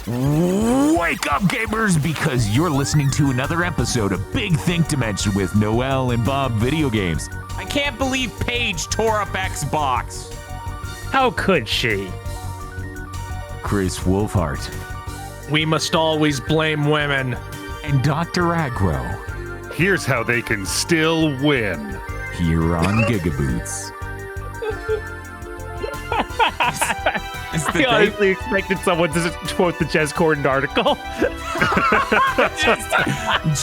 Wake up, gamers, because you're listening to another episode of Big Think Dimension with Noel and Bob Video Games. I can't believe Paige tore up Xbox. How could she? Chris Wolfhart. We must always blame women. And Dr. Agro. Here's how they can still win. Here on GigaBoots. I honestly expected someone to quote the Jez Corden article. Just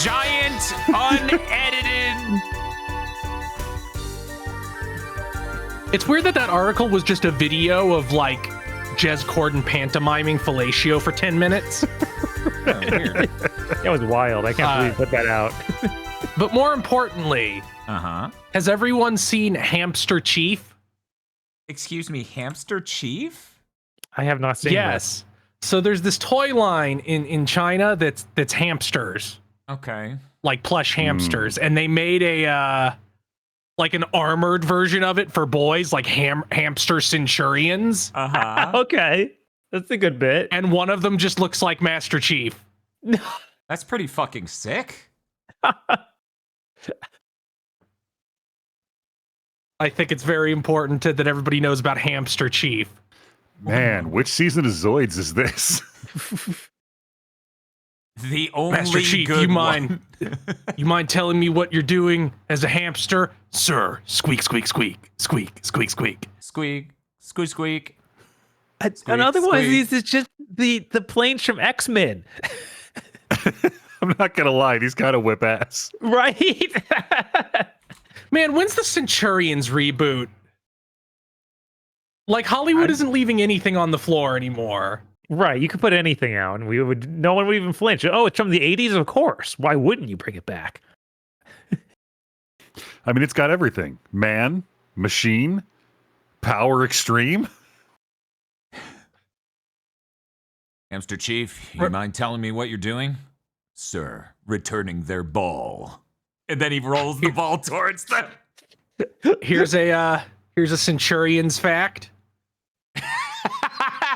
giant, unedited. It's weird that article was just a video of like Jez Corden pantomiming fellatio for 10 minutes. Weird. That was wild. I can't believe you put that out. But more importantly, has everyone seen Hamster Chief? Excuse me, Hamster Chief? I have not seen Yes. So there's this toy line in China that's hamsters. Okay. Like plush hamsters. And they made a like an armored version of it for boys, like hamster centurions. Okay. That's a good bit. And one of them just looks like Master Chief. That's pretty fucking sick. I think it's very important that everybody knows about Hamster Chief. Man, which season of Zoids is this? The only Master Chief, good one. You mind telling me what you're doing as a hamster? Sir, squeak, squeak, squeak, squeak, squeak, squeak. Squeak, squeak, squeak. Another one of squeak. these is just the planes from X-Men. I'm not gonna lie, these kind of whip ass. Right? Man, when's the Centurions reboot? Like, Hollywood isn't leaving anything on the floor anymore. Right. You could put anything out and no one would even flinch. Oh, it's from the 80s? Of course. Why wouldn't you bring it back? I mean, it's got everything. Man, machine, power extreme. Hamster Chief, you mind telling me what you're doing? Sir, returning their ball. And then he rolls the ball towards them. Here's a Centurions fact.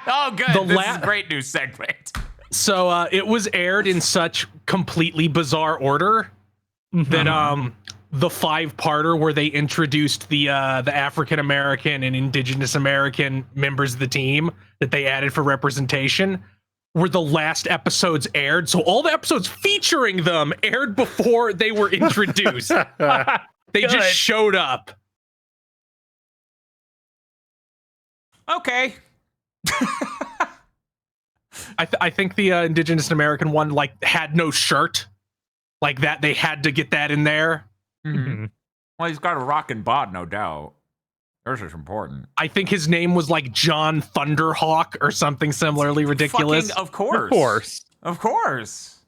Oh, good. This is a great new segment. So it was aired in such completely bizarre order that the 5-parter where they introduced the African American and Indigenous American members of the team that they added for representation were the last episodes aired. So all the episodes featuring them aired before they were introduced. They just showed up. Okay. I think the Indigenous American one like had no shirt, like that. They had to get that in there. Mm-hmm. Well, he's got a rockin' bod, no doubt. This is important. I think his name was like John Thunderhawk or something similarly ridiculous. Fucking, of course. Of course. Of course.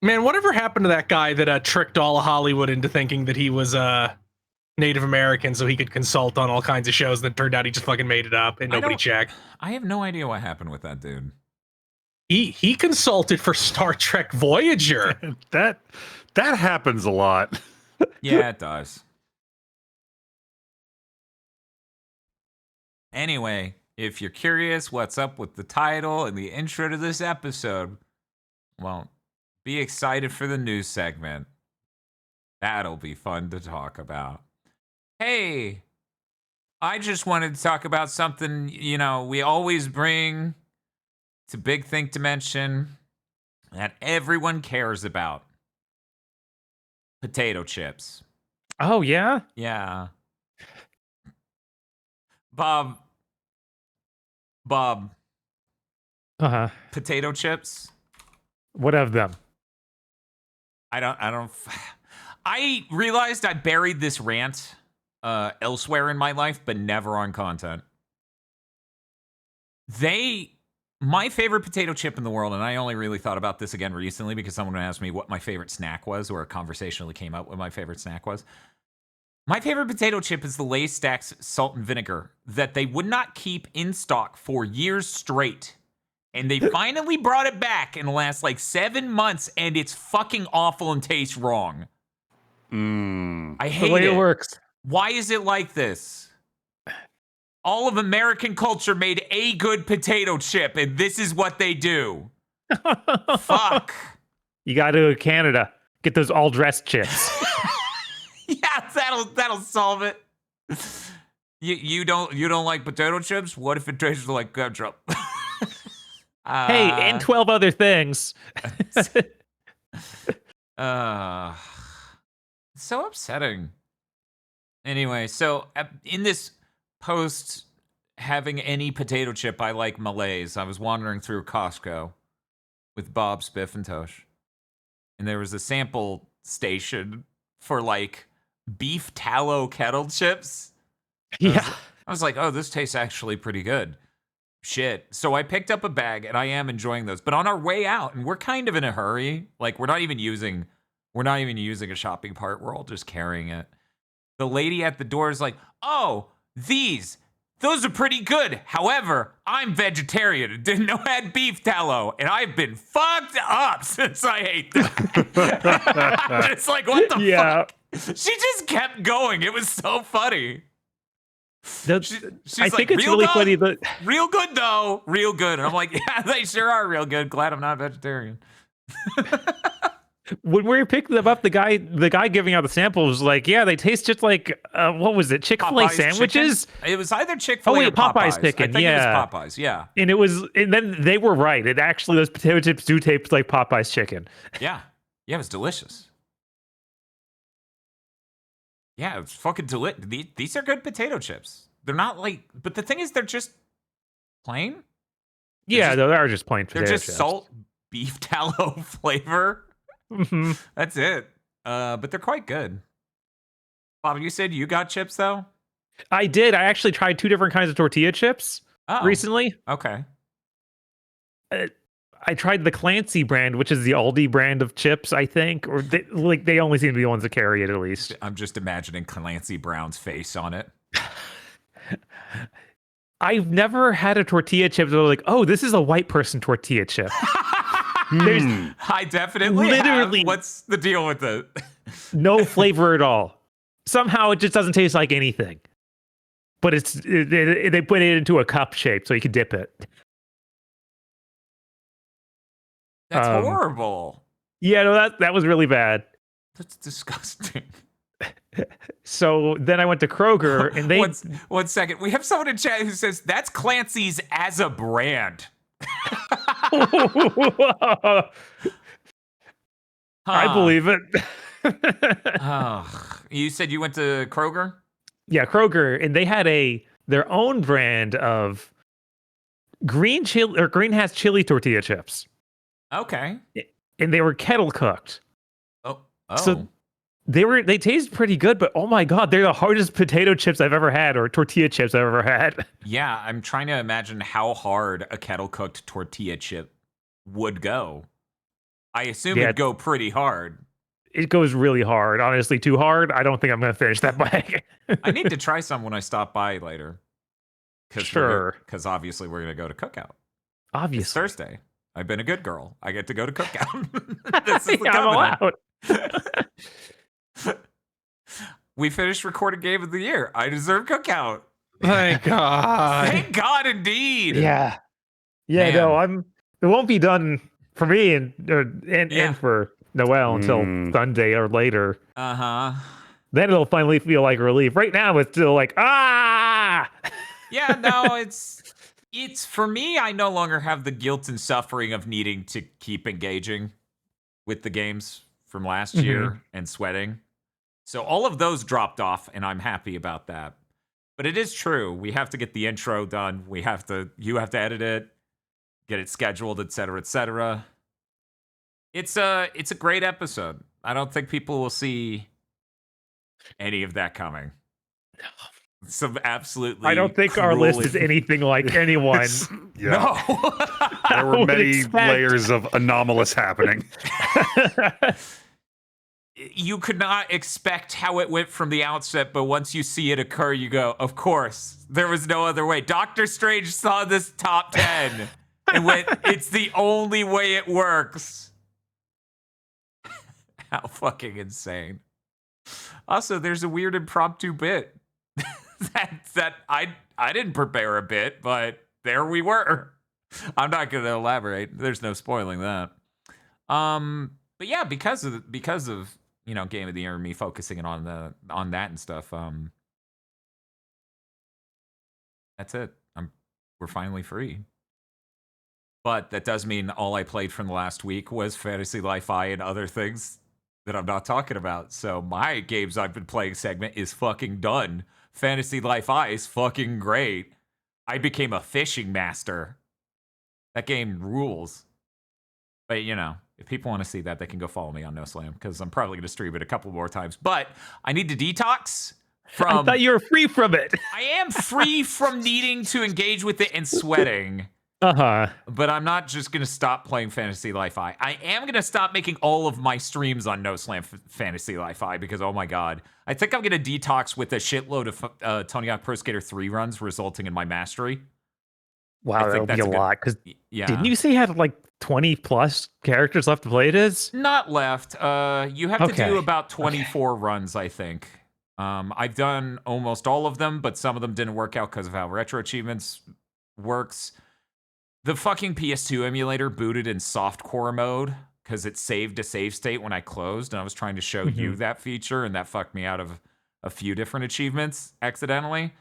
Man, whatever happened to that guy that tricked all of Hollywood into thinking that he was Native American so he could consult on all kinds of shows, and it turned out he just fucking made it up and nobody checked. I have no idea what happened with that dude. He consulted for Star Trek Voyager. That happens a lot. Yeah, it does. Anyway, if you're curious what's up with the title and the intro to this episode, well, be excited for the news segment. That'll be fun to talk about. Hey, I just wanted to talk about something, we always bring to Big Think Dimension that everyone cares about. Potato chips. Oh, yeah? Yeah. Bob. Uh-huh. Potato chips? What of them? I realized I buried this rant elsewhere in my life, but never on content. My favorite potato chip in the world, and I only really thought about this again recently because someone asked me what my favorite snack was, or conversationally came up with my favorite snack was. My favorite potato chip is the Lay's Stacks salt and vinegar that they would not keep in stock for years straight. And they finally brought it back in the last 7 months, and it's fucking awful and tastes wrong. I hate the way it. It works. Why is it like this? all of American culture made a good potato chip, and this is what they do. Fuck. You got to go to Canada. Get those all dressed chips. Yeah, that'll solve it. You don't like potato chips? What if it tastes like ketchup? Hey, and 12 other things. So upsetting. Anyway, so in this post having any potato chip I like malaise, I was wandering through Costco with Bob, Spiff, and Tosh. And there was a sample station for like beef tallow kettle chips. Yeah. I was like, oh, this tastes actually pretty good. Shit. So I picked up a bag and I am enjoying those. But on our way out, and we're kind of in a hurry, like we're not even using a shopping cart. We're all just carrying it. The lady at the door is like, oh, those are pretty good. However, I'm vegetarian and didn't know I had beef tallow, and I've been fucked up since I ate them. It's like, what the fuck? She just kept going. It was so funny. She's I like, think it's really funny. Real good, though. Real good. And I'm like, yeah, they sure are real good. Glad I'm not vegetarian. When we were picking them up, the guy giving out the samples was like, yeah, they taste just like, what was it, Chick-fil-A sandwiches? Chicken? It was either Chick-fil-A or Popeyes chicken. I think it was Popeyes, yeah. And then they were right. It actually, those potato chips do taste like Popeyes chicken. Yeah. Yeah, it was delicious. Yeah, it was fucking delicious. These are good potato chips. They're not like, but the thing is, they're just plain. They are just plain potato chips. They're just salt, beef tallow flavor. Mm-hmm. That's it. But they're quite good. Bob, you said you got chips though? I did. I actually tried 2 different kinds of tortilla chips recently. Okay. I tried the Clancy brand, which is the Aldi brand of chips, I think, or they only seem to be the ones that carry it at least. I'm just imagining Clancy Brown's face on it. I've never had a tortilla chip that was like, oh, this is a white person tortilla chip. I definitely literally have. What's the deal with it? No flavor at all. Somehow it just doesn't taste like anything. But they put it into a cup shape so you can dip it. That's horrible. Yeah, no, that was really bad. That's disgusting. So then I went to Kroger and they... One second. We have someone in chat who says, that's Clancy's as a brand. I believe it. You said you went to Kroger? Yeah, Kroger, and they had their own brand of green has chili tortilla chips. Okay. And they were kettle cooked. Oh. So they taste pretty good, but oh my god, they're the hardest potato chips I've ever had, or tortilla chips I've ever had. Yeah, I'm trying to imagine how hard a kettle cooked tortilla chip would go. I assume it'd go pretty hard. It goes really hard. Honestly, too hard. I don't think I'm going to finish that bag. I need to try some when I stop by later. Sure. Because obviously we're going to go to Cookout. Obviously. It's Thursday. I've been a good girl. I get to go to Cookout. This is the I'm allowed. We finished recording Game of the Year. I deserve Cookout. Thank God. Thank God, indeed. Yeah. Yeah, Man. it won't be done for me and for Noel until Sunday or later. Uh-huh. Then it'll finally feel like relief. Right now, it's still like, ah! Yeah, no, it's for me, I no longer have the guilt and suffering of needing to keep engaging with the games from last year and sweating. So all of those dropped off, and I'm happy about that. But it is true. We have to get the intro done. You have to edit it, get it scheduled, etc., etc. It's a great episode. I don't think people will see any of that coming. Some absolutely. I don't think our list is anything like anyone's. No. There were many layers of anomalous happening. You could not expect how it went from the outset, but once you see it occur, you go, of course, there was no other way. Doctor Strange saw this top 10 and went, it's the only way it works. How fucking insane. Also, there's a weird impromptu bit that I didn't prepare a bit, but there we were. I'm not going to elaborate. There's no spoiling that. But yeah, because of Game of the Year and me focusing on that and stuff. That's it. We're finally free. But that does mean all I played from the last week was Fantasy Life I and other things that I'm not talking about. So my games I've been playing segment is fucking done. Fantasy Life I is fucking great. I became a fishing master. That game rules. But, if people want to see that, they can go follow me on NoSlam, because I'm probably going to stream it a couple more times. But I need to detox from... I thought you were free from it. I am free from needing to engage with it and sweating. Uh-huh. But I'm not just going to stop playing Fantasy Life I. I am going to stop making all of my streams on NoSlam Fantasy Life I, because, oh my god. I think I'm going to detox with a shitload of Tony Hawk Pro Skater 3 runs, resulting in my mastery. Wow, that'll be a lot. Because yeah. Didn't you say you had like 20 plus characters left to play it as? Not left. You have to do about 24 runs, I think. I've done almost all of them, but some of them didn't work out because of how Retro Achievements works. The fucking PS2 emulator booted in softcore mode because it saved a save state when I closed, and I was trying to show you that feature, and that fucked me out of a few different achievements accidentally.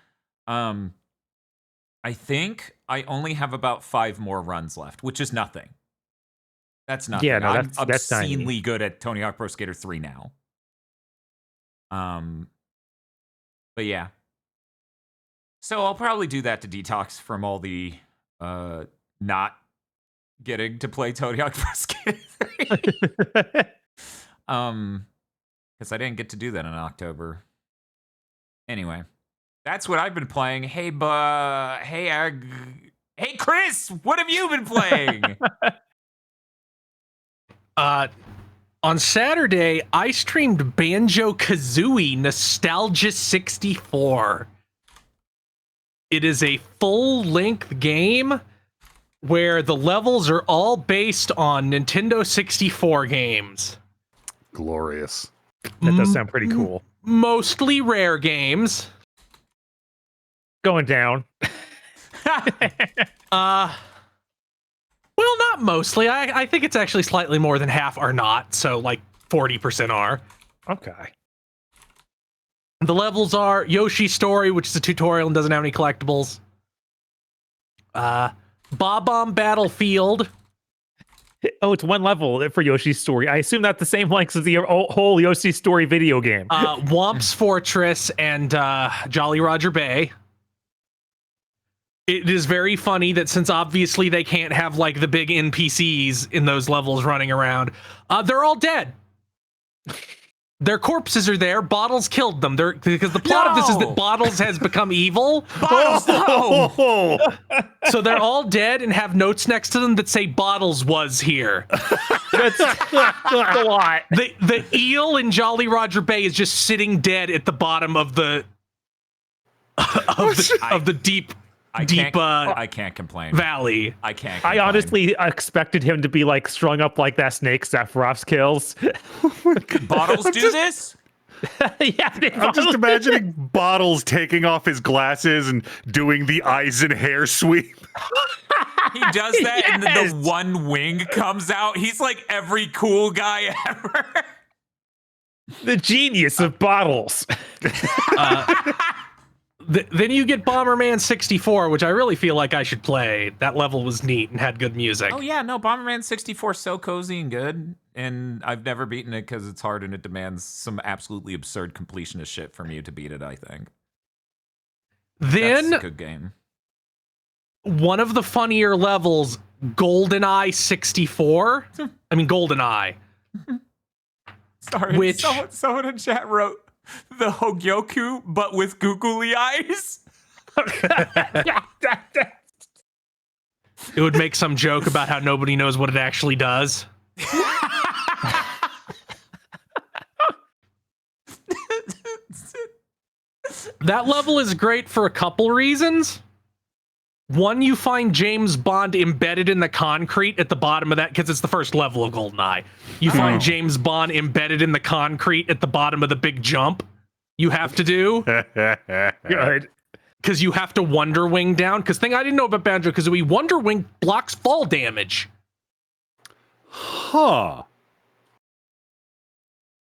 I think I only have about 5 more runs left, which is nothing. That's nothing. Yeah, no, I'm that's obscenely tiny. good at Tony Hawk Pro Skater 3 now. But yeah. So I'll probably do that to detox from all the not getting to play Tony Hawk Pro Skater 3. Because I didn't get to do that in October. Anyway, that's what I've been playing. Hey, hey, Chris, what have you been playing? On Saturday, I streamed Banjo-Kazooie Nostalgia 64. It is a full-length game where the levels are all based on Nintendo 64 games. Glorious. That does sound pretty cool. Mostly rare games. Going down. Well, not mostly. I think it's actually slightly more than half are not. So like 40% are. Okay. The levels are Yoshi's Story, which is a tutorial and doesn't have any collectibles. Bob-omb Battlefield. Oh, it's one level for Yoshi's Story. I assume that's the same length as the whole Yoshi's Story video game. Womp's Fortress and Jolly Roger Bay. It is very funny that since obviously they can't have like the big NPCs in those levels running around, they're all dead. Their corpses are there. Bottles killed them. Because the plot of this is that Bottles has become evil. Bottles, no! So they're all dead and have notes next to them that say Bottles was here. That's a lot. The eel in Jolly Roger Bay is just sitting dead at the bottom of the deep I can't complain. Valley. I can't complain. I honestly expected him to be like strung up like that snake Sephiroth's kills. Bottles do this? Yeah, I'm just imagining Bottles taking off his glasses and doing the eyes and hair sweep. He does that, and then the one wing comes out. He's like every cool guy ever. The genius of Bottles. Then you get Bomberman 64, which I really feel like I should play. That level was neat and had good music. Oh yeah, no, Bomberman 64 is so cozy and good, and I've never beaten it because it's hard and it demands some absolutely absurd completionist shit from you to beat it, I think. Then, that's a good game. One of the funnier levels, GoldenEye 64. I mean, GoldenEye. Sorry, which someone in chat wrote the Hogyoku, but with googly eyes. It would make some joke about how nobody knows what it actually does. That level is great for a couple reasons. One, you find James Bond embedded in the concrete at the bottom of that, because it's the first level of GoldenEye. You find James Bond embedded in the concrete at the bottom of the big jump. you have to do. Good. Because you have to Wonder Wing down. Because thing I didn't know about Banjo-Kazooie, Wonder Wing blocks fall damage. Huh.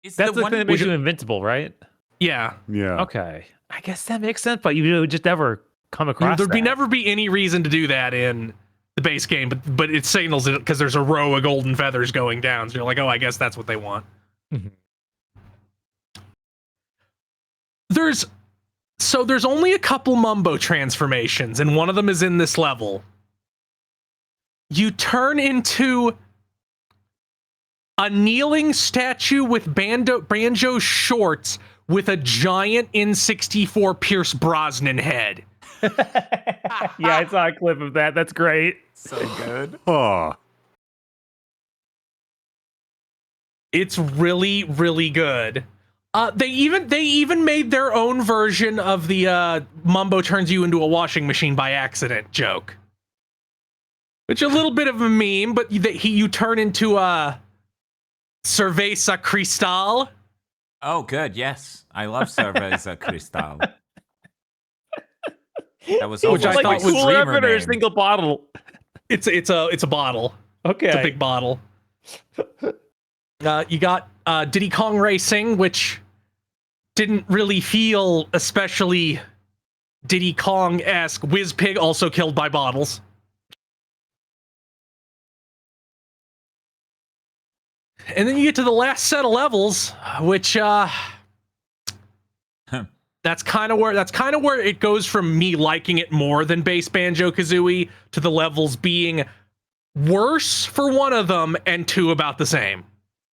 That's the thing that makes you invincible, right? Yeah. Yeah. Okay. I guess that makes sense, but you would just never come across There'd that. never be any reason to do that in the base game, but it signals it because there's a row of golden feathers going down. So you're like, oh, I guess that's what they want. Mhm. There's only a couple Mumbo transformations, and one of them is in this level. You turn into a kneeling statue with banjo shorts with a giant N64 Pierce Brosnan head. Yeah, I saw a clip of that. That's great. So good. Huh. It's really, really good. They even made their own version of the Mumbo turns you into a washing machine by accident joke, which is a little bit of a meme. But you turn into a Cerveza Cristal. Oh, good. Yes, I love Cerveza Cristal. That was Which almost I Like thought my a was cooler streamer or a name. single bottle. It's a bottle. Okay. It's a big bottle. You got Diddy Kong Racing, which didn't really feel especially Diddy Kong-esque. Whizpig also killed by bottles. And then you get to the last set of levels, which that's kind of where it goes from me liking it more than base Banjo-Kazooie to the levels being worse for one of them and two about the same.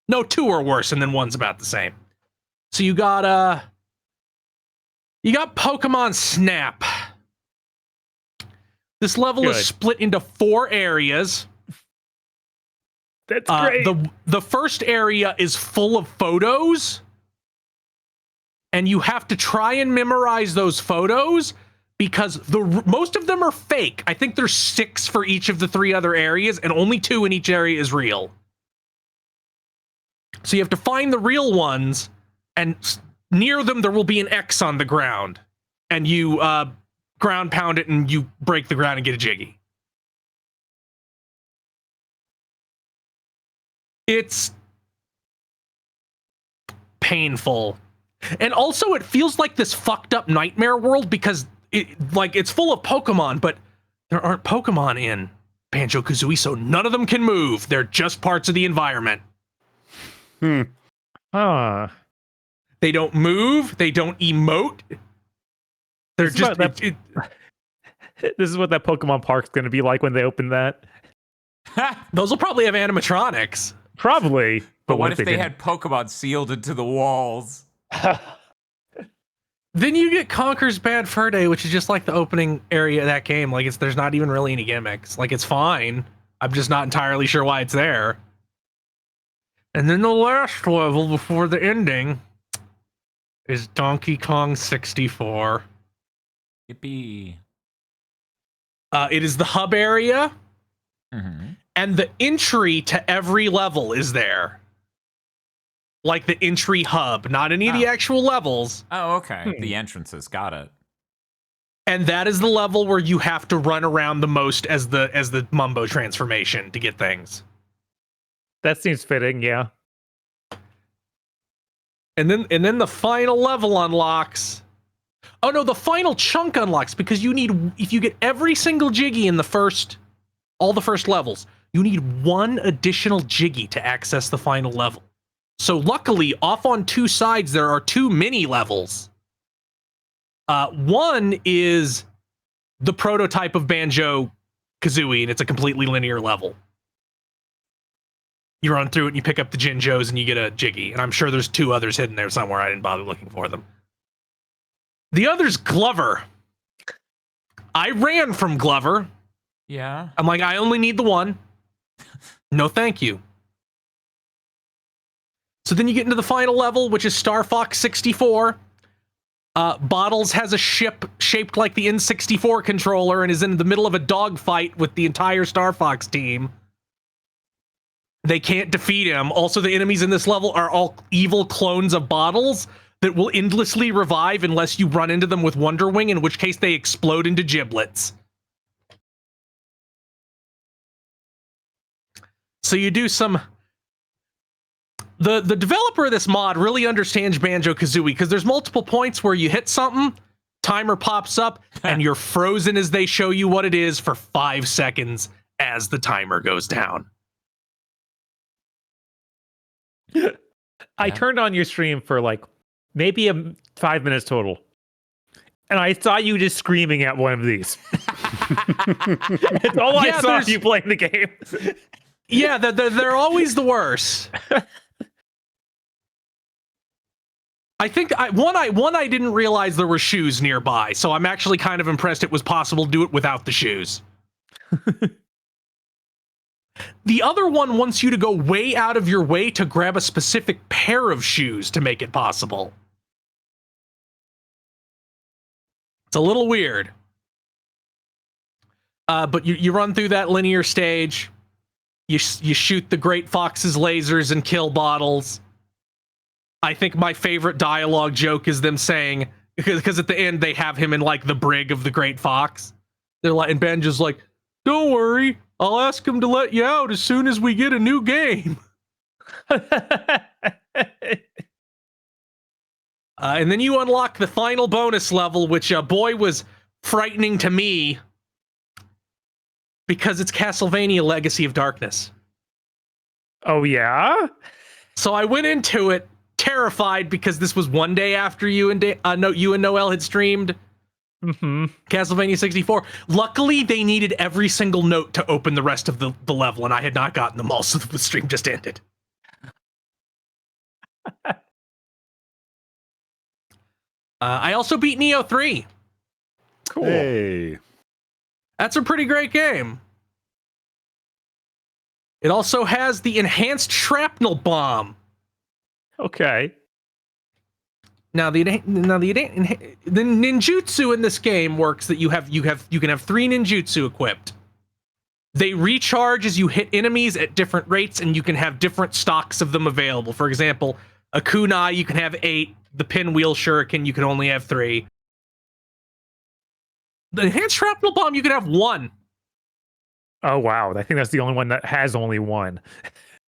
No, two are worse and then one's about the same. So you got Pokemon Snap. This level is Good. split into 4 areas. That's great. The first area is full of photos, and you have to try and memorize those photos because most of them are fake. I think there's 6 for each of the 3 other areas, and only 2 in each area is real. So you have to find the real ones, and near them there will be an X on the ground, and you ground pound it, and you break the ground and get a Jiggy. It's painful. And also it feels like this fucked up nightmare world because it's full of Pokemon, but there aren't Pokemon in Banjo-Kazooie, so none of them can move. They're just parts of the environment. Huh. They don't move, they don't emote. They're This is just This is what that Pokemon Park's going to be like when they open that. those will probably have animatronics. Probably. But what if they didn't? had Pokemon sealed into the walls? Then you get Conker's Bad Fur Day, which is just like the opening area of that game. Like there's not even really any gimmicks. Like it's fine. I'm just not entirely sure why it's there. And then the last level before the ending is Donkey Kong 64. Yippee. It is the hub area, Mm-hmm. and the entry to every level is there. Like the entry hub, not any of the actual levels. Oh, okay. The entrances. Got it. And that is the level where you have to run around the most as the Mumbo transformation to get things. That seems fitting, yeah. And then the final level unlocks. Oh no, the final chunk unlocks because if you get every single Jiggy in all the first levels, you need 1 additional Jiggy to access the final level. So luckily, off on 2 sides, there are 2 mini levels. One is the prototype of Banjo-Kazooie, and it's a completely linear level. You run through it, and you pick up the Jinjos, and you get a Jiggy. And I'm sure there's 2 others hidden there somewhere. I didn't bother looking for them. The other's Glover. I ran from Glover. Yeah. I'm like, I only need the 1. No, thank you. So then you get into the final level, which is Star Fox 64. Bottles has a ship shaped like the N64 controller and is in the middle of a dogfight with the entire Star Fox team. They can't defeat him. Also, the enemies in this level are all evil clones of Bottles. that will endlessly revive unless you run into them with Wonder Wing, in which case they explode into giblets. So you do some... The developer of this mod really understands Banjo-Kazooie, because there's multiple points where you hit something, timer pops up, and you're frozen as they show you what it is for 5 seconds as the timer goes down. I turned on your stream for like maybe 5 minutes total, and I saw you just screaming at one of these. It's all I saw of you playing the game. Yeah, they're always the worst. I think I didn't realize there were shoes nearby, so I'm actually kind of impressed it was possible to do it without the shoes. The other one wants you to go way out of your way to grab a specific pair of shoes to make it possible. It's a little weird. But you run through that linear stage. You shoot the Great Fox's lasers and kill bottles. I think my favorite dialogue joke is them saying, because at the end they have him in like the brig of the Great Fox. They're like, and Benja's like, "Don't worry, I'll ask him to let you out as soon as we get a new game." And then you unlock the final bonus level, which boy was frightening to me, because it's Castlevania Legacy of Darkness. Oh yeah? So I went into it terrified, because this was one day after you and Noel had streamed Castlevania 64. Luckily, they needed every single note to open the rest of the level, and I had not gotten them all, so the stream just ended. I also beat Neo 3. Cool. Hey. That's a pretty great game. It also has the enhanced shrapnel bomb. Okay. Now the ninjutsu in this game works that you can have 3 ninjutsu equipped. They recharge as you hit enemies at different rates, and you can have different stocks of them available. For example, a kunai you can have 8, the pinwheel shuriken you can only have 3. The enhanced shrapnel bomb you can have 1. Oh wow, I think that's the only one that has only 1.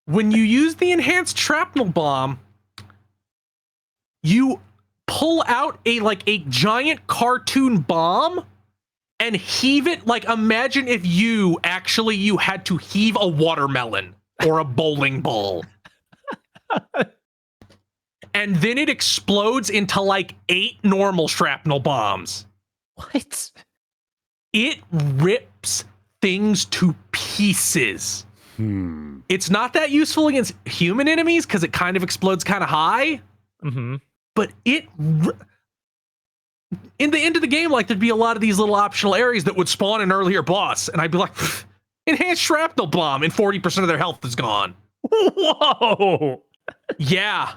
When you use the enhanced shrapnel bomb, you pull out a giant cartoon bomb and heave it. Like, imagine if you had to heave a watermelon or a bowling ball. And then it explodes into like 8 normal shrapnel bombs. What? It rips things to pieces. It's not that useful against human enemies because it kind of explodes kind of high. But in the end of the game, like, there'd be a lot of these little optional areas that would spawn an earlier boss, and I'd be like, enhanced shrapnel bomb, and 40% of their health is gone. Whoa! Yeah.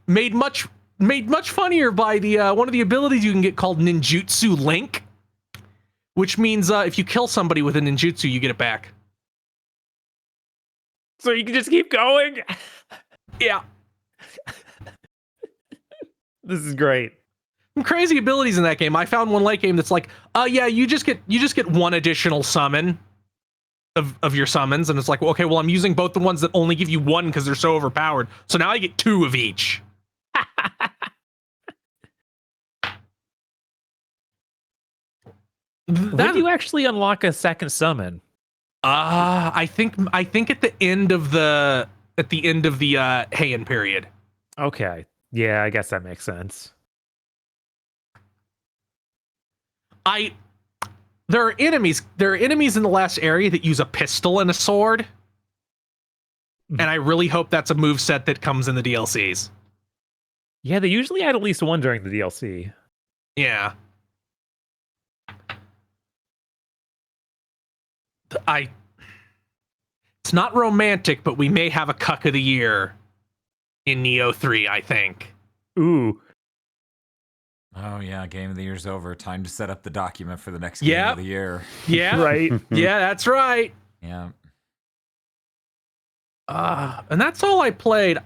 Made much funnier by the one of the abilities you can get called Ninjutsu Link, which means if you kill somebody with a ninjutsu, you get it back. So you can just keep going? Yeah. This is great. Some crazy abilities in that game. I found one late game that's like, yeah, you just get 1 additional summon of your summons, and it's like, well, okay, well, I'm using both the ones that only give you 1 because they're so overpowered. So now I get 2 of each. When do you actually unlock a second summon? I think at the end of the Heian period. Okay. Yeah, I guess that makes sense. There are enemies in the last area that use a pistol and a sword. And I really hope that's a moveset that comes in the DLCs. Yeah, they usually add at least one during the DLC. Yeah. It's not romantic, but we may have a cuck of the year in Neo 3, I think. Ooh. Oh yeah, game of the year's over. Time to set up the document for the next game of the year. Yeah. Right. Yeah, that's right. Yeah. And that's all I played.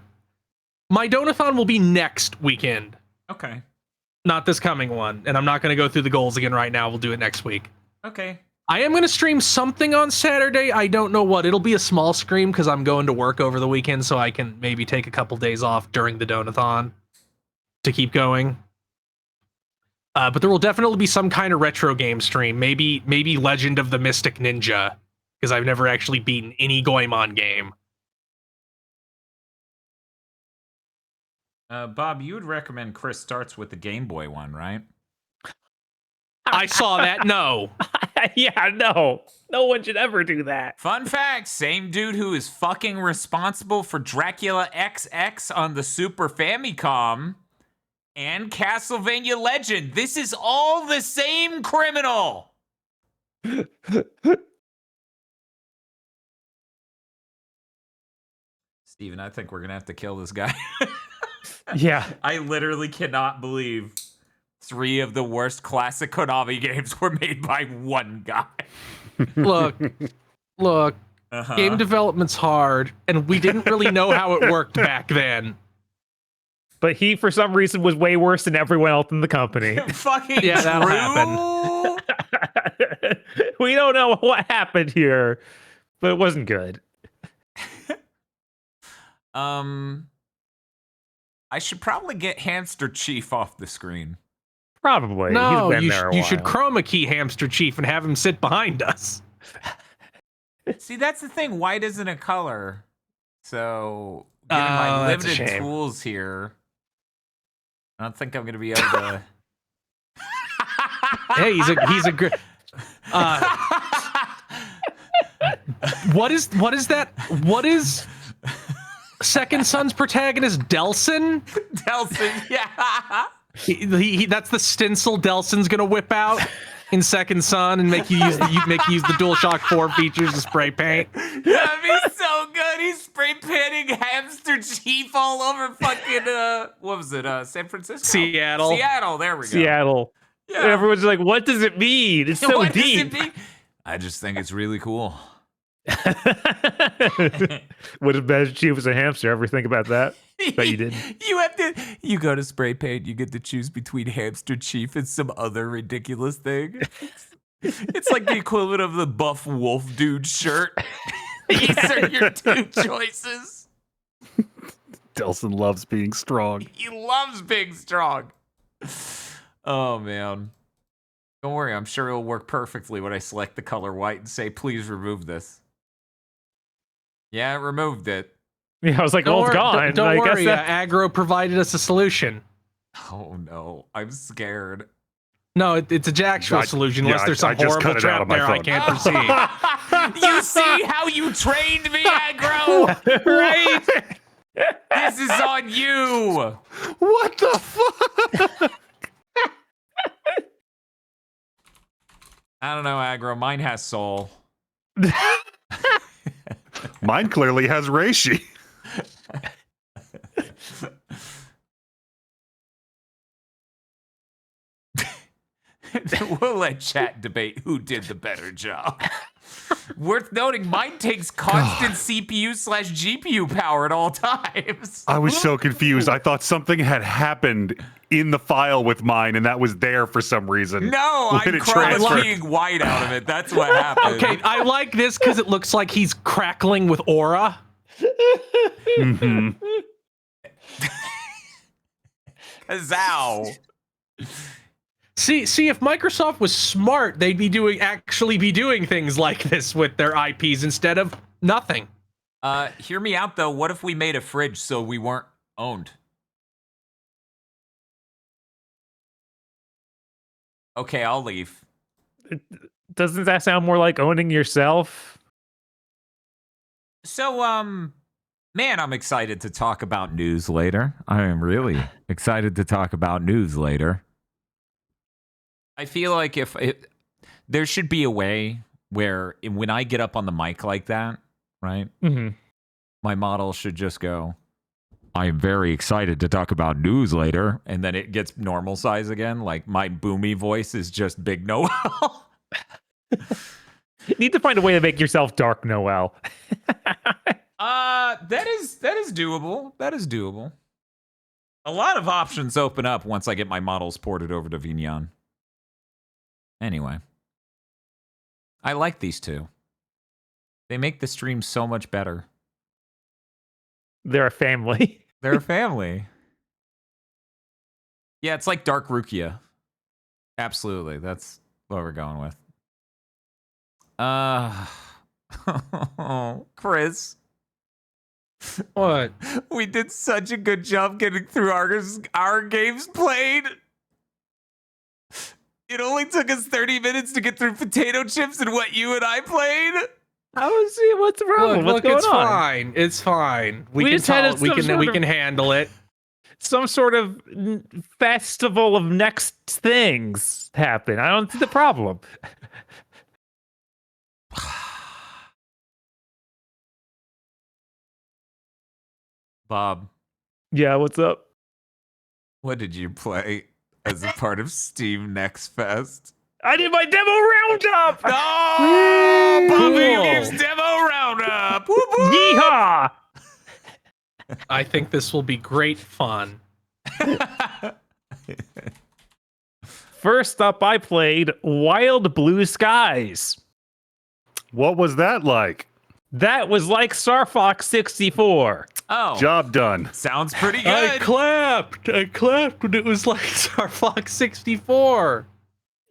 My Donathon will be next weekend, Okay. not this coming one. And I'm not going to go through the goals again right now. We'll do it next week. Okay. I am going to stream something on Saturday. I don't know what. It'll be a small stream because I'm going to work over the weekend, so I can maybe take a couple days off during the Donathon to keep going. But there will definitely be some kind of retro game stream. Maybe Legend of the Mystic Ninja, because I've never actually beaten any Goemon game. Bob, you would recommend Chris starts with the Game Boy one, right? I saw that. No. Yeah, no one should ever do that. Fun fact, same dude who is fucking responsible for Dracula XX on the Super Famicom and Castlevania Legend. This is all the same criminal. Steven, I think we're gonna have to kill this guy. Yeah. I literally cannot believe 3 of the worst classic Konami games were made by one guy. Look. Uh-huh. Game development's hard, and we didn't really know how it worked back then. But he, for some reason, was way worse than everyone else in the company. Fucking Yeah, that'll true. We don't know what happened here, but it wasn't good. I should probably get Hamster Chief off the screen. Probably. No, He's been you, there a you should while. chroma key Hamster Chief and have him sit behind us. See, that's the thing. White isn't a color. So, given Oh, my that's a limited shame. tools here, I don't think I'm going to be able to... Hey, he's a good. What is that? What is Second Son's protagonist Delson? Delson, yeah. He that's the stencil Delson's gonna whip out in Second Son and make you use the DualShock 4 features to spray paint. That'd be so good. He's spray painting Hamster Chief all over fucking, what was it, San Francisco? Seattle. Seattle, there we go. Seattle. Yeah. Everyone's like, what does it mean? It's so What does deep. it mean? I just think it's really cool. Would have Master Chief was a hamster. Ever think about that? Bet you did. You go to spray paint, you get to choose between Hamster Chief and some other ridiculous thing. It's like the equivalent of the buff wolf dude shirt. These are your 2 choices. Delson loves being strong. He loves being strong. Oh, man. Don't worry, I'm sure it'll work perfectly when I select the color white and say, please remove this. Yeah, it removed it. Yeah, I was like, oh, it's gone. Don't I guess worry. that- Aggro provided us a solution. Oh, no. I'm scared. No, it's a actual solution. Unless there's some I just horrible cut it out trap of my there I phone. can't perceive. You see how you trained me, Aggro? right? This is on you. What the fuck? I don't know, Aggro. Mine has soul. Mine clearly has Reishi. We'll let chat debate who did the better job. Worth noting, mine takes constant CPU/GPU power at all times. I was so confused. I thought something had happened in the file with mine, and that was there for some reason. No, When I'm it transferred. crying white out of it. That's what happened. Okay, I like this because it looks like he's crackling with aura. Mhm. Zow. See, if Microsoft was smart, they'd be actually doing things like this with their IPs instead of nothing. Hear me out though. What if we made a fridge so we weren't owned? Okay, I'll leave. Doesn't that sound more like owning yourself? So, man, I'm excited to talk about news later. I am really excited to talk about news later. I feel like there should be a way where when I get up on the mic like that, right? Mm-hmm. My model should just go, I am very excited to talk about news later. And then it gets normal size again. Like my boomy voice is just Big Noel. You need to find a way to make yourself Dark Noel. That is doable. That is doable. A lot of options open up once I get my models ported over to Vignon. Anyway. I like these two. They make the stream so much better. They're a family. They're a family. Yeah, it's like Dark Rukia. Absolutely. That's what we're going with. Chris. What? We did such a good job getting through our games played. It only took us 30 minutes to get through potato chips and what you and I played. What's the problem? What's Look, going it's on? fine. It's fine. We We can just had tell, we some can handle it. Some sort of festival of next things happen. I don't see the problem. Bob, Yeah, what's up? what did you play as a part of Steam Next Fest? I did my demo roundup. Oh, Bob Video Cool. Games Demo Roundup. Whoop, whoop. Yeehaw! I think this will be great fun. First up, I played Wild Blue Skies. What was that like? That was like Star Fox 64. Oh, Job done. sounds pretty I good. clapped when it was like Star Fox 64.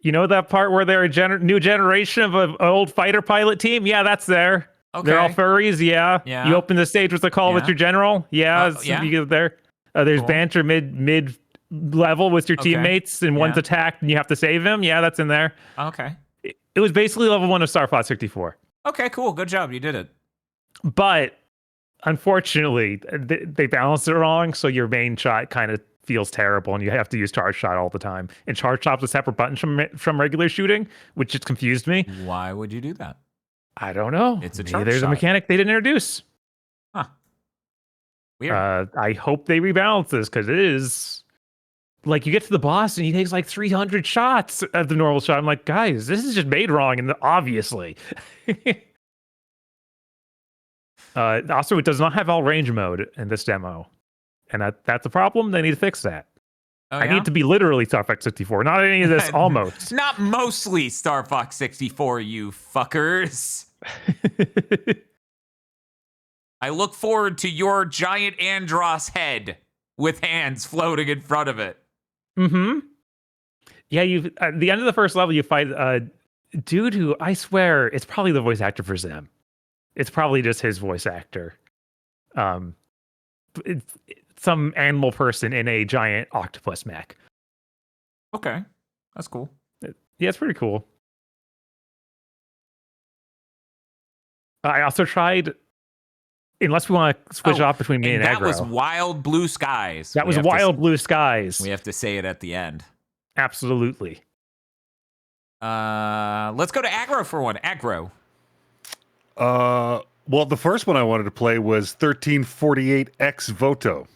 You know that part where they're a new generation of an old fighter pilot team? Yeah, that's there. Okay. They're all furries, yeah. Yeah. You open the stage with the call with Yeah. your general. Yeah, Yeah. you get there. There's Cool. banter mid level with your Okay. teammates, and one's Yeah. attacked, and you have to save him. Yeah, that's in there. Okay. It was basically level 1 of Star Fox 64. Okay, cool. Good job. You did it. But unfortunately, they balanced it wrong, so your main shot kind of feels terrible, and you have to use charge shot all the time. And charge shot's a separate button from regular shooting, which just confused me. Why would you do that? I don't know. It's a Maybe charge there's shot. a mechanic they didn't introduce. Huh. Weird. I hope they rebalance this, because it is like you get to the boss and he takes like 300 shots of the normal shot. I'm like, guys, this is just made wrong, and obviously. Also, it does not have all range mode in this demo, and that's a problem. They need to fix that. Oh, I yeah? need to be literally Star Fox 64, not any of this almost. Not mostly Star Fox 64, you fuckers. I look forward to your giant Andros head with hands floating in front of it. Mm-hmm. Yeah, you at the end of the first level, you fight a dude who I swear it's probably the voice actor for Zem. It's probably just his voice actor. It's some animal person in a giant octopus mech. Okay, that's cool. Yeah, it's pretty cool. I also tried, unless we want to switch off between me and that Aggro. was Wild Blue Skies. That was Wild Blue Skies. We have to say it at the end. Absolutely. Let's go to Aggro for one. Aggro. Well, the first one I wanted to play was 1348 Ex Voto.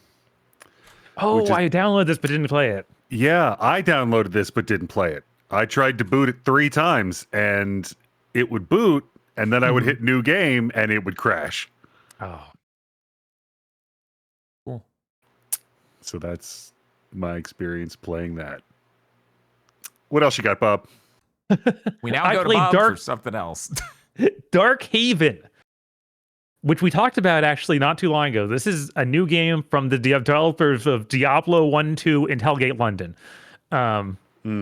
Oh, Which is- I downloaded this but didn't play it. Yeah, I downloaded this but didn't play it. I tried to boot it 3 times and it would boot, and then I would hit new game and it would crash. Oh. Cool. So that's my experience playing that. What else you got, Bob? We now I go to played Bob Dark- for something else. Dark Haven, which we talked about actually not too long ago. This is a new game from the developers of Diablo 1, 2, and Hellgate London,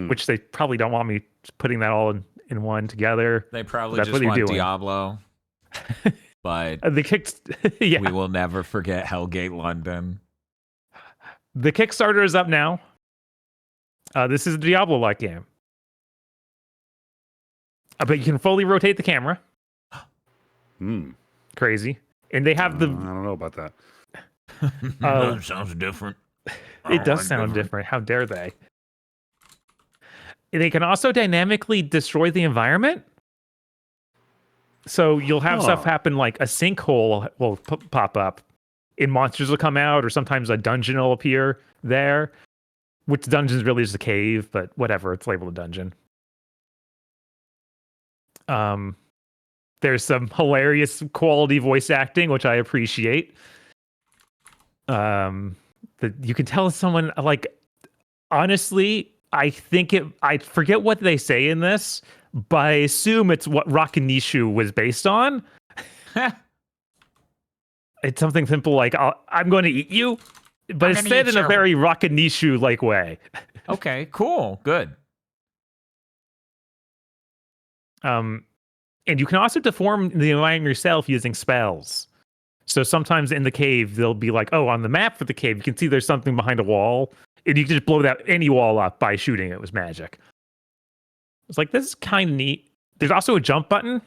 which they probably don't want me putting that all in one together. They probably That's just what they're want doing. Diablo. But The yeah, we will never forget Hellgate London. the Kickstarter is up now. This is a Diablo-like game. But you can fully rotate the camera. Crazy. And they have I don't know about that. That sounds different. It does sound different. How dare they? They can also dynamically destroy the environment. So you'll have stuff happen like a sinkhole will pop up and monsters will come out, or sometimes a dungeon will appear there, which dungeon is really just a cave, but whatever, it's labeled a dungeon. There's some hilarious quality voice acting, which I appreciate. You can tell someone like, honestly, I forget what they say in this, but I assume it's what Rakanishu was based on. It's something simple like, I'm going to eat you, but it's said in a very Rakanishu-like way. Okay, cool, good. And you can also deform the environment yourself using spells. So sometimes in the cave, they'll be like, oh, on the map for the cave, you can see there's something behind a wall. And you can just blow any wall up by shooting it with magic. It's like, this is kind of neat. There's also a jump button,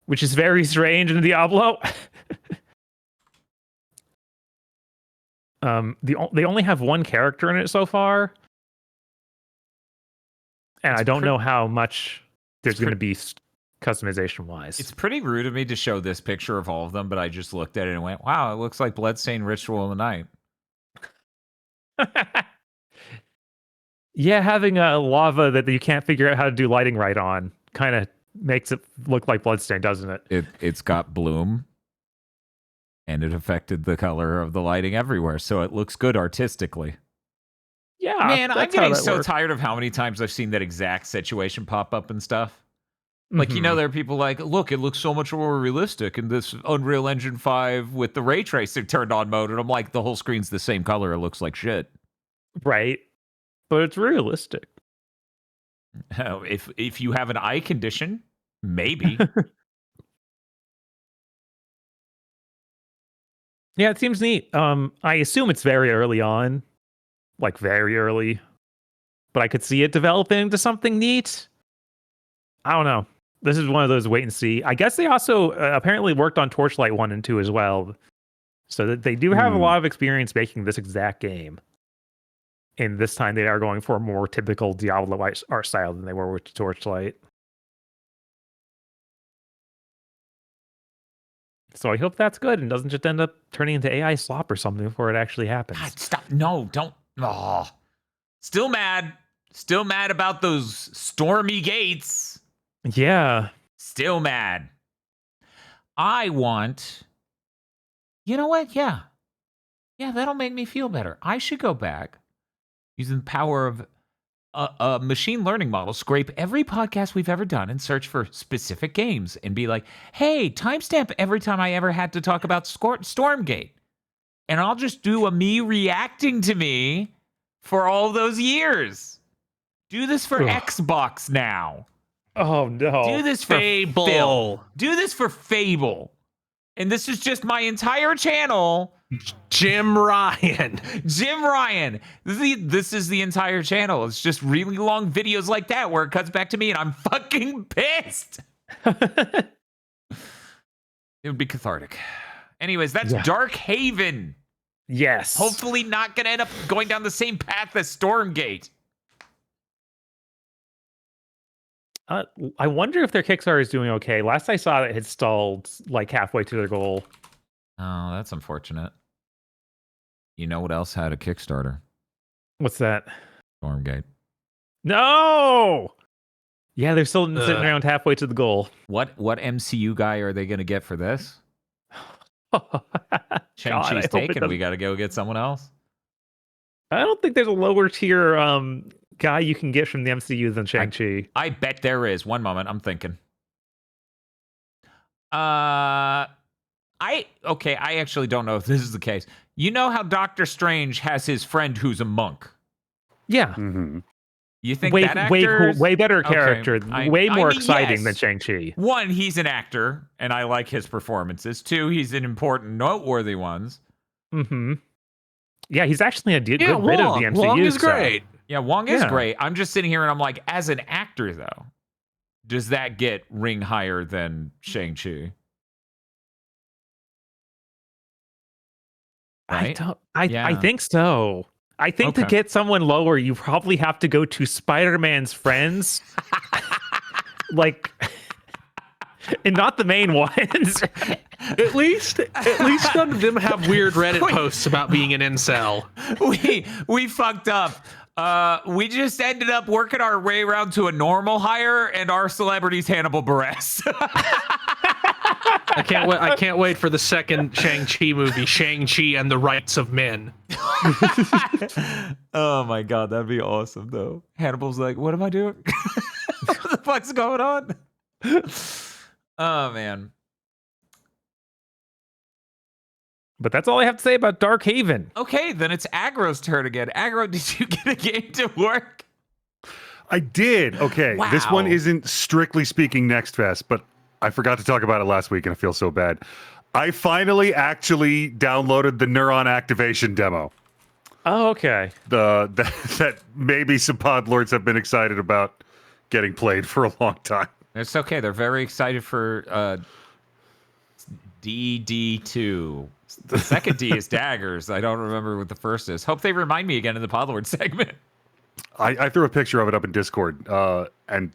which is very strange in Diablo. They only have one character in it so far. And I don't know how much there's going to be customization wise. It's pretty rude of me to show this picture of all of them, but I just looked at it and went, wow, it looks like Bloodstained Ritual of the Night. Yeah, having a lava that you can't figure out how to do lighting right on kind of makes it look like Bloodstained, doesn't it? It's got bloom, and it affected the color of the lighting everywhere, so it looks good artistically. Yeah, man, I'm getting so tired of how many times I've seen that exact situation pop up and stuff. Like, you know, there are people like, look, it looks so much more realistic in this Unreal Engine 5 with the ray tracing turned on mode. And I'm like, the whole screen's the same color. It looks like shit. Right. But it's realistic. If you have an eye condition, maybe. Yeah, it seems neat. I assume it's very early on. Like, very early. But I could see it developing into something neat. I don't know. This is one of those wait and see. I guess they also apparently worked on Torchlight 1 and 2 as well. So that they do have a lot of experience making this exact game. And this time they are going for a more typical Diablo art style than they were with Torchlight. So I hope that's good and doesn't just end up turning into AI slop or something before it actually happens. God, stop. No, don't. Oh. Still mad. Still mad about those stormy gates. Yeah. Still mad. I want... You know what? Yeah. Yeah, that'll make me feel better. I should go back using the power of a machine learning model, scrape every podcast we've ever done and search for specific games and be like, hey, timestamp every time I ever had to talk about Stormgate. And I'll just do a me reacting to me for all those years. Do this for Xbox now. Oh, no. Do this for Fable. Phil. Do this for Fable. And this is just my entire channel. Jim Ryan. Jim Ryan. This is the entire channel. It's just really long videos like that where it cuts back to me and I'm fucking pissed. It would be cathartic. Anyways, that's Dark Haven. Yes. Hopefully not going to end up going down the same path as Stormgate. I wonder if their Kickstarter is doing okay. Last I saw, it had stalled like halfway to their goal. Oh, that's unfortunate. You know what else had a Kickstarter? What's that? Stormgate. No! Yeah, they're still sitting around halfway to the goal. What MCU guy are they going to get for this? Shang-Chi's taken. We got to go get someone else. I don't think there's a lower tier guy you can get from the MCU than Shang-Chi. I bet there is. One moment, I'm thinking. I actually don't know if this is the case. You know how Doctor Strange has his friend who's a monk? Yeah. Mm-hmm. You think way, that actor's... way better character, way more exciting yes. than Shang-Chi. One, he's an actor, and I like his performances. Two, he's an important, noteworthy ones. Mm-hmm. Yeah, he's actually a good bit of the MCU. Wong is great. Yeah, Wong is great. I'm just sitting here and I'm like, as an actor, though, does that get ring higher than Shang-Chi? Right? I think so. I think to get someone lower, you probably have to go to Spider-Man's friends. Like, and not the main ones. At least none of them have weird Reddit posts about being an incel. We fucked up. We just ended up working our way around to a normal hire, and our celebrity's Hannibal Buress. I can't wait for the second Shang-Chi movie, Shang-Chi and the Rights of Men. Oh my god, that'd be awesome though. Hannibal's like, what am I doing? What the fuck's going on? Oh man. But that's all I have to say about Dark Haven. Okay, then it's Aggro's turn again. Aggro, did you get a game to work? I did. Okay, this one Wow. isn't strictly speaking Next Fest, but I forgot to talk about it last week and I feel so bad. I finally actually downloaded the Neuron Activation demo. Oh, okay. That maybe some pod lords have been excited about getting played for a long time. It's okay. They're very excited for DD2. The second D is daggers. I don't remember what the first is. Hope they remind me again in the Podlord segment. I threw a picture of it up in Discord, and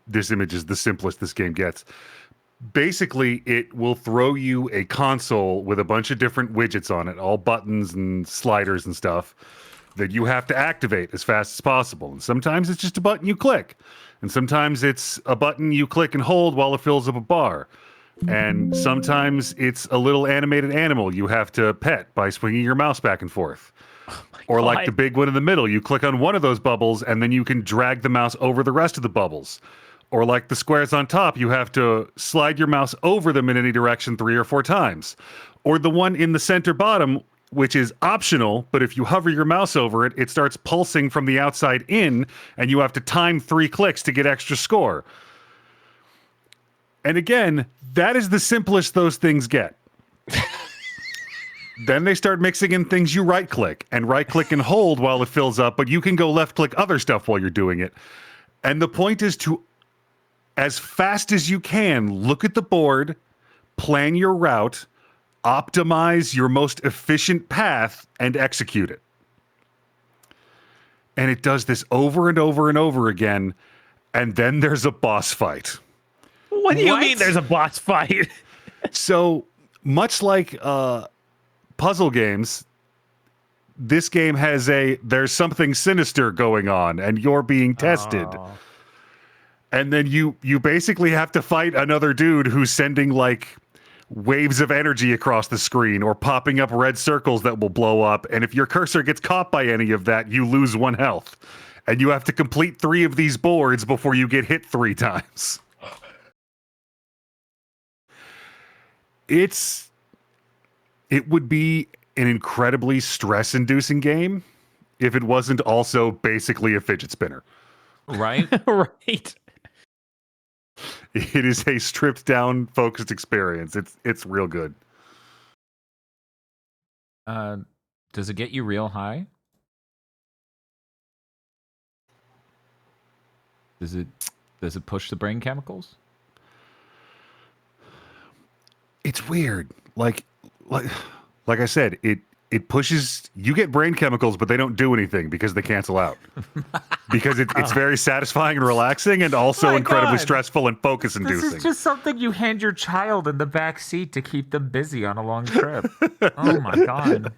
this image is the simplest this game gets. Basically, it will throw you a console with a bunch of different widgets on it, all buttons and sliders and stuff, that you have to activate as fast as possible. And sometimes it's just a button you click. And sometimes it's a button you click and hold while it fills up a bar. And sometimes it's a little animated animal you have to pet by swinging your mouse back and forth. Or like the big one in the middle, you click on one of those bubbles and then you can drag the mouse over the rest of the bubbles. Or like the squares on top, you have to slide your mouse over them in any direction 3 or 4 times. Or the one in the center bottom, which is optional, but if you hover your mouse over it, it starts pulsing from the outside in, and you have to time 3 clicks to get extra score. And again, that is the simplest those things get. Then they start mixing in things you right-click and hold while it fills up, but you can go left-click other stuff while you're doing it. And the point is to, as fast as you can, look at the board, plan your route, optimize your most efficient path, and execute it. And it does this over and over and over again, and then there's a boss fight. What do you mean there's a boss fight? So, much like puzzle games, this game has there's something sinister going on, and you're being tested. Oh. And then you basically have to fight another dude who's sending like waves of energy across the screen or popping up red circles that will blow up. And if your cursor gets caught by any of that, you lose 1 health. And you have to complete 3 of these boards before you get hit 3 times. It would be an incredibly stress-inducing game if it wasn't also basically a fidget spinner. Right? Right. It is a stripped down, focused experience. It's real good. Does it get you real high? Does it push the brain chemicals? It's weird. Like I said, it pushes. You get brain chemicals, but they don't do anything because they cancel out. Because it's very satisfying and relaxing, and also My incredibly God. stressful and focus inducing. This is just something you hand your child in the back seat to keep them busy on a long trip. Oh my God.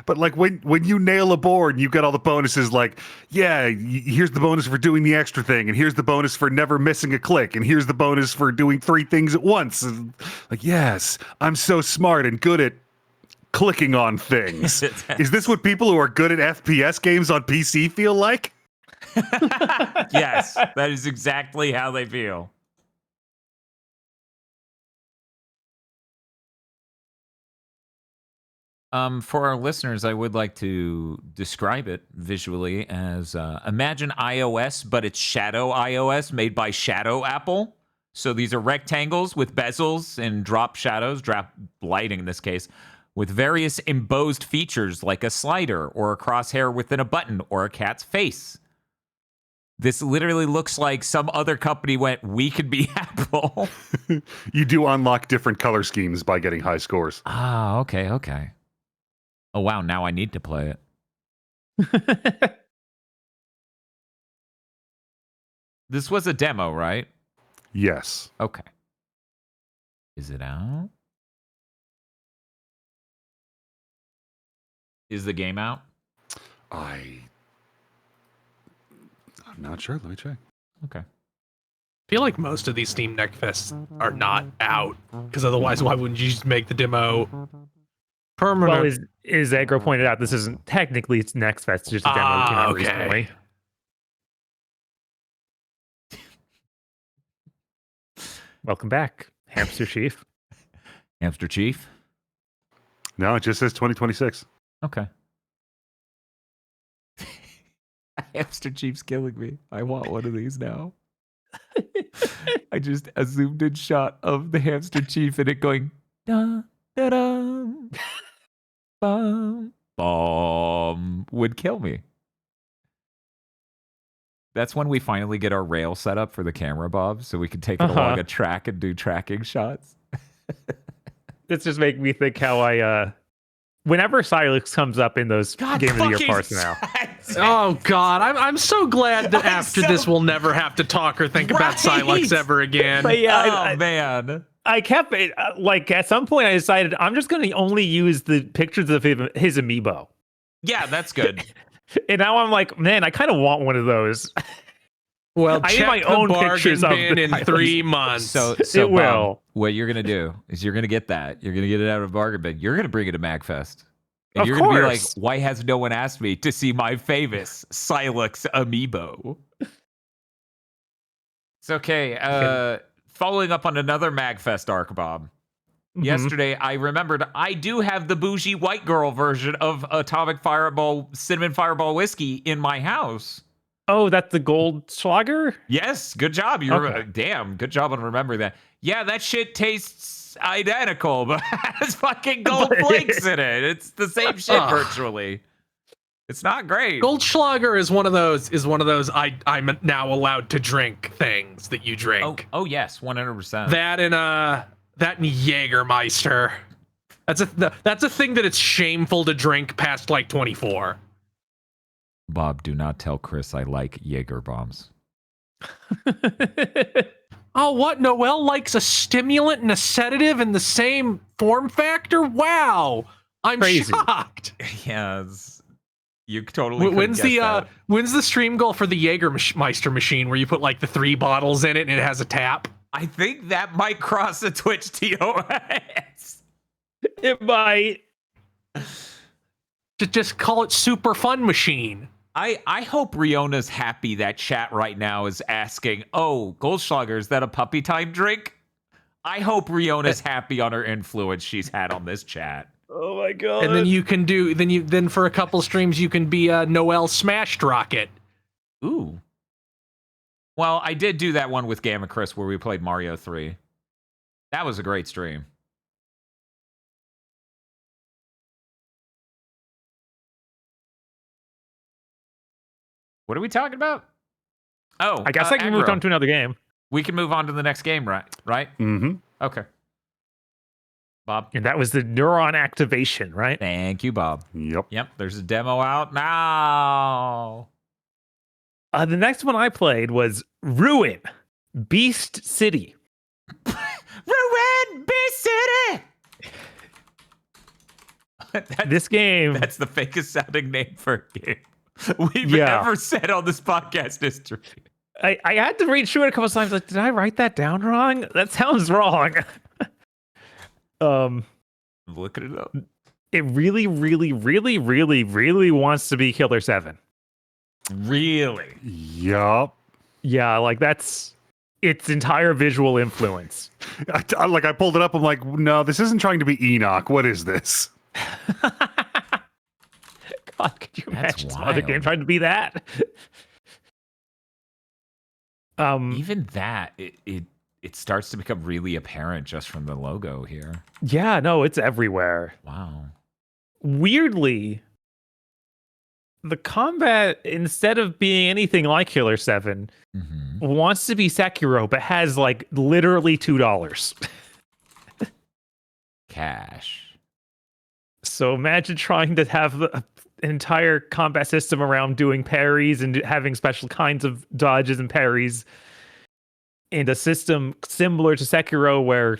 But like when you nail a board and you get all the bonuses, like, yeah, here's the bonus for doing the extra thing, and here's the bonus for never missing a click, and here's the bonus for doing 3 things at once. And like, yes, I'm so smart and good at clicking on things. Is this what people who are good at FPS games on PC feel like? Yes, that is exactly how they feel. For our listeners, I would like to describe it visually as imagine iOS, but it's Shadow iOS made by Shadow Apple. So these are rectangles with bezels and drop shadows, drop lighting in this case, with various embossed features like a slider or a crosshair within a button or a cat's face. This literally looks like some other company went, we could be Apple. You do unlock different color schemes by getting high scores. Ah, okay. Oh, wow, now I need to play it. This was a demo, right? Yes. Okay. Is it out? Is the game out? I'm not sure. Let me check. Okay. feel like most of these Steam Next Fests are not out, because otherwise, why wouldn't you just make the demo permanent? Well, as Agro pointed out, this isn't technically it's Next Fest, it's just a demo that came out recently. Welcome back, Hamster Chief. Hamster Chief? No, it just says 2026. Okay. Hamster Chief's killing me. I want one of these now. I just a zoomed in shot of the Hamster Chief and it going da da da bum bum would kill me. That's when we finally get our rail set up for the camera, Bob, so we can take it along a track and do tracking shots. It's just making me think how I whenever Silex comes up in those Game of the Year parts now. Oh God, I'm so glad that after this we'll never have to talk or think about Silex ever again. But yeah, man. I kept it like at some point I decided I'm just going to only use the pictures of his amiibo. Yeah, that's good. And now I'm like, man, I kind of want one of those. Well, I check need my own pictures of bin in the 3 months. So it Bob, will. what you're gonna do is you're gonna get that. You're gonna get it out of the bargain bin. You're gonna bring it to MagFest. And Of you're gonna be like, course. why has no one asked me to see my famous Silex amiibo? It's okay. Following up on another MagFest arc, Bob. Mhm. Yesterday, I remembered I do have the bougie white girl version of Atomic Fireball, Cinnamon Fireball whiskey in my house. Oh, that's the Goldschlager? Yes, good job. You're Okay. damn good job on remembering that. Yeah, that shit tastes identical, but has fucking gold flakes in it. It's the same shit virtually. It's not great. Goldschlager is one of those I'm now allowed to drink things that you drink. Oh yes, 100%. That and Jägermeister. That's a thing that it's shameful to drink past like 24. Bob, do not tell Chris I like Jaeger bombs. Oh, what? Noelle likes a stimulant and a sedative in the same form factor? Wow. I'm Crazy. shocked. Yes. You totally When's the stream goal for the Jägermeister machine where you put like the 3 bottles in it and it has a tap? I think that might cross the Twitch TOS. It might. Just call it Super Fun Machine. I hope Riona's happy that chat right now is asking, oh, Goldschlager, is that a puppy time drink? I hope Riona's happy on her influence she's had on this chat. Oh my god. And then you can do then for a couple streams you can be Noelle Smashed Rocket. Ooh. Well, I did do that one with Gamma Chris where we played Mario 3. That was a great stream. What are we talking about? Oh, I guess I can move aggro. on to another game. We can move on to the next game, right? Mm-hmm. Okay. Bob. And that was the neuron activation, right? Thank you, Bob. Yep. There's a demo out now. The next one I played was Ruin Beast City. Ruin Beast City! This game. That's the fakest sounding name for a game we've Yeah. ever said on this podcast history. I had to read through it a couple times. Like, did I write that down wrong? That sounds wrong. I'm looking it up. It really, really, really, really, really wants to be Killer 7. Really? Yup. Yeah, like that's its entire visual influence. I pulled it up. I'm like, no, this isn't trying to be Enoch. What is this? God, could you That's imagine some other wild. game trying to be that? Even that, it starts to become really apparent just from the logo here. Yeah, no, it's everywhere. Wow. Weirdly, the combat, instead of being anything like Killer 7, Mm-hmm. wants to be Sekiro, but has like literally $2. Cash. So imagine trying to have an entire combat system around doing parries and having special kinds of dodges and parries, and a system similar to Sekiro where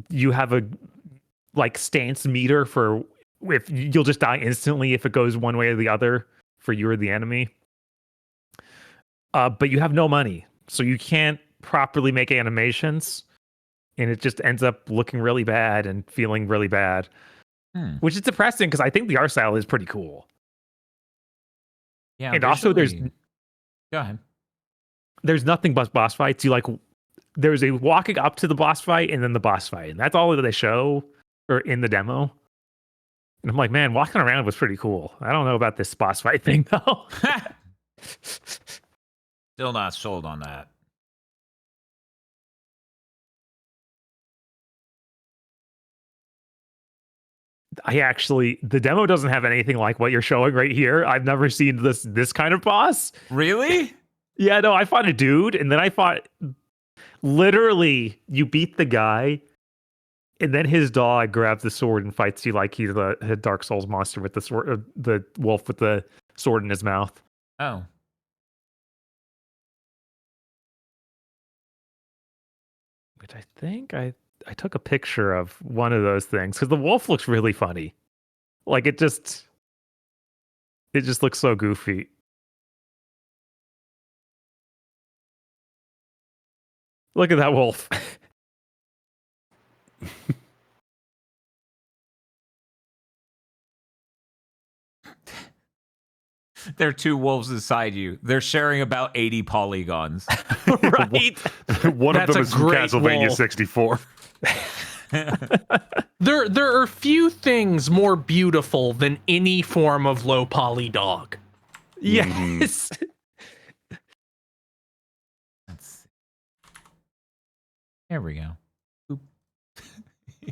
you have a like stance meter for if you'll just die instantly if it goes one way or the other for you or the enemy. But you have no money, so you can't properly make animations, and it just ends up looking really bad and feeling really bad, which is depressing because I think the art style is pretty cool. Yeah, and also go ahead. There's nothing but boss fights. There's a walking up to the boss fight and then the boss fight, and that's all that they show or in the demo. And I'm like, man, walking around was pretty cool. I don't know about this boss fight thing though. Still not sold on that. The demo doesn't have anything like what you're showing right here. I've never seen this kind of boss. Really? Yeah, no, I fought a dude, and then I fought. Literally, you beat the guy, and then his dog grabs the sword and fights you like he's a Dark Souls monster with the sword, the wolf with the sword in his mouth. Oh. Which I think I took a picture of one of those things because the wolf looks really funny. Like it just looks so goofy. Look at that wolf. There are two wolves inside you. They're sharing about 80 polygons. Right? One of That's them a is from great Castlevania wolf. 64. There are few things more beautiful than any form of low poly dog. Yes. Let's see. There we go. Oop.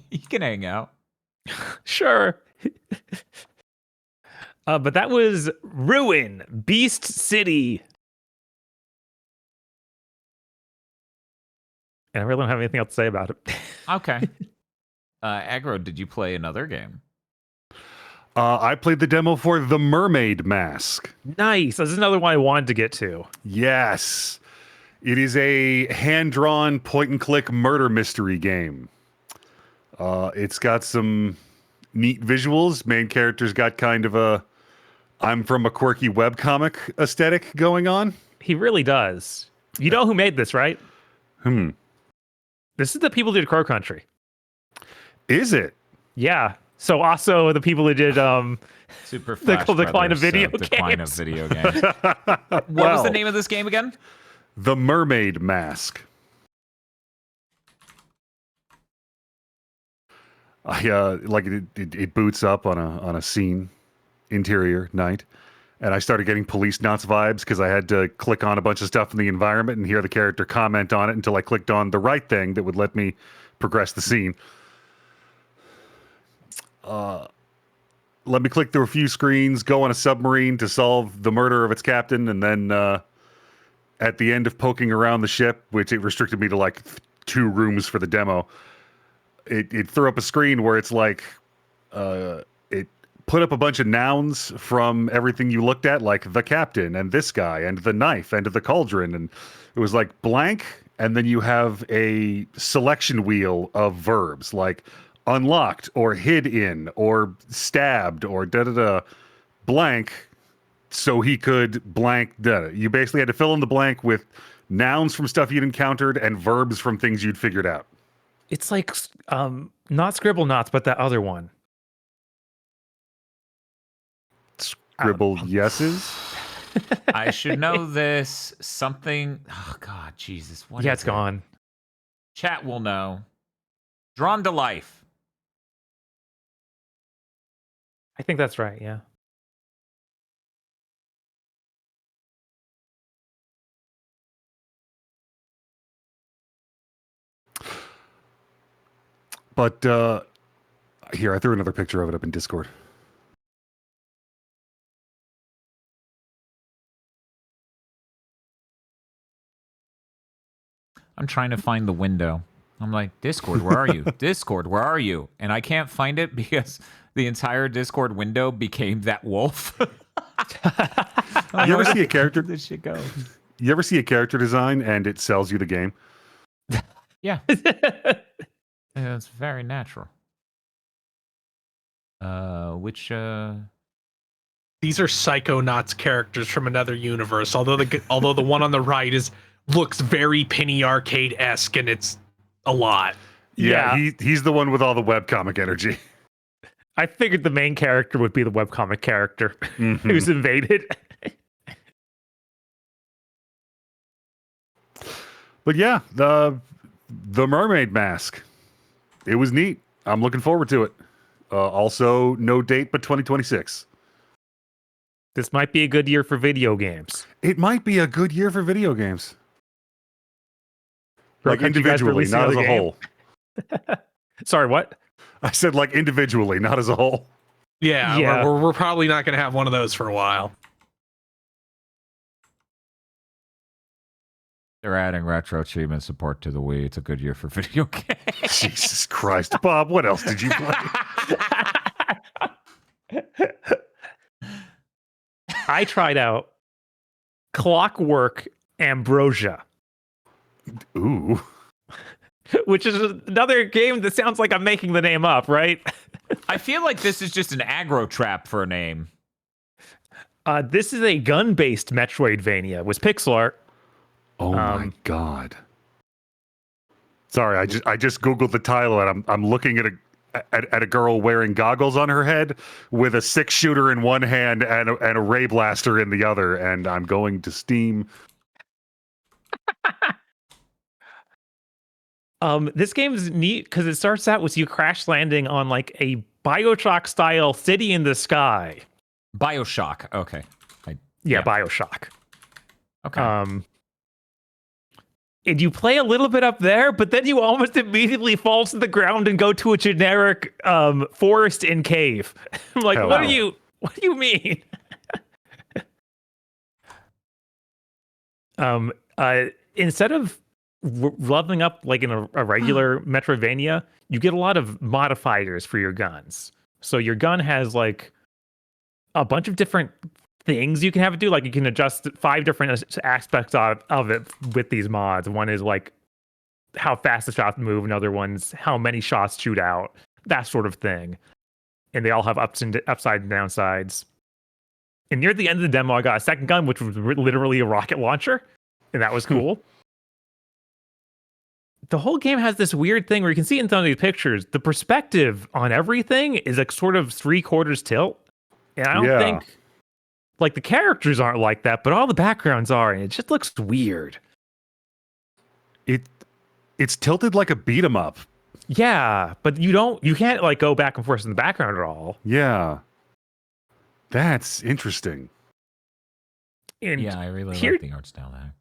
You can hang out. Sure. But that was Ruin Beast City. And I really don't have anything else to say about it. Okay. Aggro, did you play another game? I played the demo for The Mermaid Mask. Nice. This is another one I wanted to get to. Yes. It is a hand-drawn point-and-click murder mystery game. It's got some neat visuals. Main character's got kind of a I'm from a quirky webcomic aesthetic going on. He really does. You know who made this, right? This is the people who did Crow Country. Is it? Yeah. So also the people who did Super The Flash Decline of Brothers, Video Decline Games. of Video Games. What was the name of this game again? The Mermaid Mask. It boots up on a scene, interior night, and I started getting Police Knots vibes because I had to click on a bunch of stuff in the environment and hear the character comment on it until I clicked on the right thing that would let me progress the scene. Let me click through a few screens, go on a submarine to solve the murder of its captain, and then at the end of poking around the ship, which it restricted me to like 2 rooms for the demo, it threw up a screen where it's like it put up a bunch of nouns from everything you looked at, like the captain and this guy and the knife and the cauldron, and it was like blank, and then you have a selection wheel of verbs like unlocked or hid in or stabbed or da-da-da blank, so he could blank da-da. You basically had to fill in the blank with nouns from stuff you'd encountered and verbs from things you'd figured out. It's like not Scribble Knots, but that other one. Scribble yeses? I should know this. Something. Oh, God, Jesus. What Yeah, is it's it? gone. Chat will know. Drawn to Life. I think that's right, yeah. But here, I threw another picture of it up in Discord. I'm trying to find the window. I'm like, Discord, where are you? Discord, where are you? And I can't find it because the entire Discord window became that wolf. You ever see a character? This shit go. You ever see a character design and it sells you the game? Yeah. Yeah, it's very natural. Which These are Psychonauts characters from another universe. Although the one on the right is looks very Penny Arcade-esque, and it's a lot. Yeah, Yeah. he's the one with all the webcomic energy. I figured the main character would be the webcomic character Mhm. who's invaded. But yeah, the mermaid mask. It was neat. I'm looking forward to it. Also, no date but 2026. This might be a good year for video games. It might be a good year for video games. For a Like country guys individually, releasing not as a another game. whole. Sorry, what? I said like individually, not as a whole. Yeah, Yeah. We're probably not going to have one of those for a while. They're adding retro achievement support to the Wii. It's a good year for video games. Jesus Christ, Bob, what else did you play? I tried out Clockwork Ambrosia, Ooh. which is another game that sounds like I'm making the name up, right? I feel like this is just an aggro trap for a name. This is a gun-based Metroidvania with pixel art. Oh my God. Sorry, I just googled the title and I'm looking at a girl wearing goggles on her head with a 6-shooter in one hand and a ray blaster in the other, and I'm going to Steam. This game is neat because it starts out with you crash landing on like a BioShock style city in the sky. BioShock. Okay. Yeah, BioShock. Okay. And you play a little bit up there, but then you almost immediately fall to the ground and go to a generic forest and cave. I'm like, Hell what no. do you mean? Instead of leveling up like in a regular Metroidvania, you get a lot of modifiers for your guns. So your gun has like a bunch of different things you can have it do. Like you can adjust 5 different aspects of it with these mods. One is like how fast the shots move. Another one's how many shots shoot out. That sort of thing. And they all have upside and downsides. And near the end of the demo, I got a second gun, which was literally a rocket launcher. And that was cool. The whole game has this weird thing where you can see in some of these pictures, the perspective on everything is like sort of 3/4 tilt. And I don't think like the characters aren't like that, but all the backgrounds are, and it just looks weird. It's tilted like a beat 'em up. Yeah, but you can't like go back and forth in the background at all. Yeah. That's interesting. And yeah, I really here- like the art style there.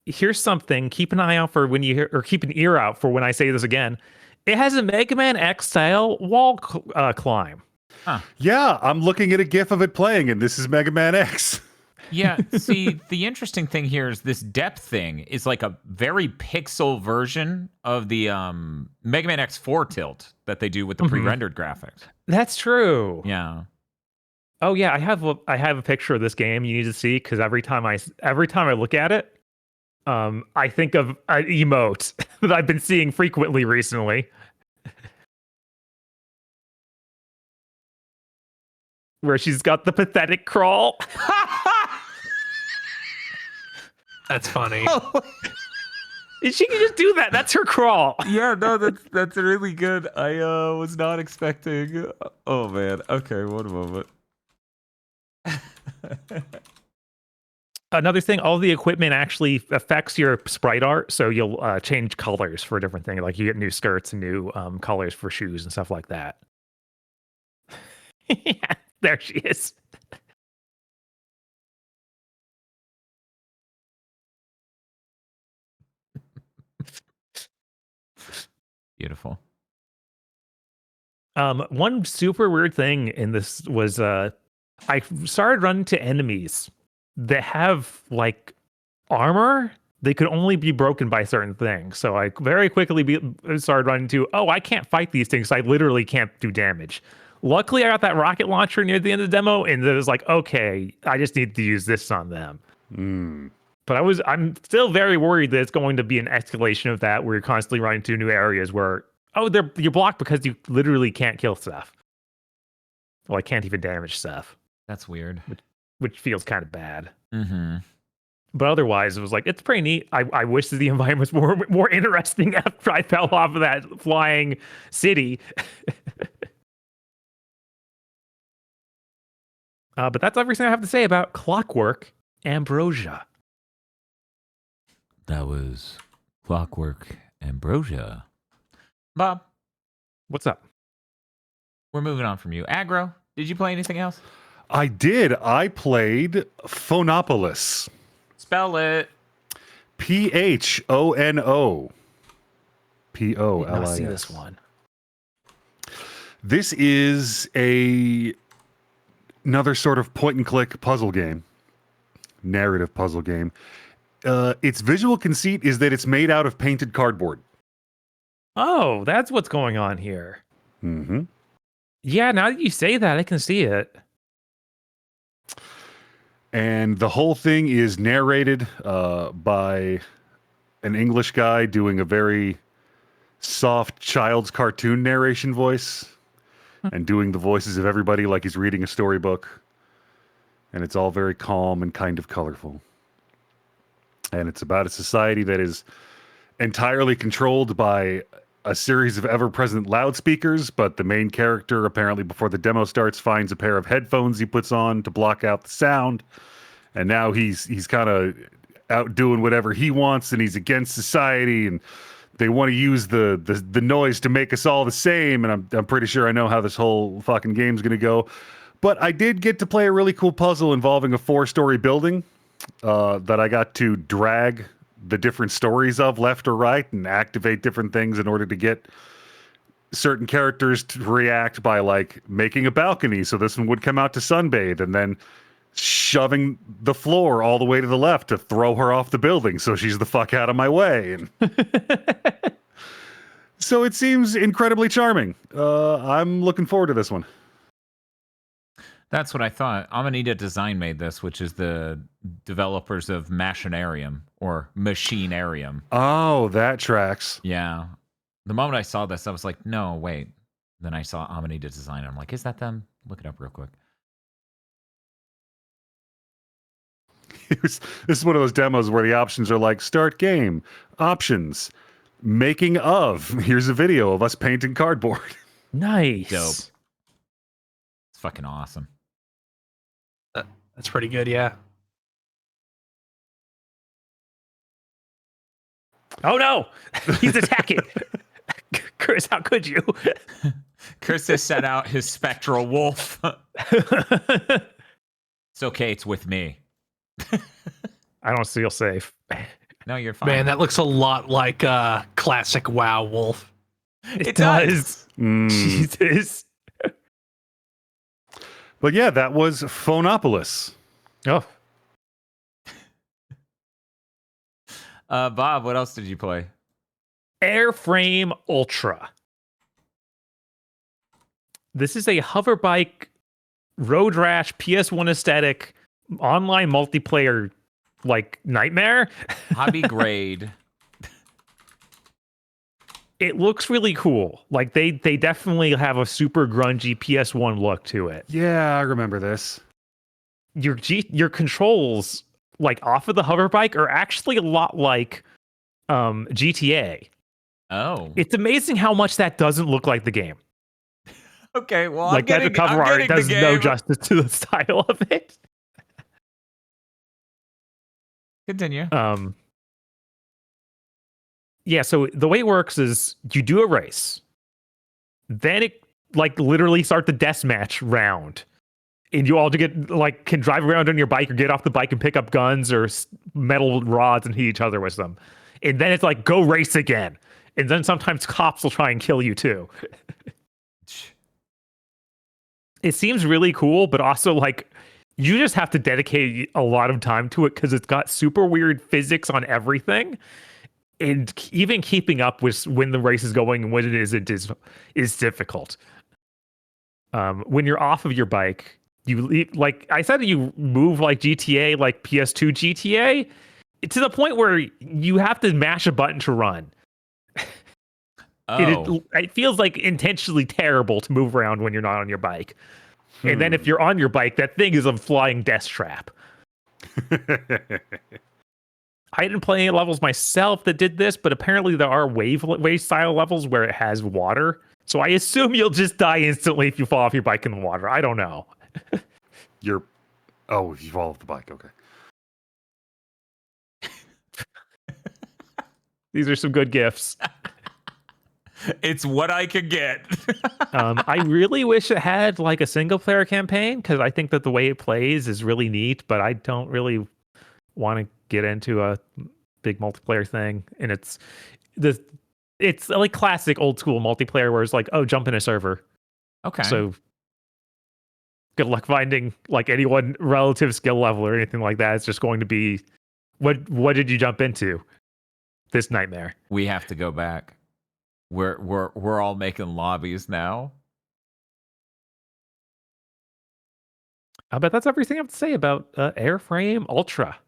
here's something, keep an eye out for when you hear, or keep an ear out for when I say this again. It has a Mega Man X style wall climb. Yeah, I'm looking at a GIF of it playing, and this is Mega Man X. Yeah, see, the interesting thing here is this depth thing is like a very pixel version of the Mega Man X4 tilt that they do with the pre-rendered graphics. That's true. Yeah. Oh yeah, I have a picture of this game you need to see because every time I look at it, I think of an emote that I've been seeing frequently recently. Where she's got the pathetic crawl. That's funny. She can just do that. That's her crawl. Yeah, no, that's really good. I was not expecting. Oh man. Okay, one moment. Another thing, all the equipment actually affects your sprite art, so you'll change colors for different things. Like you get new skirts and new colors for shoes and stuff like that. Yeah, there she is. Beautiful. One super weird thing in this was I started running to enemies that have like armor. They could only be broken by certain things. So I very quickly started running to, I can't fight these things. I literally can't do damage. Luckily, I got that rocket launcher near the end of the demo, and it was like, okay, I just need to use this on them. But I'm still very worried that it's going to be an escalation of that, where you're constantly running to new areas where, you're blocked because you literally can't kill stuff. Well, I can't even damage stuff, That's weird. which feels kind of bad. Mm-hmm. But otherwise, it was like, it's pretty neat. I wish that the environment was more interesting after I fell off of that flying city. But that's everything I have to say about Clockwork Ambrosia. That was Clockwork Ambrosia. Bob, What's up? we're moving on from you. Aggro, did you play anything else? I did. I played Phonopolis. Spell it. Phono. Did not see Polis. this one. This is another sort of point and click puzzle game, narrative puzzle game. Its visual conceit is that it's made out of painted cardboard. Oh, that's what's going on here. Mm-hmm. Yeah, now that you say that, I can see it. And the whole thing is narrated by an English guy doing a very soft child's cartoon narration voice and doing the voices of everybody like he's reading a storybook. And it's all very calm and kind of colorful. And it's about a society that is entirely controlled by a series of ever-present loudspeakers, but the main character, apparently before the demo starts, finds a pair of headphones he puts on to block out the sound. And now he's kind of out doing whatever he wants, and he's against society, and they want to use the noise to make us all the same. And I'm pretty sure I know how this whole fucking game's going to go. But I did get to play a really cool puzzle involving a 4-story building that I got to drag the different stories of left or right and activate different things in order to get certain characters to react by like making a balcony so this one would come out to sunbathe, and then shoving the floor all the way to the left to throw her off the building so she's the fuck out of my way. And so it seems incredibly charming. I'm looking forward to this one. That's what I thought. Amanita Design made this, which is the developers of Machinarium or Machinarium. Oh, that tracks. Yeah. The moment I saw this, I was like, no, wait. Then I saw Amanita Design. I'm like, is that them? Look it up real quick. This is one of those demos where the options are like start game, options, making of. Here's a video of us painting cardboard. Nice. Dope. It's fucking awesome. That's pretty good, yeah. Oh no, he's attacking. Chris, how could you? Chris has set out his spectral wolf. It's okay, it's with me. I don't feel safe. No, you're fine. Man, that looks a lot like classic WoW wolf. It does. Jesus. But yeah, that was Phonopolis. Oh, Bob, what else did you play? Airframe Ultra. This is a hover bike, road rash, PS1 aesthetic, online multiplayer like nightmare. Hobby grade. It looks really cool. Like they definitely have a super grungy PS1 look to it. Yeah, I remember this. Your controls like off of the hover bike are actually a lot like GTA. Oh. It's amazing how much that doesn't look like the game. Okay, well, Like that the cover art does no justice to the style of it. Continue. Yeah, so the way it works is you do a race. Then it like literally start the deathmatch round. And you all get like can drive around on your bike or get off the bike and pick up guns or metal rods and hit each other with them. And then it's like go race again. And then sometimes cops will try and kill you too. It seems really cool, but also like you just have to dedicate a lot of time to it because it's got super weird physics on everything. And even keeping up with when the race is going and when it isn't is difficult. When you're off of your bike, you like I said, you move like GTA, like PS2 GTA, to the point where you have to mash a button to run. Oh. It feels like intentionally terrible to move around when you're not on your bike. And then if you're on your bike, that thing is a flying death trap. I didn't play any levels myself that did this, but apparently there are wave style levels where it has water. So I assume you'll just die instantly if you fall off your bike in the water. I don't know. If you fall off the bike, okay. These are some good gifts. It's what I could get. I really wish it had like a single player campaign because I think that the way it plays is really neat, but I don't really want to get into a big multiplayer thing. And it's like classic old school multiplayer where it's like, oh, jump in a server. Okay. So good luck finding like anyone relative skill level or anything like that. It's just going to be what did you jump into? This nightmare. We have to go back. We're all making lobbies now. I bet that's everything I have to say about Airframe Ultra.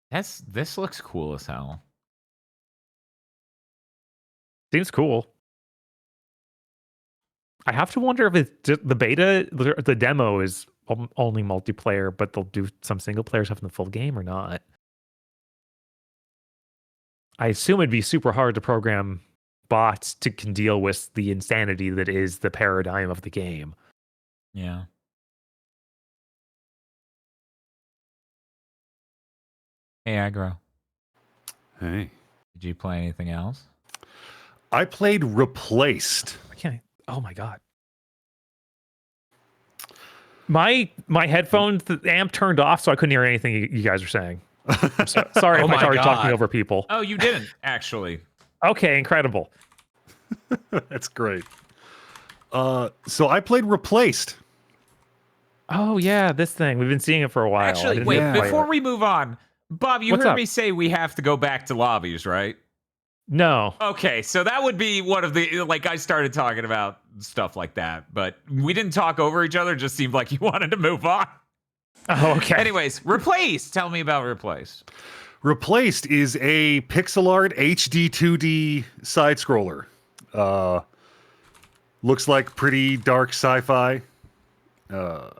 This looks cool as hell. Seems cool. I have to wonder if it's the beta, the demo is only multiplayer, but they'll do some single player stuff in the full game or not. I assume it'd be super hard to program bots can deal with the insanity that is the paradigm of the game. Yeah. Hey, Aggro. Hey. Did you play anything else? I played Replaced. Oh my god. My headphones the amp turned off, so I couldn't hear anything you guys were saying. Sorry Oh if I my started God. talking over people. Oh, you didn't actually. Okay, incredible. That's great. So I played Replaced. Oh yeah, this thing. We've been seeing it for a while. Actually, wait, Yeah. before we move on, Bob, you What's heard up? me say we have to go back to lobbies, right? No. Okay, so that would be one of the, like, I started talking about stuff like that, but we didn't talk over each other. It just seemed like you wanted to move on. Oh, okay. Anyways, Replace. Tell me about Replace. Replaced is a pixel art HD 2D side scroller. Looks like pretty dark sci-fi. I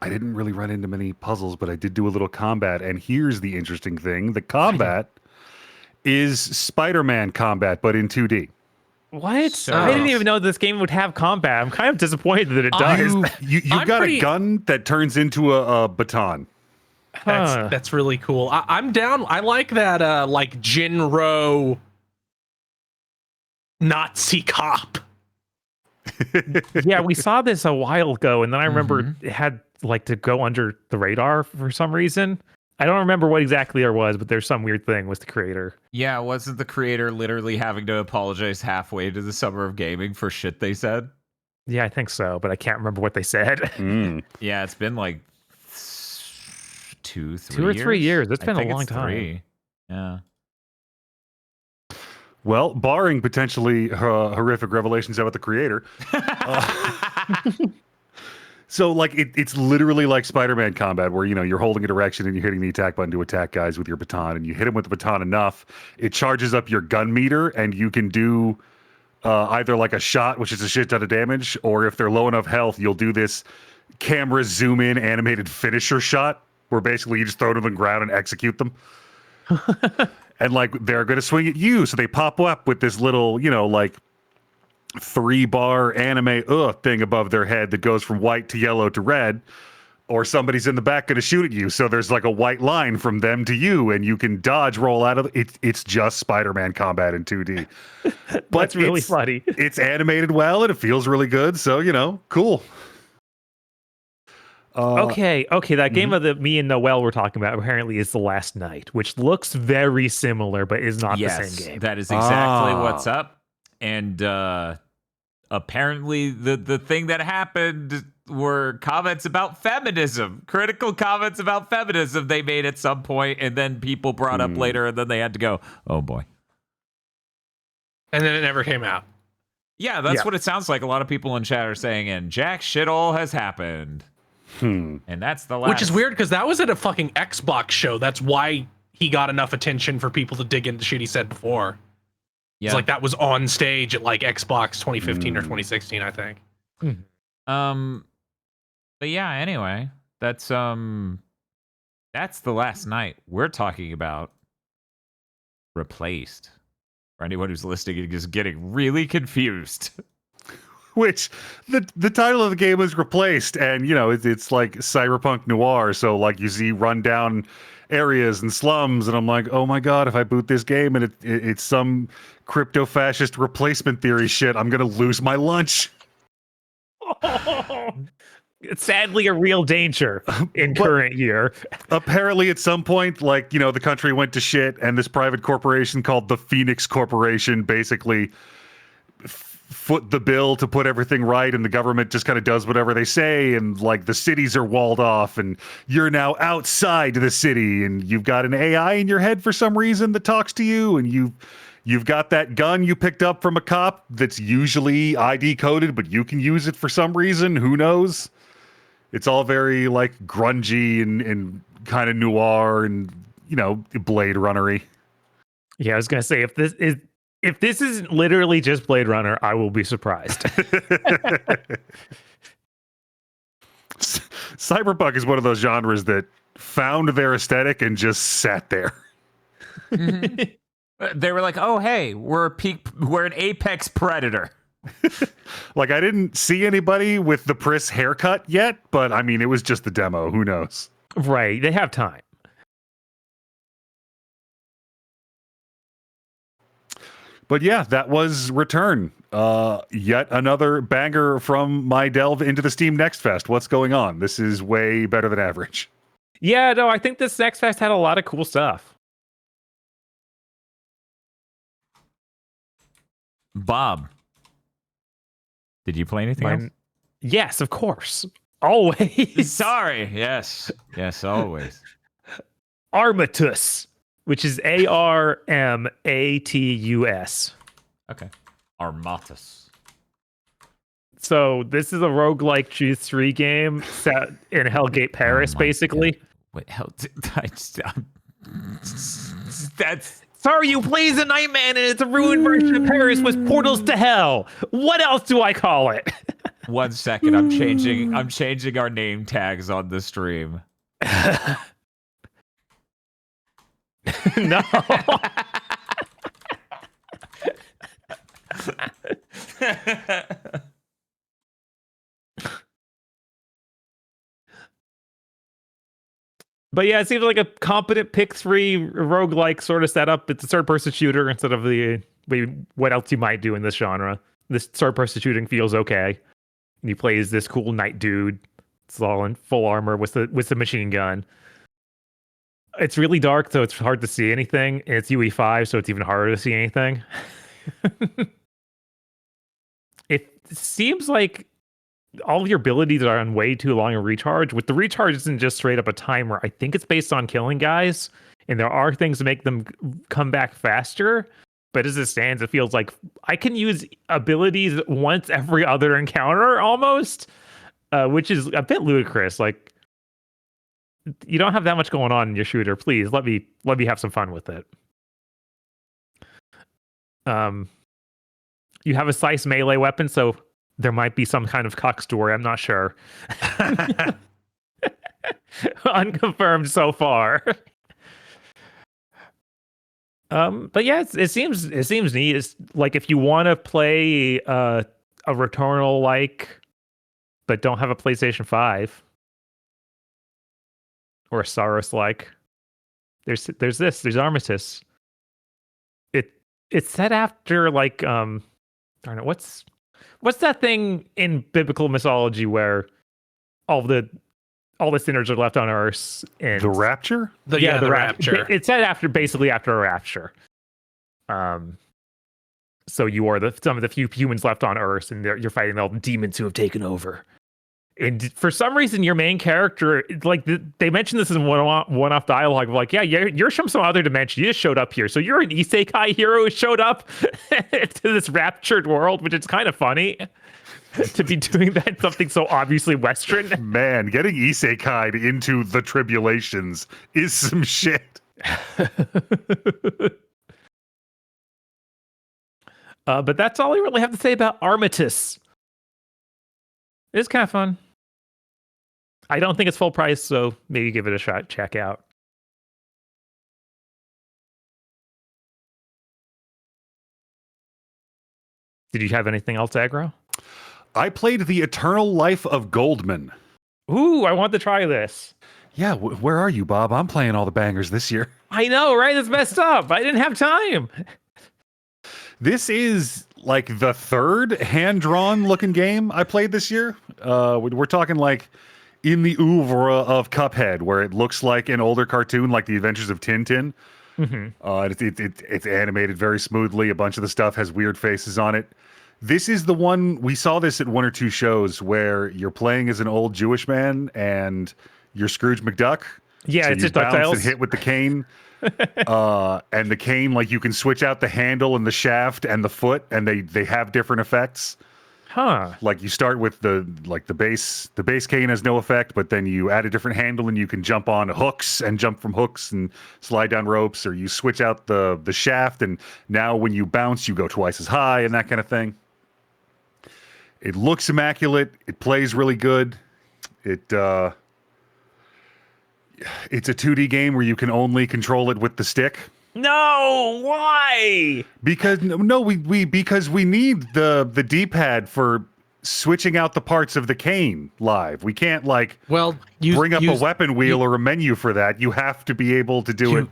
didn't really run into many puzzles, but I did do a little combat. And here's the interesting thing. The combat is Spider-Man combat, but in 2D. What? So- I didn't even know this game would have combat. I'm kind of disappointed that it does. You've I'm got pretty- a gun that turns into a baton. Huh. That's really cool. I'm down. I like that like Jinro Nazi cop. Yeah, we saw this a while ago, and then I remember Mm-hmm. it had like to go under the radar for some reason. I don't remember what exactly there was, but there's some weird thing with the creator. Yeah, wasn't the creator literally having to apologize halfway to the Summer of Gaming for shit they said? Yeah, I think so, but I can't remember what they said. Mm. Yeah, it's been like 2 2 or 3 years. It's I been a think long it's time. 3. Yeah. Well, barring potentially horrific revelations about the creator. So, like, it's literally like Spider-Man combat where, you know, you're holding a direction and you're hitting the attack button to attack guys with your baton, and you hit them with the baton enough, it charges up your gun meter, and you can do either like a shot, which is a shit ton of damage, or if they're low enough health, you'll do this camera zoom in animated finisher shot where basically you just throw them to the ground and execute them. And like they're going to swing at you, so they pop up with this little, you know, like 3-bar anime thing above their head that goes from white to yellow to red, or somebody's in the back going to shoot at you, so there's like a white line from them to you, and you can dodge, roll out of it. It's just Spider-Man combat in 2D. But That's really it's- funny. It's animated well and it feels really good, so you know, cool. Okay, that game of the me and Noel were talking about apparently is The Last Night, which looks very similar, but is not the same game. That is exactly Ah. what's up. And apparently the thing that happened were comments about feminism, critical comments about feminism they made at some point, and then people brought up later, and then they had to go, oh boy. And then it never came out. Yeah, that's Yeah. what it sounds like. A lot of people in chat are saying, and jack shit all has happened. And that's the last. Which is weird because that was at a fucking Xbox show. That's why he got enough attention for people to dig into shit he said before. Yeah. It's like that was on stage at like Xbox 2015 or 2016, I think. But yeah, anyway, that's That's the last night we're talking about. Replaced. For anyone who's listening and just getting really confused. Which the title of the game is Replaced, and you know it's like cyberpunk noir. So like you see rundown areas and slums, and I'm like, oh my god, if I boot this game and it's some crypto fascist replacement theory shit, I'm gonna lose my lunch. It's sadly a real danger in current year. Apparently, at some point, like, you know, the country went to shit, and this private corporation called the Phoenix Corporation basically foot the bill to put everything right, and the government just kind of does whatever they say, and like the cities are walled off, and you're now outside the city, and you've got an AI in your head for some reason that talks to you, and you've got that gun you picked up from a cop that's usually ID coded, but you can use it for some reason. Who knows? It's all very like grungy and kind of noir and, you know, Blade Runner-y. Yeah, I was gonna say if this isn't literally just Blade Runner, I will be surprised. Cyberpunk is one of those genres that found their aesthetic and just sat there. They were like, "Oh, hey, we're an apex predator." Like, I didn't see anybody with the Priss haircut yet, but I mean, it was just the demo. Who knows? Right, they have time. But yeah, that was Return. Yet another banger from my delve into the Steam Next Fest. What's going on? This is way better than average. Yeah, no, I think this Next Fest had a lot of cool stuff. Bob, did you play anything else? Yes, of course. Always. Sorry. Yes, always. Armatus, which is Armatus. Okay. Armatus. So this is a roguelike choose 3 game set in Hellgate Paris, basically. God. Wait, that's... Sorry, you play as a Nightman and it's a ruined version of Paris with portals to hell. What else do I call it? 1 second, I'm changing our name tags on the stream. No. But yeah, it seems like a competent pick 3 roguelike sort of setup. It's a third-person shooter instead of what else you might do in this genre. This third-person shooting feels okay. And you play as this cool knight dude. It's all in full armor with the machine gun. It's really dark, so it's hard to see anything. And it's UE5, so it's even harder to see anything. It seems like all of your abilities are on way too long a recharge. With the recharge, isn't just straight up a timer. I think it's based on killing guys, and there are things to make them come back faster. But as it stands, it feels like I can use abilities once every other encounter almost, which is a bit ludicrous. Like, you don't have that much going on in your shooter. Please let me have some fun with it. You have a slice melee weapon, so there might be some kind of cuck story. I'm not sure. Unconfirmed so far. But yeah, it seems neat. It's like if you want to play a Returnal like, but don't have a PlayStation 5 or a Saros like, there's Armistice. It's set after like darn it, what's that thing in biblical mythology where all the sinners are left on Earth? And the Rapture? The Rapture. It's set basically after a rapture. So you are some of the few humans left on Earth, and you're fighting all the demons who have taken over. And for some reason, your main character, like they mentioned this in one-off dialogue, of like, yeah, you're from some other dimension. You just showed up here, so you're an isekai hero who showed up to this raptured world, which is kind of funny to be doing that, something so obviously Western. Man, getting isekai'd into the tribulations is some shit. But that's all I really have to say about Armistice. It's kind of fun. I don't think it's full price, so maybe give it a shot. Check out. Did you have anything else, Aggro? I played The Eternal Life of Goldman. Ooh, I want to try this. Yeah, where are you, Bob? I'm playing all the bangers this year. I know, right? It's messed up. I didn't have time. This is like the third hand-drawn looking game I played this year. We're talking like in the oeuvre of Cuphead, where it looks like an older cartoon like The Adventures of Tintin. It's animated very smoothly. A bunch of the stuff has weird faces on it. This is the one, we saw this at one or two shows where you're playing as an old Jewish man and you're Scrooge McDuck. Yeah, so it's you just bounce DuckTales. and hit with the cane. And the cane, like you can switch out the handle and the shaft and the foot, and they have different effects. Huh. Like you start with the base cane has no effect, but then you add a different handle and you can jump on hooks and jump from hooks and slide down ropes, or you switch out the shaft and now when you bounce you go twice as high and that kind of thing. It looks immaculate. It plays really good. It's a 2D game where you can only control it with the stick. No, why? Because because we need the D-pad for switching out the parts of the cane live. We can't bring up a weapon wheel or a menu for that. You have to be able to do it.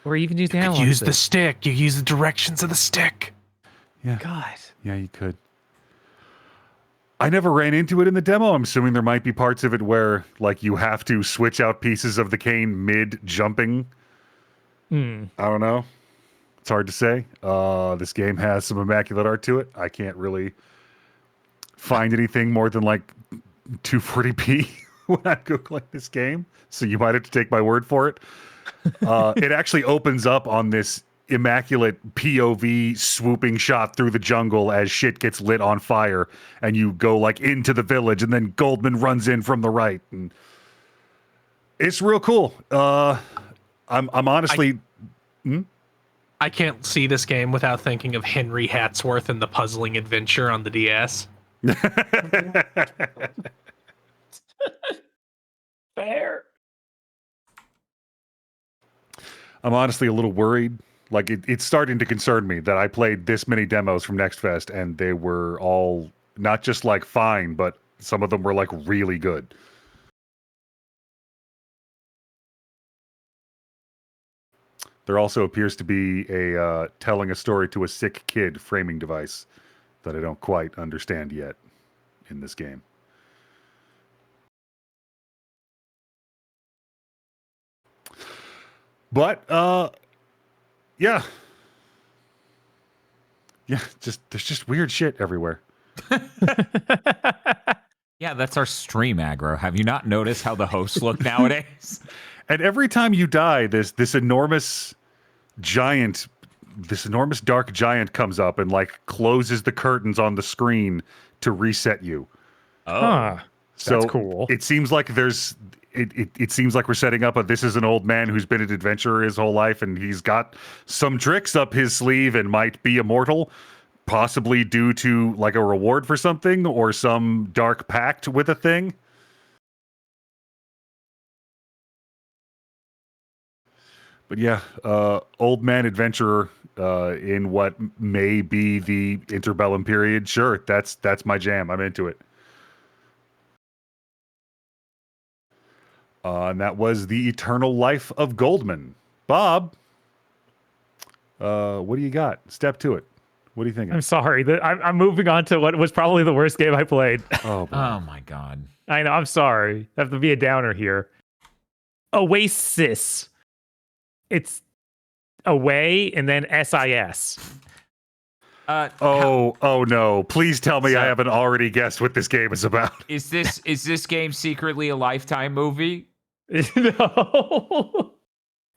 Or even use the You analog use stick. the stick. You use the directions of the stick. Yeah. God. Yeah, you could. I never ran into it in the demo. I'm assuming there might be parts of it where like you have to switch out pieces of the cane mid jumping. I don't know. It's hard to say. This game has some immaculate art to it. I can't really find anything more than like 240p when I Googling this game. So you might have to take my word for it. It actually opens up on this immaculate POV swooping shot through the jungle as shit gets lit on fire, and you go like into the village, and then Goldman runs in from the right, and it's real cool. I'm honestly. I can't see this game without thinking of Henry Hatsworth and the Puzzling Adventure on the DS. Fair. I'm honestly a little worried. Like it's starting to concern me that I played this many demos from Next Fest and they were all not just like fine, but some of them were like really good. There also appears to be a telling a story to a sick kid framing device that I don't quite understand yet in this game. But yeah, there's just weird shit everywhere. Yeah, that's our stream aggro. Have you not noticed how the hosts look nowadays? And every time you die, this enormous dark giant comes up and like closes the curtains on the screen to reset you. Huh. So That's cool. It seems like it seems like we're setting up this is an old man who's been an adventurer his whole life, and he's got some tricks up his sleeve and might be immortal, possibly due to like a reward for something or some dark pact with a thing. But yeah, old man adventurer in what may be the interbellum period. Sure, that's my jam. I'm into it. And that was The Eternal Life of Goldman. Bob, what do you got? Step to it. What do you think? I'm sorry. I'm moving on to what was probably the worst game I played. Oh, boy. Oh my god. I know. I'm sorry. I have to be a downer here. Oasis. It's away and then SIS. Oh no! Please tell me So- I haven't already guessed what this game is about. Is this game secretly a Lifetime movie? No.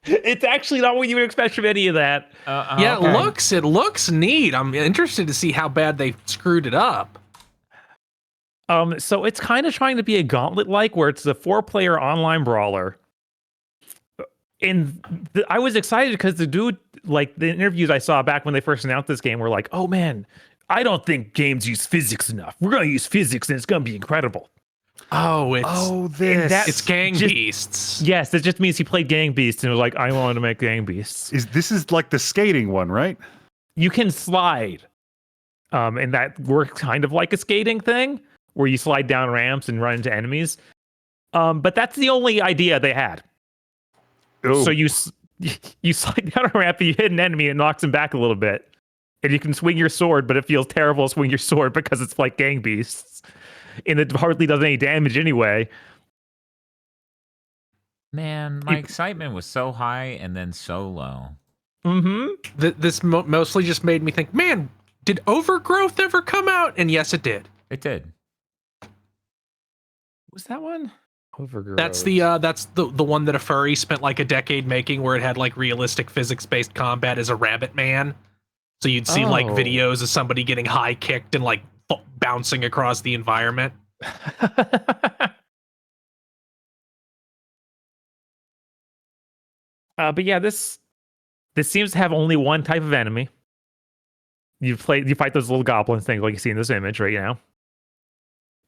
It's actually not what you would expect from any of that. Yeah, Okay. it looks neat. I'm interested to see how bad they screwed it up. So it's kind of trying to be a gauntlet like where it's a 4-player online brawler. And I was excited because the dude, like the interviews I saw back when they first announced this game were like, oh man, I don't think games use physics enough. We're going to use physics and it's going to be incredible. Oh, this. it's Gang just- Beasts. Yes, it just means he played Gang Beasts and was like, I want to make Gang Beasts. This is like the skating one, right? You can slide. And that works kind of like a skating thing where you slide down ramps and run into enemies. But that's the only idea they had. Oh, So you slide down a ramp and you hit an enemy and it knocks him back a little bit. And you can swing your sword, but it feels terrible to swing your sword because it's like Gang Beasts. And it hardly does any damage anyway. Man, my excitement was so high and then so low. Mm-hmm. This mostly just made me think, man, did Overgrowth ever come out? And yes, it did. It did. Was that one? Overgrowth. That's the one that a furry spent like a decade making, where it had like realistic physics-based combat as a rabbit man. So you'd see like Oh. videos of somebody getting high kicked and like bouncing across the environment. But yeah, this seems to have only one type of enemy. You fight those little goblin things like you see in this image right now.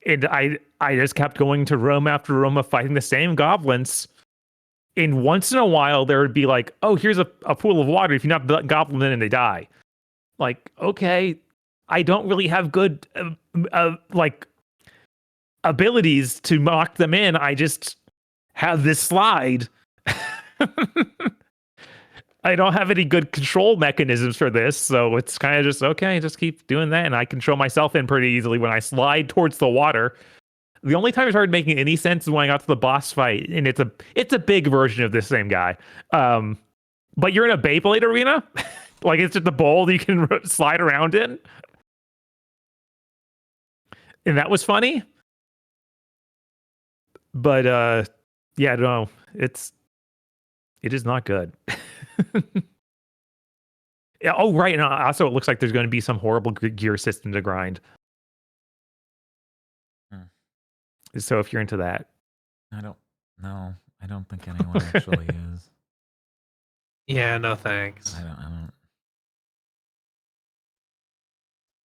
And I just kept going to room after room of fighting the same goblins. And once in a while there would be like, oh, here's a pool of water. If you knock the goblin in and they die. Like, okay, I don't really have good like abilities to knock them in. I just have this slide. I don't have any good control mechanisms for this, so it's kind of just okay, just keep doing that, and I control myself in pretty easily when I slide towards the water. The only time it started making any sense is when I got to the boss fight, and it's a big version of this same guy. But you're in a Beyblade arena, like it's just a bowl that you can slide around in, and that was funny. But yeah, I don't know. It is not good. Yeah, oh, right. And also, it looks like there's going to be some horrible gear system to grind. So if you're into that. I don't think anyone actually is. Yeah, no thanks. I don't.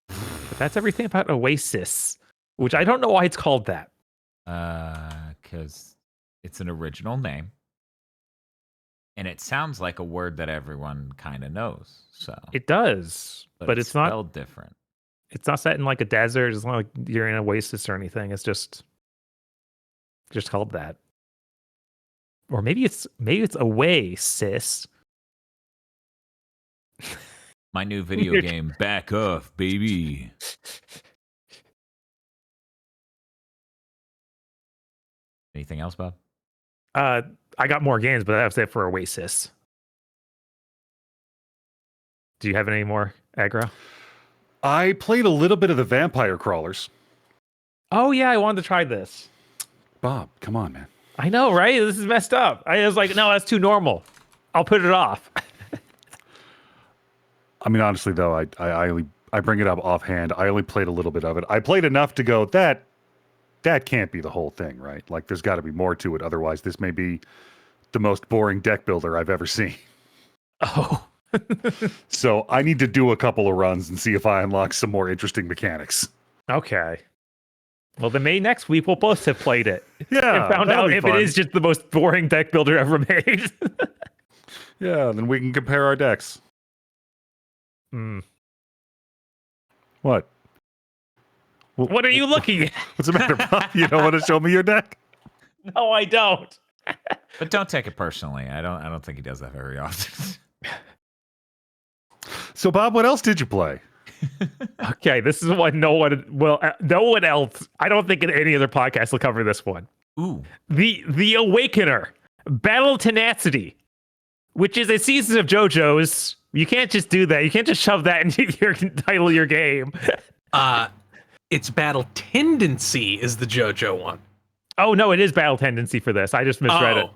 But that's everything about Oasis, which I don't know why it's called that. Because it's an original name. And it sounds like a word that everyone kind of knows. So It does, but it's not spelled different. It's not set in like a desert. It's not like you're in an oasis or anything. It's just called that. Or maybe it's away, sis. My new video game, back off, baby. Anything else, Bob? I got more games, but that's it for Oasis. Do you have any more, Aggro? I played a little bit of the Vampire Crawlers. Oh yeah, I wanted to try this. Bob, come on, man. I know, right? This is messed up. I was like, no, that's too normal. I'll put it off. I mean, honestly, though, I bring it up offhand. I only played a little bit of it. I played enough to go, that can't be the whole thing, right? Like, there's got to be more to it. Otherwise, this may be the most boring deck builder I've ever seen. Oh. So I need to do a couple of runs and see if I unlock some more interesting mechanics. Okay. Well, then maybe next week we'll both have played it. Yeah, And found that'll out be if fun. it is just the most boring deck builder ever made. Yeah, then we can compare our decks. Hmm. What? What are you looking at? What's the matter, Bob? You don't want to show me your deck? No, I don't. But don't take it personally. I don't think he does that very often. So, Bob, what else did you play? Okay, this is what no one else. I don't think in any other podcast will cover this one. Ooh. The Awakener, Battle Tenacity, which is a season of JoJo's. You can't just do that. You can't just shove that into your title of your game. It's Battle Tendency is the JoJo one. Oh no, it is Battle Tendency for this. I just misread it.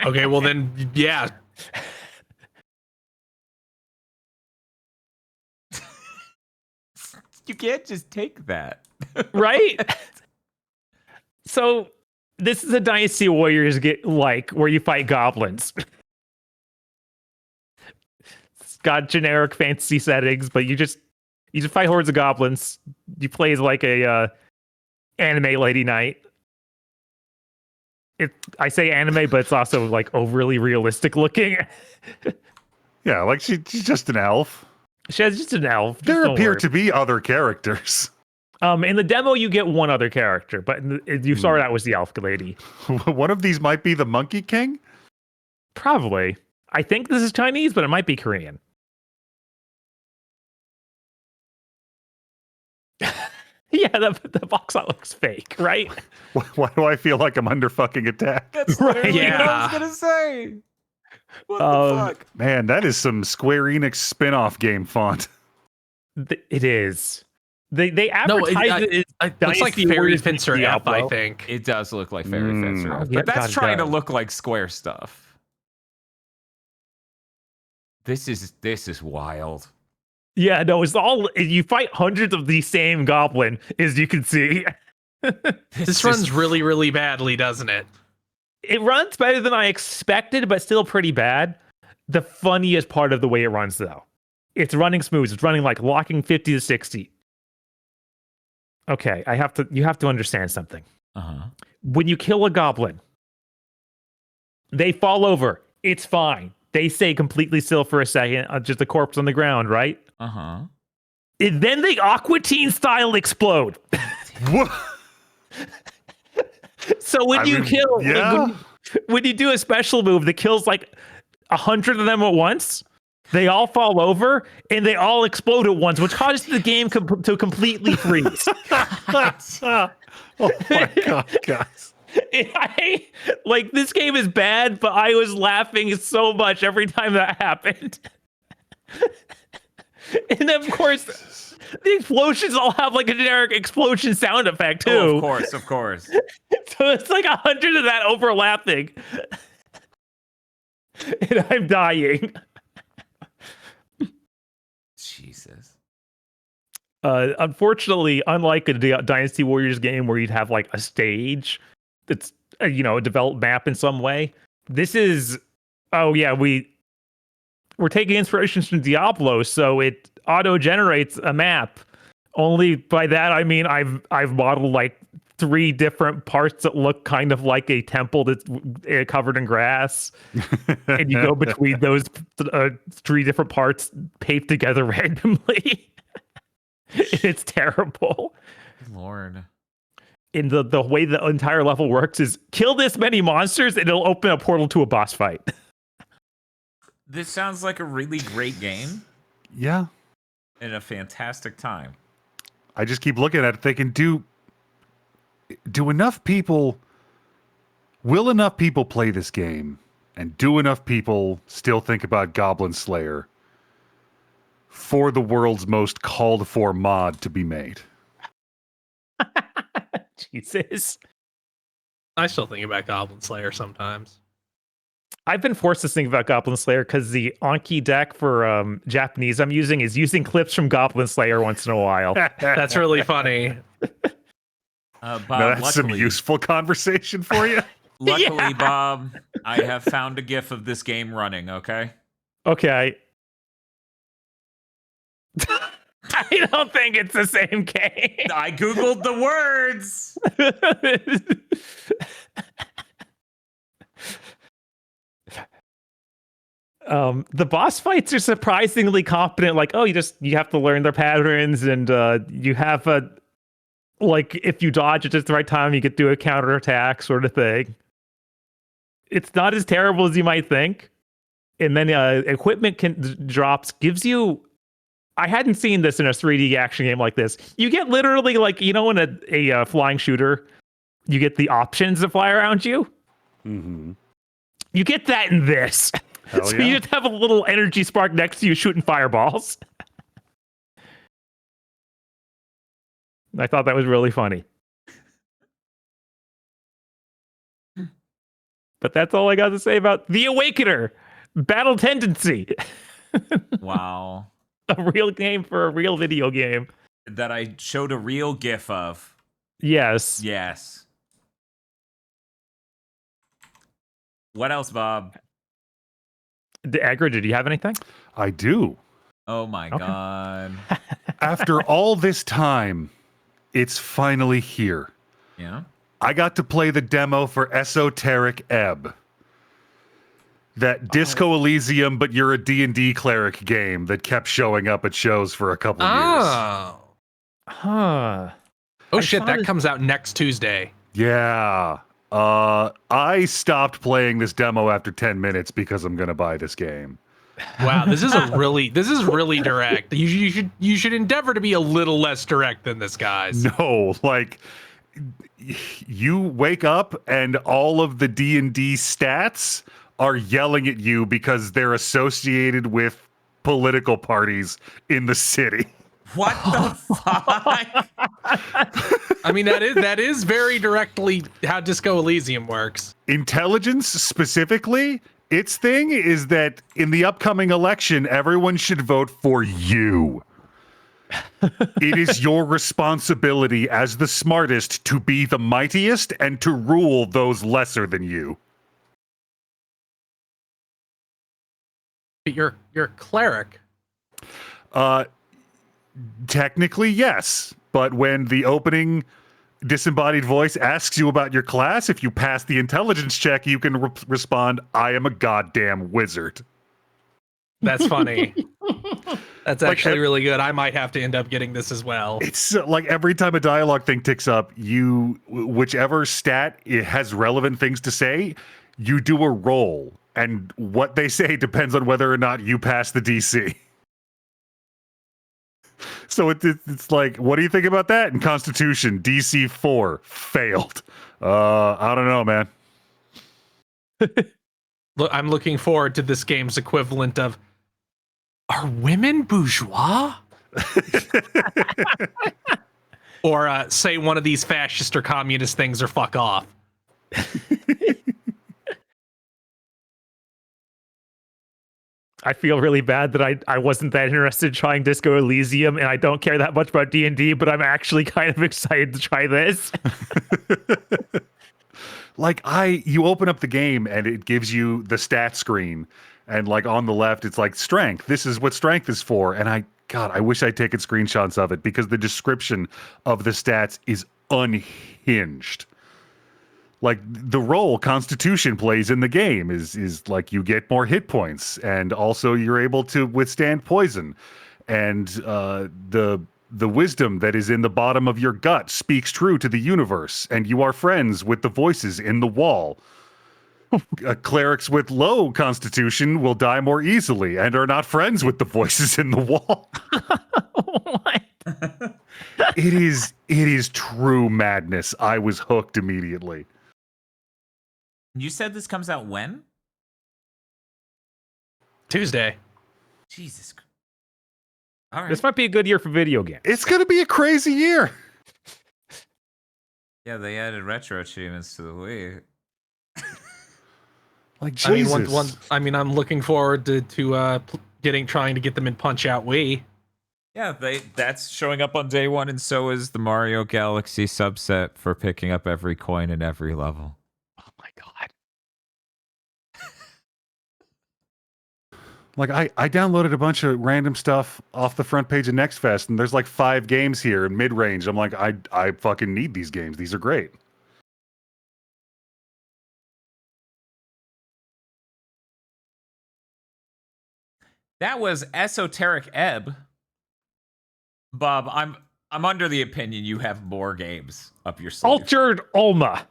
Okay, well then, yeah. You can't just take that. Right? So this is a Dynasty Warriors where you fight goblins. It's got generic fantasy settings, but you just fight hordes of goblins. You play as like a anime Lady Knight. I say anime, but it's also like overly realistic looking. Yeah, like she's just an elf. She's just an elf. There appear to be other characters. In the demo, you get one other character, but you started out was the elf lady. One of these might be the Monkey King? Probably. I think this is Chinese, but it might be Korean. Yeah, the box art looks fake, right? Why do I feel like I'm under fucking attack? That's Right. literally what I Yeah. was gonna say. What the fuck? Man, that is some Square Enix spin-off game font. It is. They No, advertise it as it looks like Dynasty Fairy Warriors Fencer F, Diablo. I think. It does look like Fairy Fencer, Oh, but yeah, that's God, it trying to does. look like Square stuff. This is wild. Yeah, no, it's all you fight hundreds of the same goblin, as you can see. This runs really, really badly, doesn't it? It runs better than I expected, but still pretty bad. The funniest part of the way it runs, though, it's running smooth. It's running like locking 50 to 60. Okay, you have to understand something. Uh-huh. When you kill a goblin, they fall over. It's fine. They stay completely still for a second, just a corpse on the ground, right? Uh-huh. And then they Aqua Teen style explode. What? So when when you do a special move that kills like 100 of them at once, they all fall over and they all explode at once, which causes the game to completely freeze. Oh my god, guys. Like this game is bad, but I was laughing so much every time that happened. And then, of course, the explosions all have like a generic explosion sound effect too. Oh, of course. So it's like 100 of that overlapping. And I'm dying. Jesus. Unfortunately, unlike a Dynasty Warriors game where you'd have like a stage that's a developed map in some way, this is we're taking inspirations from Diablo, so it auto generates a map. Only by that I mean I've modeled like 3 different parts that look kind of like a temple that's covered in grass, and you go between those 3 different parts paved together randomly. It's terrible. Lord. In the way the entire level works is kill this many monsters and it'll open a portal to a boss fight. This sounds like a really great game Yeah. and a fantastic time. I just keep looking at it thinking, do enough people, will enough people play this game, and do enough people still think about Goblin Slayer for the world's most called for mod to be made? Jesus. I still think about Goblin Slayer sometimes. I've been forced to think about Goblin Slayer because the Anki deck for Japanese I'm using is using clips from Goblin Slayer once in a while. That's really funny. Bob, Now that's some luckily, useful conversation for you. luckily, Bob, I have found a GIF of this game running, okay? Okay. I don't think it's the same game. I Googled the words. The boss fights are surprisingly competent. Like, you have to learn their patterns, and you have like if you dodge at just the right time, you get to do a counterattack sort of thing. It's not as terrible as you might think. And then equipment drops gives you. I hadn't seen this in a 3D action game like this. You get literally like in a flying shooter, you get the options to fly around you. Mm-hmm. You get that in this. Hell So yeah. you just have a little energy spark next to you shooting fireballs. I thought that was really funny. But that's all I got to say about The Awakener. Battle Tendency. Wow. A real game for a real video game. That I showed a real GIF of. Yes. Yes. What else, Bob? Agra, did you have anything? I do. Oh my God. After all this time, it's finally here. Yeah. I got to play the demo for Esoteric Ebb. That Disco Elysium, but you're a D&D cleric game that kept showing up at shows for a couple years. Oh. Huh. Oh I shit, saw that this- comes out next Tuesday. Yeah. I stopped playing this demo after 10 minutes because I'm going to buy this game. Wow, this is really direct. You should endeavor to be a little less direct than this, guys. No, like you wake up and all of the D&D stats are yelling at you because they're associated with political parties in the city. What the fuck? I mean, that is very directly how Disco Elysium works. Intelligence specifically, its thing is that in the upcoming election, everyone should vote for you. It is your responsibility as the smartest to be the mightiest and to rule those lesser than you. But you're a cleric. Technically, yes. But when the opening disembodied voice asks you about your class, if you pass the intelligence check, you can respond, I am a goddamn wizard. That's funny. That's Like, actually really good. I might have to end up getting this as well. It's like every time a dialogue thing ticks up, whichever stat it has relevant things to say, you do a roll. And what they say depends on whether or not you pass the DC. So it's like, what do you think about that? In Constitution, DC 4 failed. I don't know, man. Look, I'm looking forward to this game's equivalent of, are women bourgeois? Or say one of these fascist or communist things or fuck off. I feel really bad that I wasn't that interested in trying Disco Elysium, and I don't care that much about D&D, but I'm actually kind of excited to try this. Like you open up the game and it gives you the stat screen, and like on the left it's like strength. This is what strength is for. And I wish I'd taken screenshots of it because the description of the stats is unhinged. Like the role Constitution plays in the game is like you get more hit points, and also you're able to withstand poison, and the wisdom that is in the bottom of your gut speaks true to the universe, and you are friends with the voices in the wall. Clerics with low constitution will die more easily and are not friends with the voices in the wall. What? It is true madness. I was hooked immediately. You said this comes out when? Tuesday. Jesus. All right. This might be a good year for video games. It's gonna be a crazy year. Yeah, they added retro achievements to the Wii. Like Jesus. I'm looking forward to trying to get them in Punch Out Wii. Yeah, that's showing up on day one, and so is the Mario Galaxy subset for picking up every coin in every level. Oh my god. Like I downloaded a bunch of random stuff off the front page of Next Fest, and there's like 5 games here in mid-range. I'm like, I fucking need these games. These are great. That was Esoteric Ebb. Bob, I'm under the opinion you have more games up your sleeve. Altered Alma.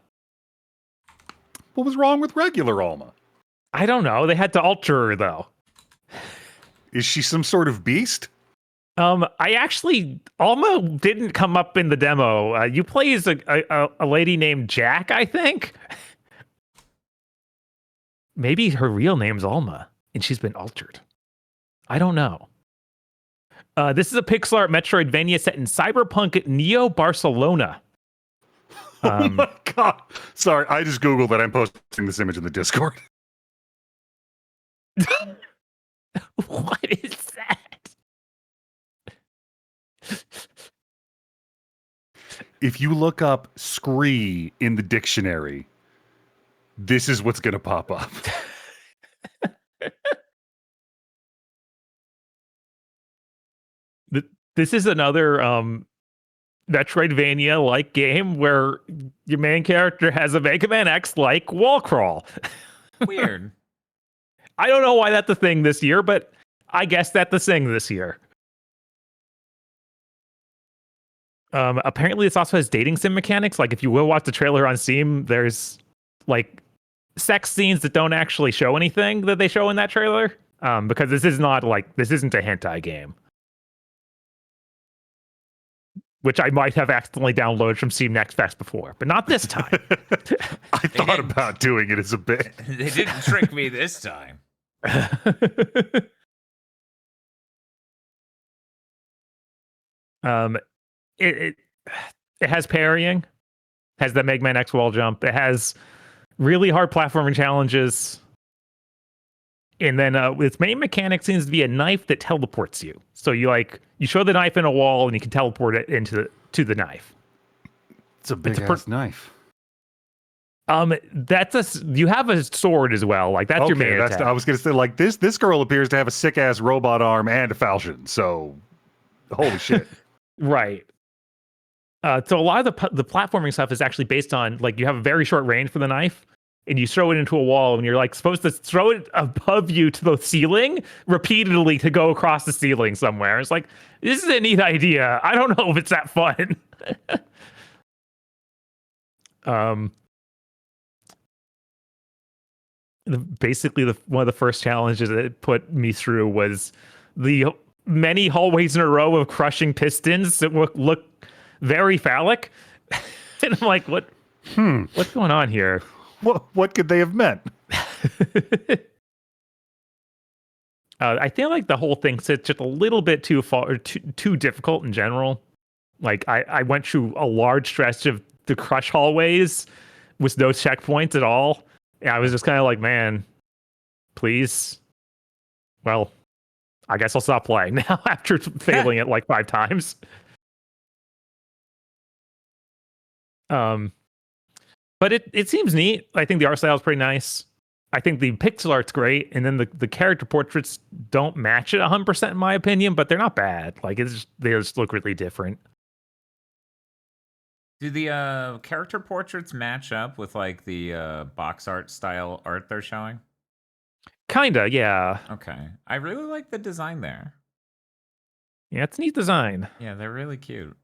What was wrong with regular Alma? I don't know. They had to alter her though. Is she some sort of beast? Alma didn't come up in the demo. You play as a lady named Jack, I think. Maybe her real name's Alma, and she's been altered. I don't know. This is a pixel art Metroidvania set in cyberpunk Neo Barcelona. Oh my god! Sorry, I just googled that. I'm posting this image in the Discord. What is that? If you look up "scree" in the dictionary, this is what's going to pop up. This is another Metroidvania-like game where your main character has a Mega Man X-like wall crawl. Weird. I don't know why that's the thing this year, but I guess that's the thing this year. Apparently, this also has dating sim mechanics. Like, if you will watch the trailer on Steam, there's like sex scenes that don't actually show anything that they show in that trailer. Because this isn't a hentai game, which I might have accidentally downloaded from Steam Next Fest before, but not this time. I thought about doing it as a bit. They didn't trick me this time. It has parrying, has the Mega Man X wall jump. It has really hard platforming challenges. And then its main mechanic seems to be a knife that teleports you. So you show the knife in a wall and you can teleport it to the knife. It's a big ass knife. You have a sword as well. Like that's your main attack. I was gonna say, like, this girl appears to have a sick ass robot arm and a falchion. So holy shit. Right. So a lot of the platforming stuff is actually based on, like, you have a very short range for the knife and you throw it into a wall and you're like supposed to throw it above you to the ceiling repeatedly to go across the ceiling somewhere. It's like, this is a neat idea. I don't know if it's that fun. Basically one of the first challenges that it put me through was the many hallways in a row of crushing pistons that look very phallic. And I'm like, what's going on here? What could they have meant? I feel like the whole thing sits just a little bit too far, or too difficult in general. Like I went through a large stretch of the crush hallways with no checkpoints at all. And I was just kind of like, man, please. Well, I guess I'll stop playing now after failing it like 5 times. But it seems neat. I think the art style is pretty nice. I think the pixel art's great, and then the character portraits don't match it 100% in my opinion, but they're not bad. Like they just look really different. Do the character portraits match up with like the box art style art they're showing? Kinda, yeah. Okay. I really like the design there. Yeah, it's a neat design. Yeah, they're really cute.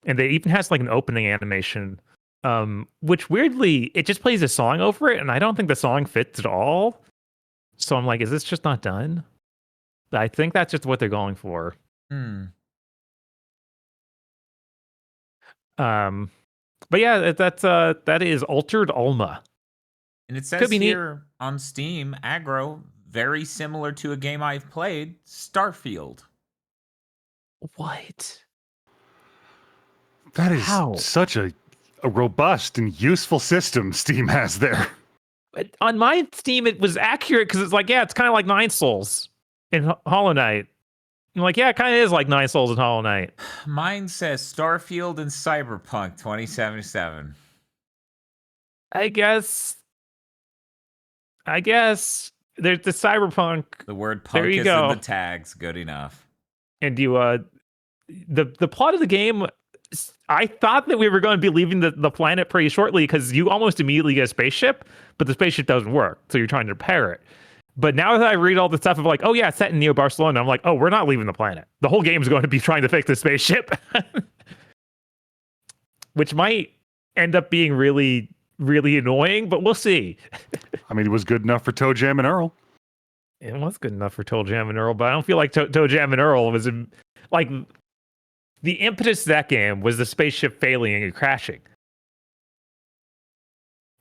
And it even has like an opening animation, which weirdly, it just plays a song over it, and I don't think the song fits at all. So I'm like, is this just not done? I think that's just what they're going for. But yeah, that is Altered Alma. And it says here on Steam, aggro, very similar to a game I've played, Starfield. What? That is such a robust and useful system Steam has there. But on my Steam, it was accurate because it's like, yeah, it's kind of like Nine Souls in Hollow Knight. I'm like, yeah, it kind of is like Nine Souls in Hollow Knight. Mine says Starfield and Cyberpunk 2077. I guess there's the Cyberpunk. The word punk is in the tags. Good enough. And the plot of the game, I thought that we were going to be leaving the planet pretty shortly because you almost immediately get a spaceship, but the spaceship doesn't work, so you're trying to repair it. But now that I read all the stuff of like, oh yeah, it's set in Neo Barcelona, I'm like, oh, we're not leaving the planet. The whole game is going to be trying to fix the spaceship. Which might end up being really, really annoying, but we'll see. I mean, it was good enough for Toe Jam and Earl. It was good enough for Toe Jam and Earl, but I don't feel like Toe Jam and Earl was like the impetus of that game was the spaceship failing and crashing.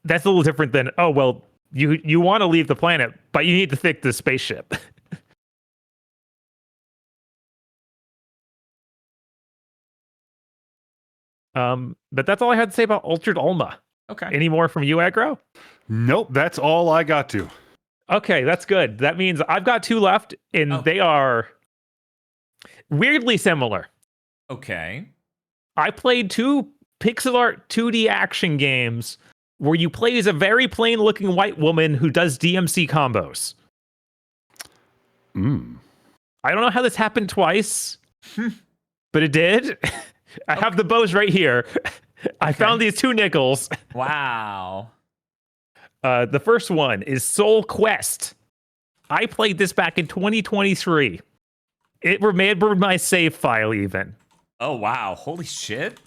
That's a little different than, oh, well, you want to leave the planet, but you need to fix the spaceship. But that's all I had to say about Altered Alma. Okay. Any more from you, Aggro? Nope, that's all I got to. Okay, that's good. That means I've got 2 left, and they are weirdly similar. Okay. I played 2 pixel art 2D action games where you play as a very plain-looking white woman who does DMC combos. I don't know how this happened twice, but it did. I have the bows right here. I found these 2 nickels. Wow. The first one is Soul Quest. I played this back in 2023. It remembered my save file even. Oh, wow. Holy shit.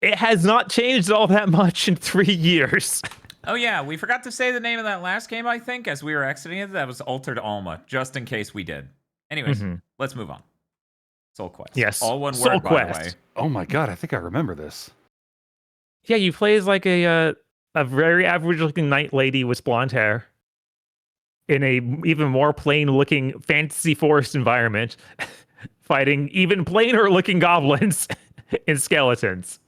It has not changed all that much in 3 years. Oh, yeah. We forgot to say the name of that last game, I think, as we were exiting it. That was Altered Alma, just in case we did. Anyways, let's move on. Soul Quest. Yes. All one Soul word, Quest. by the way. Oh my god, I think I remember this. Yeah, you play as like a very average-looking knight lady with blonde hair in a even more plain-looking fantasy forest environment, fighting even plainer-looking goblins and skeletons.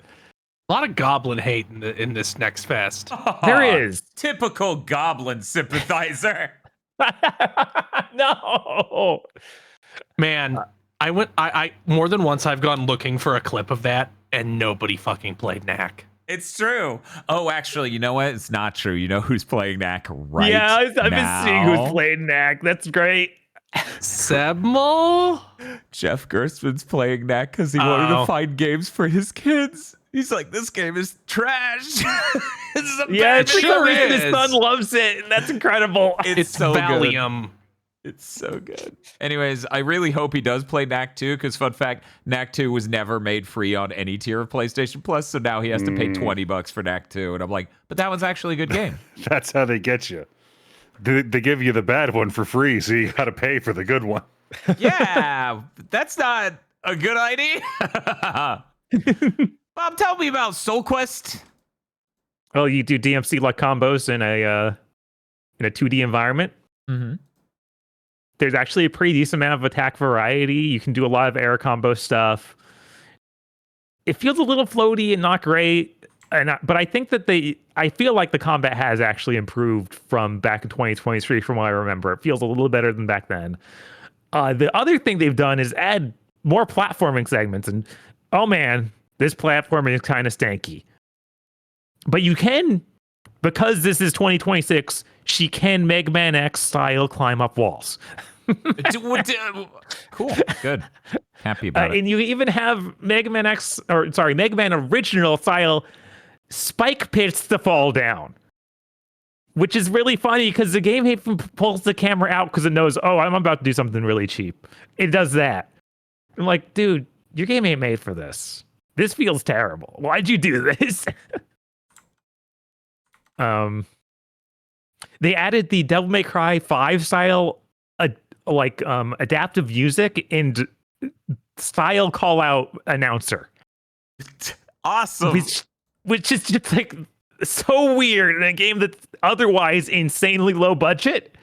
A lot of goblin hate in this next fest. There is. Typical goblin sympathizer. No. Man, I more than once I've gone looking for a clip of that, and nobody fucking played Knack. It's true. Oh, actually, you know what? It's not true. You know who's playing Knack right Yeah, I've been now? seeing who's playing Knack. That's great. Sebmo? Jeff Gerstmann's playing Knack because he wanted Oh. to find games for his kids. He's like, this game is trash. This is a Yeah, bad for some sure reason is. his son loves it, and that's incredible. It's so good. Valium. It's so good. Anyways, I really hope he does play Knack 2, because fun fact, Knack 2 was never made free on any tier of PlayStation Plus, so now he has to pay $20 for Knack 2. And I'm like, but that was actually a good game. That's how they get you. They give you the bad one for free, so you got to pay for the good one. Yeah, that's not a good idea. Bob, tell me about Soul Quest. Well, you do DMC like combos in a 2D environment. Mm-hmm. There's actually a pretty decent amount of attack variety. You can do a lot of air combo stuff. It feels a little floaty and not great, but I think that I feel like the combat has actually improved from back in 2023. From what I remember, it feels a little better than back then. The other thing they've done is add more platforming segments, and oh man, this platforming is kind of stanky. But you can, because this is 2026, she can Mega Man X style climb up walls. Cool. Good. Happy about it. And you even have Mega Man original style spike pits to fall down. Which is really funny because the game even pulls the camera out because it knows, oh, I'm about to do something really cheap. It does that. I'm like, dude, your game ain't made for this. This feels terrible. Why'd you do this? They added the Devil May Cry 5 style adaptive music and style call out announcer. Awesome. Which is just like so weird in a game that's otherwise insanely low budget.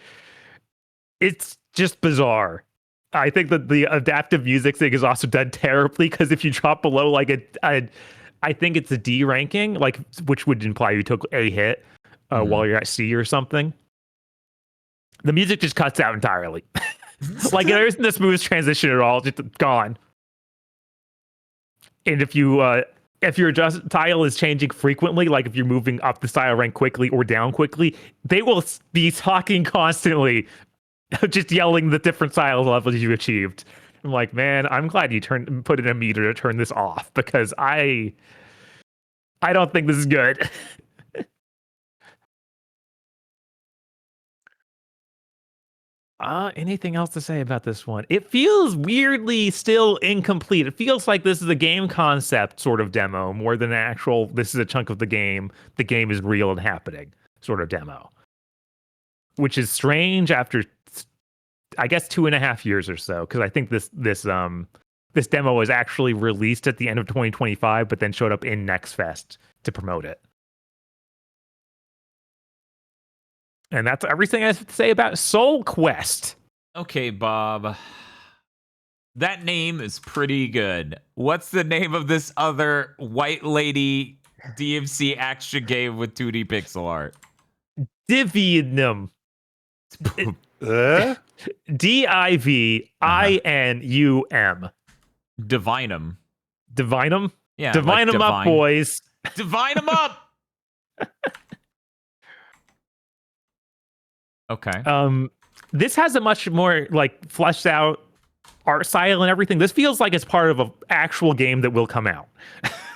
It's just bizarre. I think that the adaptive music thing is also done terribly because if you drop below like I think it's a D ranking, like which would imply you took a hit while you're at C or something. The music just cuts out entirely. Like there isn't a smooth transition at all, just gone. And if your tile is changing frequently, like if you're moving up the style rank quickly or down quickly, they will be talking constantly, just yelling the different style levels you achieved. I'm like, man, I'm glad you put in a meter to turn this off because I don't think this is good. Anything else to say about this one? It feels weirdly still incomplete. It feels like this is a game concept sort of demo more than an actual, this is a chunk of the game. The game is real and happening sort of demo. Which is strange after, I guess, 2.5 years or so. Because I think this demo was actually released at the end of 2025, but then showed up in Next Fest to promote it. And that's everything I have to say about Soul Quest. Okay, Bob. That name is pretty good. What's the name of this other white lady DMC action game with 2D pixel art? Divinum. Divinum. Divinum. Divinum? Yeah. Divine them up, boys. Divine them up. Okay. This has a much more like fleshed out art style and everything. This feels like it's part of an actual game that will come out.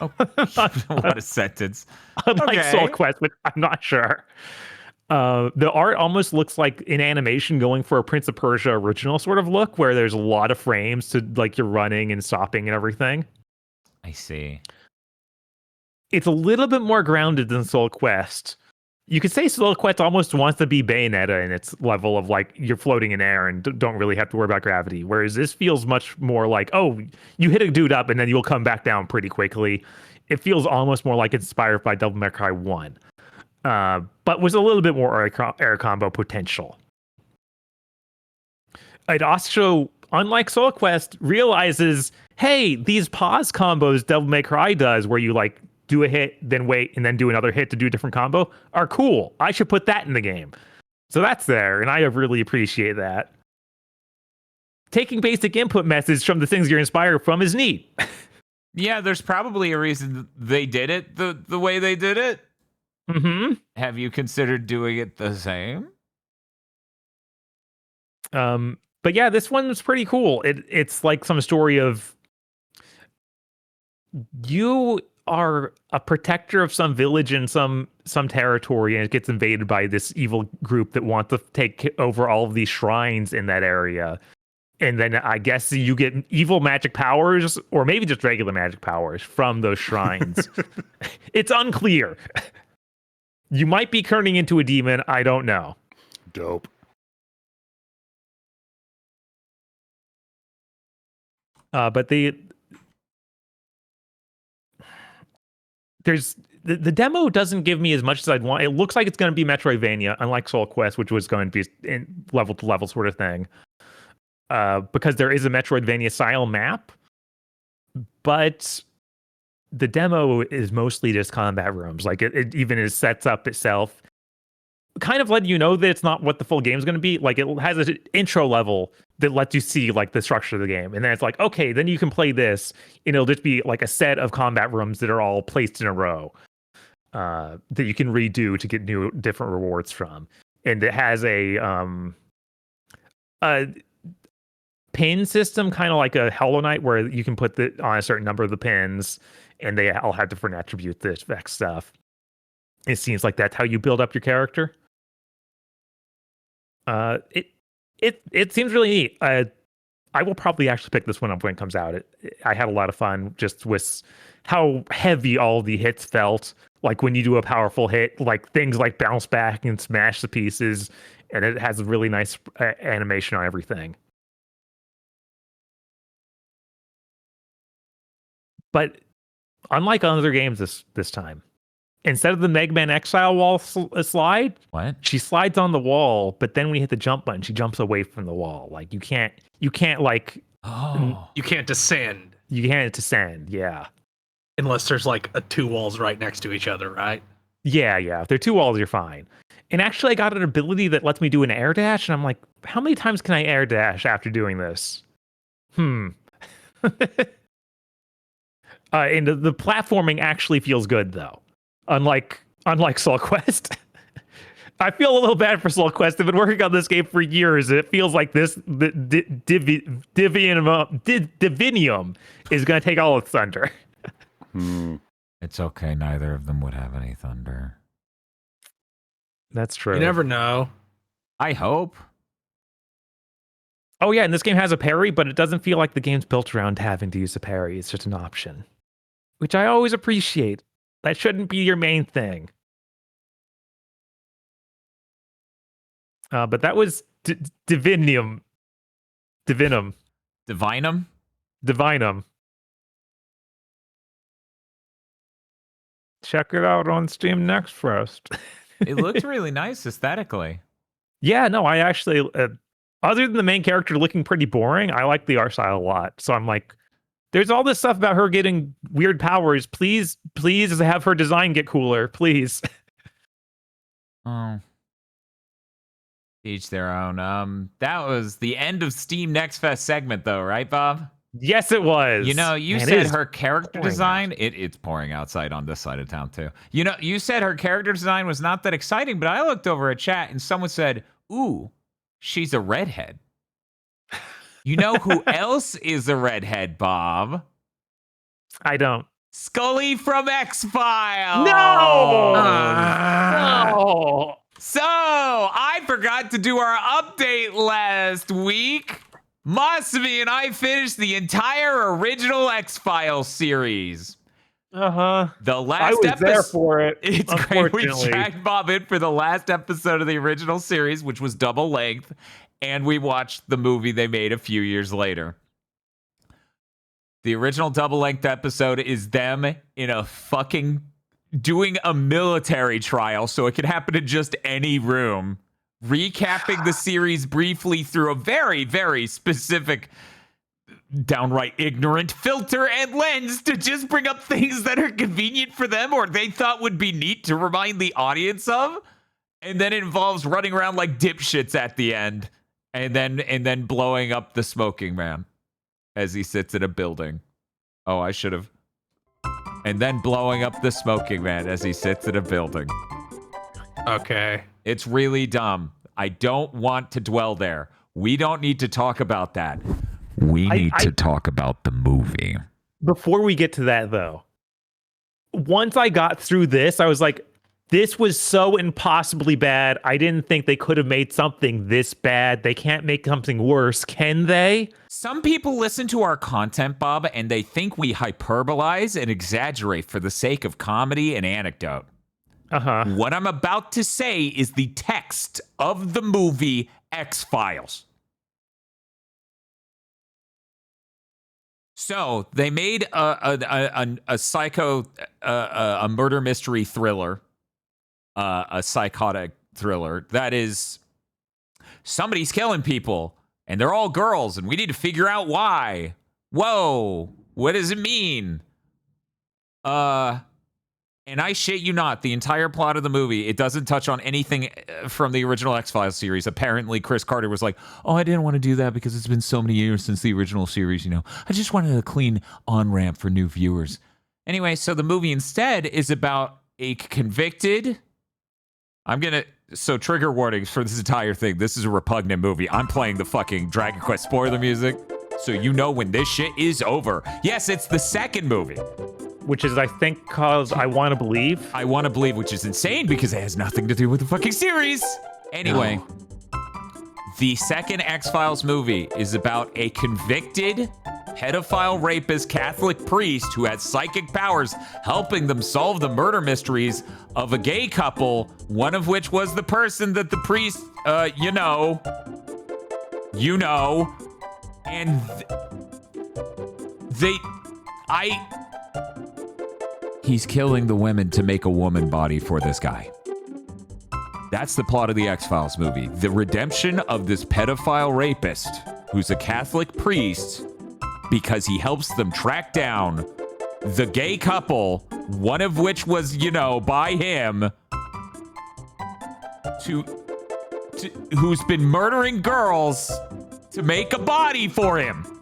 Oh, what a sentence. Unlike Okay. Soul Quest, which I'm not sure. The art almost looks like in animation going for a Prince of Persia original sort of look, where there's a lot of frames to like you're running and stopping and everything. I see. It's a little bit more grounded than Soul Quest. You could say Soul Quest almost wants to be Bayonetta in its level of like you're floating in air and don't really have to worry about gravity. Whereas this feels much more like, oh, you hit a dude up and then you'll come back down pretty quickly. It feels almost more like it's inspired by Devil May Cry 1. But with a little bit more air combo potential. It also, unlike Soul Quest, realizes, hey, these pause combos Devil May Cry does, where you like do a hit, then wait, and then do another hit to do a different combo, are cool. I should put that in the game. So that's there, and I really appreciate that. Taking basic input methods from the things you're inspired from is neat. Yeah, there's probably a reason they did it the way they did it. Mm-hmm. Have you considered doing it the same? But yeah, this one's pretty cool. It's like some story of you are a protector of some village in some territory, and it gets invaded by this evil group that want to take over all of these shrines in that area. And then I guess you get evil magic powers, or maybe just regular magic powers from those shrines. It's unclear. You might be turning into a demon. I don't know. Dope. But there's the demo doesn't give me as much as I'd want. It looks like it's going to be Metroidvania, unlike Soul Quest, which was going to be in level to level sort of thing. Because there is a Metroidvania style map, but the demo is mostly just combat rooms. Like it even is sets up itself, kind of letting you know that it's not what the full game's going to be. Like it has an intro level that lets you see like the structure of the game, and then it's like, okay, then you can play this, and it'll just be like a set of combat rooms that are all placed in a row that you can redo to get new different rewards from. And it has a pin system, kind of like a Hollow Knight, where you can put on a certain number of the pins, and they all have different attributes that affect stuff. It seems like that's how you build up your character. It seems really neat. I will probably actually pick this one up when it comes out. I had a lot of fun just with how heavy all the hits felt. Like when you do a powerful hit, like things like bounce back and smash the pieces, and it has a really nice animation on everything. But unlike other games this time, instead of the Mega Man Exile wall slide, What? she slides on the wall, but then when you hit the jump button, she jumps away from the wall. Like you can't like Oh. You can't descend you can't descend. Yeah. unless there's like two walls right next to each other, right? Yeah. If there are two walls, you're fine. And actually, I got an ability that lets me do an air dash, and I'm like, how many times can I air dash after doing this? And the platforming actually feels good though, unlike Soul Quest. I feel a little bad for Soul Quest. I've been working on this game for years. It feels like Divinium is going to take all its thunder. It's okay. Neither of them would have any thunder. That's true. You never know. I hope. Oh yeah, and this game has a parry, but it doesn't feel like the game's built around having to use a parry. It's just an option, which I always appreciate. That shouldn't be your main thing. But that was Divinum. Divinum? Check it out on Steam next first. It looked really nice aesthetically. Yeah, no, I actually, other than the main character looking pretty boring, I like the art style a lot. So I'm like, there's all this stuff about her getting weird powers. Please have her design get cooler, please. Oh. Each their own. That was the end of Steam Next Fest segment, though, right, Bob? Yes, it was. You know, you Man, said her character pouring design. It's pouring outside on this side of town too. You know, you said her character design was not that exciting, but I looked over at chat and someone said, "Ooh, she's a redhead." You know who else is a redhead, Bob? I don't. Scully from X-Files. No! Ah. No! So, I forgot to do our update last week. Masami and I finished the entire original X-Files series. Uh-huh. The last I was episode. there for it. It's great. We unfortunately. dragged Bob in for the last episode of the original series, which was double length, and we watched the movie they made a few years later. The original double length episode is them in a fucking doing a military trial, so it could happen in just any room, recapping the series briefly through a very, very specific, downright ignorant filter and lens to just bring up things that are convenient for them or they thought would be neat to remind the audience of. And then it involves running around like dipshits at the end and then blowing up the smoking man as he sits in a building. Oh, I should have. And then blowing up the smoking man as he sits in a building. Okay. It's really dumb. I don't want to dwell there. We don't need to talk about that. We need to talk about the movie. Before we get to that, though, once I got through this, I was like, this was so impossibly bad. I didn't think they could have made something this bad. They can't make something worse, can they? Some people listen to our content, Bob, and they think we hyperbolize and exaggerate for the sake of comedy and anecdote. Uh-huh. What I'm about to say is the text of the movie X-Files. So they made a murder mystery thriller, a psychotic thriller that is somebody's killing people and they're all girls and we need to figure out why. Whoa, what does it mean? And I shit you not, the entire plot of the movie, it doesn't touch on anything from the original X-Files series. Apparently, Chris Carter was like, oh, I didn't want to do that because it's been so many years since the original series, you know. I just wanted a clean on-ramp for new viewers. Anyway, so the movie instead is about a convicted... So trigger warnings for this entire thing. This is a repugnant movie. I'm playing the fucking Dragon Quest spoiler music, so you know when this shit is over. Yes, it's the second movie. Which is, I think, called I Want to Believe. I Want to Believe, which is insane because it has nothing to do with the fucking series. Anyway, the second X-Files movie is about a convicted pedophile rapist Catholic priest who had psychic powers helping them solve the murder mysteries of a gay couple, one of which was the person that the priest, and he's killing the women to make a woman body for this guy. That's the plot of the X-Files movie. The redemption of this pedophile rapist who's a Catholic priest because he helps them track down the gay couple, one of which was, by him, who's been murdering girls to make a body for him.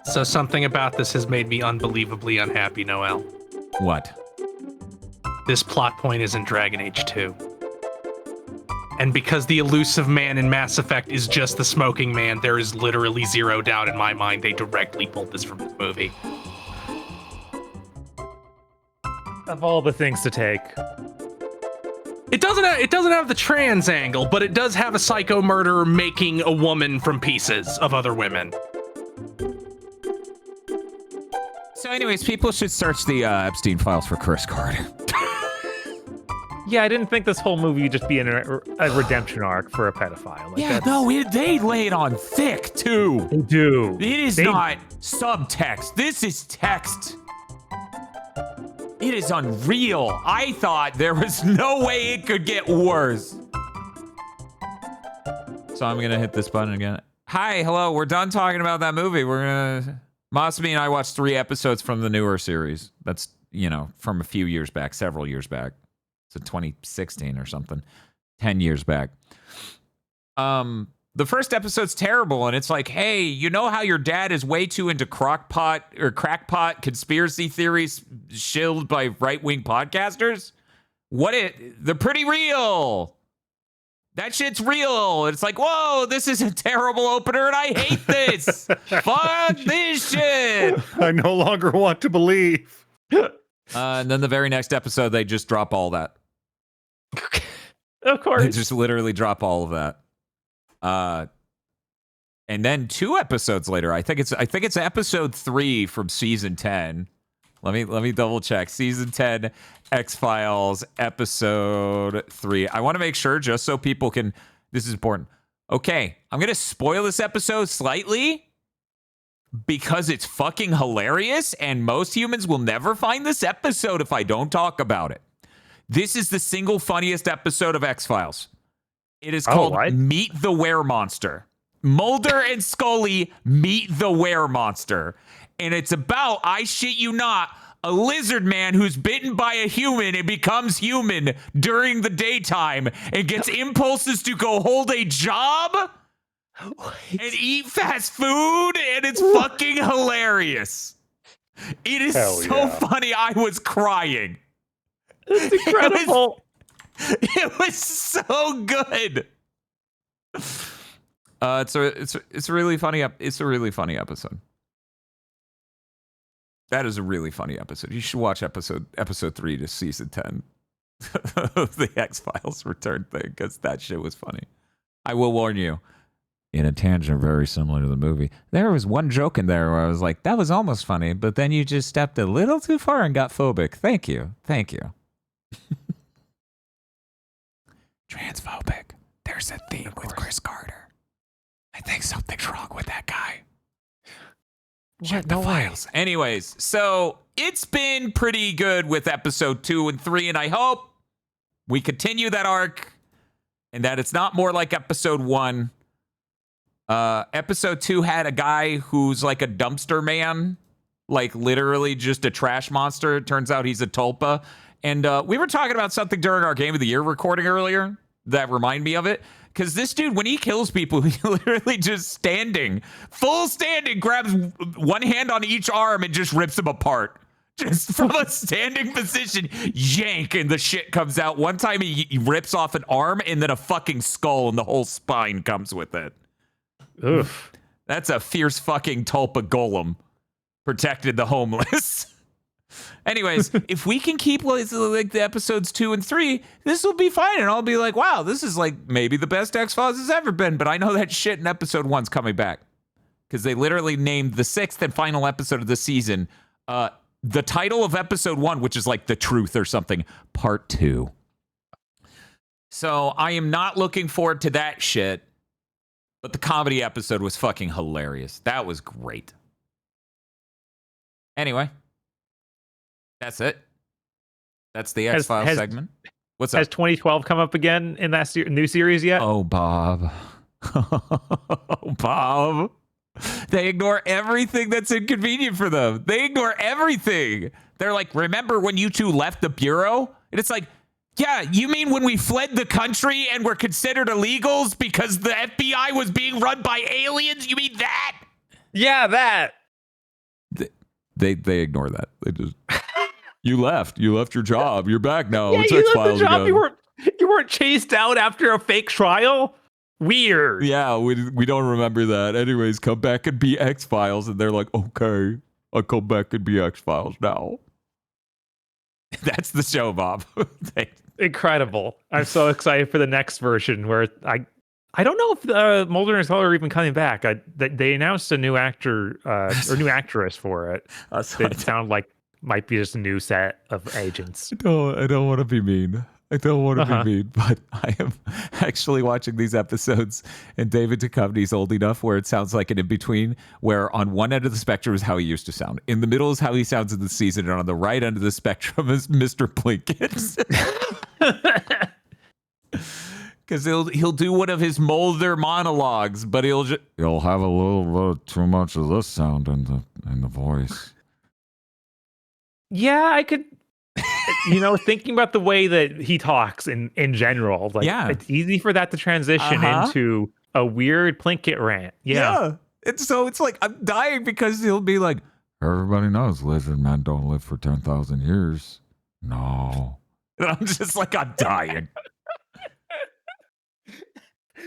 So something about this has made me unbelievably unhappy, Noel. What? This plot point is in Dragon Age 2. And because the elusive man in Mass Effect is just the smoking man, there is literally zero doubt in my mind they directly pulled this from this movie. Of all the things to take. It doesn't have the trans angle, but it does have a psycho murderer making a woman from pieces of other women. So anyways, people should search the Epstein files for Chris Carter. Yeah, I didn't think this whole movie would just be a redemption arc for a pedophile. They lay it on thick, too. They do. It is not subtext. This is text. It is unreal. I thought there was no way it could get worse. So I'm going to hit this button again. Hi, hello. We're done talking about that movie. Masami and I watched 3 episodes from the newer series. That's, from a few years back, several years back. So 2016 or something, 10 years back. The first episode's terrible, and it's like, hey, you know how your dad is way too into crackpot conspiracy theories shilled by right-wing podcasters? They're pretty real. That shit's real. It's like, whoa, this is a terrible opener and I hate this. Fuck this shit. I no longer want to believe. And then the very next episode, they just drop all that. Of course. They just literally drop all of that. And then 2 episodes later, I think it's episode 3 from season 10. Let me double check. Season 10, X-Files, episode 3. I want to make sure, just so people can. This is important. Okay, I'm gonna spoil this episode slightly because it's fucking hilarious, and most humans will never find this episode if I don't talk about it. This is the single funniest episode of X-Files. It is called Meet the Weremonster. Mulder and Scully meet the Weremonster. And it's about, I shit you not, a lizard man who's bitten by a human and becomes human during the daytime and gets impulses to go hold a job and eat fast food, and it's fucking hilarious. It is so funny. I was crying. It's incredible. It was so good. It's a really funny it's a really funny episode. That is a really funny episode. You should watch episode 3 to season 10 of the X-Files return thing, because that shit was funny. I will warn you, in a tangent very similar to the movie, there was one joke in there where I was like, that was almost funny, but then you just stepped a little too far and got phobic. Thank you. Transphobic. There's a theme with Chris Carter. I think something's wrong with that guy. Check the files. Anyways, so it's been pretty good with episode 2 and 3, and I hope we continue that arc and that it's not more like episode 1. Episode 2 had a guy who's like a dumpster man, like literally just a trash monster. It turns out he's a tulpa. And we were talking about something during our Game of the Year recording earlier that reminded me of it. Because this dude, when he kills people, he literally just full standing, grabs one hand on each arm and just rips them apart. Just from a standing position, yank, and the shit comes out. One time he rips off an arm and then a fucking skull and the whole spine comes with it. Oof. That's a fierce fucking tulpa golem. Protected the homeless. Anyways, if we can keep like the episodes 2 and 3, this will be fine. And I'll be like, wow, this is like maybe the best X-Files has ever been. But I know that shit in episode 1's coming back. Because they literally named the 6th and final episode of the season the title of episode 1, which is like The Truth or something, part 2. So I am not looking forward to that shit. But the comedy episode was fucking hilarious. That was great. Anyway. That's it. That's the X-Files segment. What's up? Has 2012 come up again in that new series yet? Oh, Bob. Oh, Bob. They ignore everything that's inconvenient for them. They ignore everything. They're like, remember when you two left the Bureau? And it's like, yeah, you mean when we fled the country and were considered illegals because the FBI was being run by aliens? You mean that? Yeah, that. They ignore that. They just... You left your job. You're back now. Yeah, it's you X-Files left the job. again. You weren't chased out after a fake trial? Weird. Yeah, we don't remember that. Anyways, come back and be X-Files. And they're like, okay, I'll come back and be X-Files now. That's the show, Bob. Incredible. I'm so excited for the next version where I don't know if Mulder and Scully are even coming back. They announced a new actor or new actress for it. It sounded like might be just a new set of agents. I don't want to be mean. I don't want to be mean, but I am actually watching these episodes, and David Duchovny's old enough where it sounds like an in-between, where on one end of the spectrum is how he used to sound. In the middle is how he sounds in the season, and on the right end of the spectrum is Mr. Plinkett. Because he'll do one of his Mulder monologues, but he'll have a little too much of this sound in the voice. Yeah, I could, thinking about the way that he talks in general, like it's easy for that to transition into a weird Plinkett rant. Yeah. And so it's like, I'm dying because he'll be like, everybody knows lizard men don't live for 10,000 years. No. And I'm just like, I'm dying.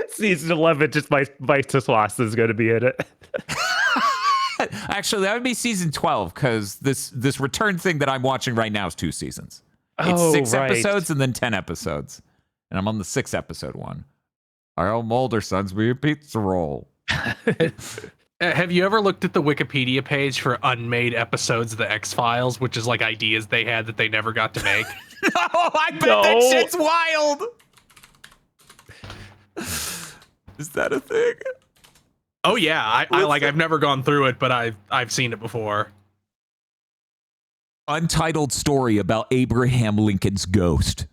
Season 11, just Vice Lost is going to be in it. Actually, that would be season 12 because this return thing that I'm watching right now is 2 seasons. It's Oh, 6 right. episodes and then 10 episodes. And I'm on the 6th episode one. Our Mulder sends me a pizza roll. Have you ever looked at the Wikipedia page for unmade episodes of the X-Files, which is like ideas they had that they never got to make? No, I bet No. that shit's wild. Is that a thing? Oh yeah, I've never gone through it, but I've seen it before. Untitled story about Abraham Lincoln's ghost.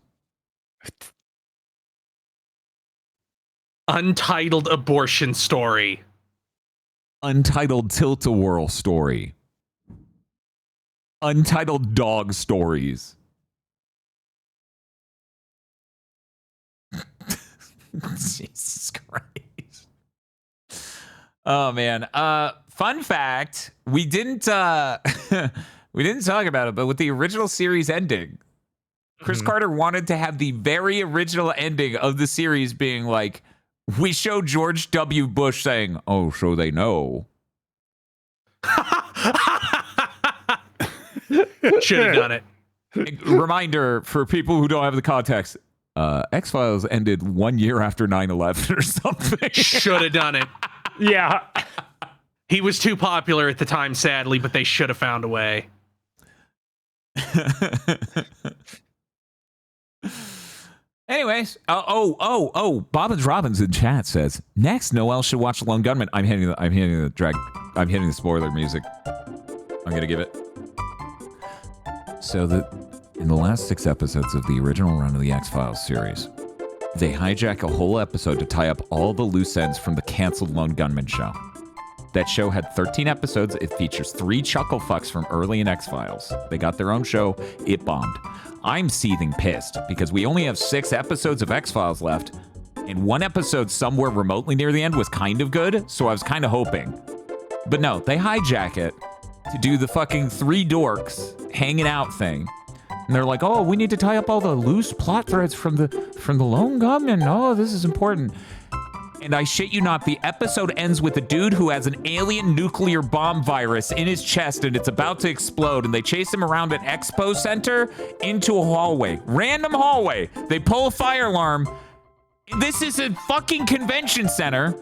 Untitled abortion story. Untitled tilt-a-whirl story. Untitled dog stories. Jesus Christ. Oh man. Fun fact, we didn't we didn't talk about it, but with the original series ending, Chris Carter wanted to have the very original ending of the series being like, we show George W. Bush saying, "Oh, so they know." Should have done it. Reminder for people who don't have the context, X-Files ended 1 year after 9/11 or something. Should have done it. Yeah. He was too popular at the time, sadly, but they should have found a way. Anyways, Bobbins Robbins in chat says next Noel should watch Lone Gunman. I'm hitting the spoiler music. I'm gonna give it. So in the last 6 episodes of the original run of the X-Files series, they hijack a whole episode to tie up all the loose ends from the canceled Lone Gunman show. That show had 13 episodes. It features 3 chuckle fucks from early in X-Files. They got their own show. It bombed. I'm seething pissed because we only have 6 episodes of X-Files left, and 1 episode somewhere remotely near the end was kind of good, so I was kind of hoping. But no, they hijack it to do the fucking 3 dorks hanging out thing. And they're like, oh, we need to tie up all the loose plot threads from the Lone Gunman. Oh, this is important. And I shit you not, the episode ends with a dude who has an alien nuclear bomb virus in his chest and it's about to explode. And they chase him around an expo center into a hallway. Random hallway. They pull a fire alarm. This is a fucking convention center.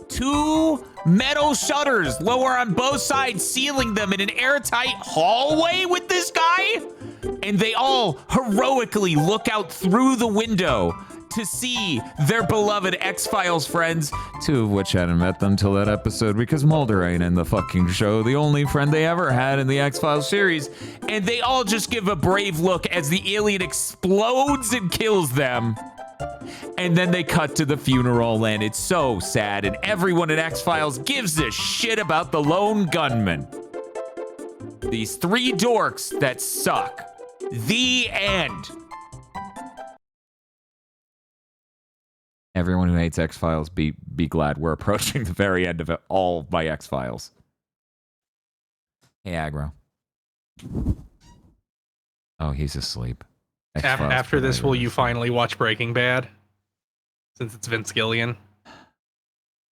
2 metal shutters lower on both sides, sealing them in an airtight hallway with this guy. And they all heroically look out through the window to see their beloved X-Files friends, 2 of which hadn't met them till that episode because Mulder ain't in the fucking show, the only friend they ever had in the X-Files series. And they all just give a brave look as the alien explodes and kills them. And then they cut to the funeral, and it's so sad, and everyone in X-Files gives a shit about the Lone Gunman. These 3 dorks that suck. The end. Everyone who hates X-Files, be glad we're approaching the very end of it, all of my X-Files. Hey, Aggro. Oh, he's asleep. X-Files After this, provider. will you finally watch Breaking Bad? Since it's Vince Gilligan.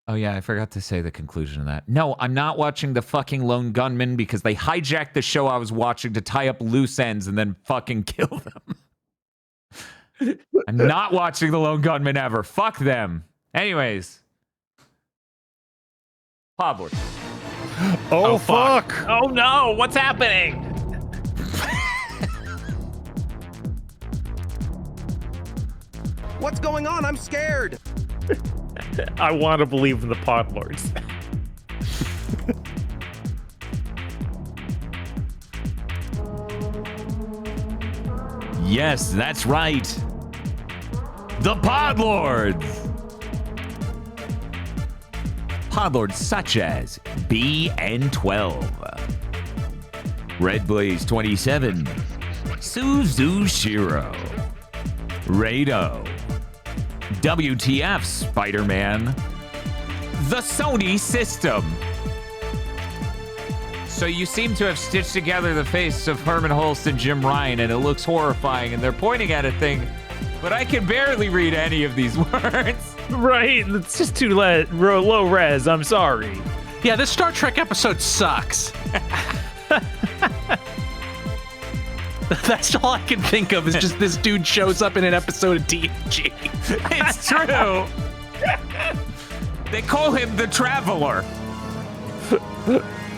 Oh, yeah, I forgot to say the conclusion of that. No, I'm not watching the fucking Lone Gunman because they hijacked the show I was watching to tie up loose ends and then fucking kill them. I'm not watching the Lone Gunman ever. Fuck them. Anyways. Pablo. Oh, fuck. Oh no, what's happening? What's going on? I'm scared. I want to believe in the Pod Lords. Yes, that's right. The Podlords. Podlords such as BN12, Red Blaze 27, Suzushiro, Rado, WTF Spider-Man, the Sony System. So you seem to have stitched together the face of Herman Holst and Jim Ryan, and it looks horrifying, and they're pointing at a thing, but I can barely read any of these words. Right? It's just too low res. I'm sorry. Yeah, this Star Trek episode sucks. That's all I can think of is just this dude shows up in an episode of TNG. It's true. They call him the Traveler.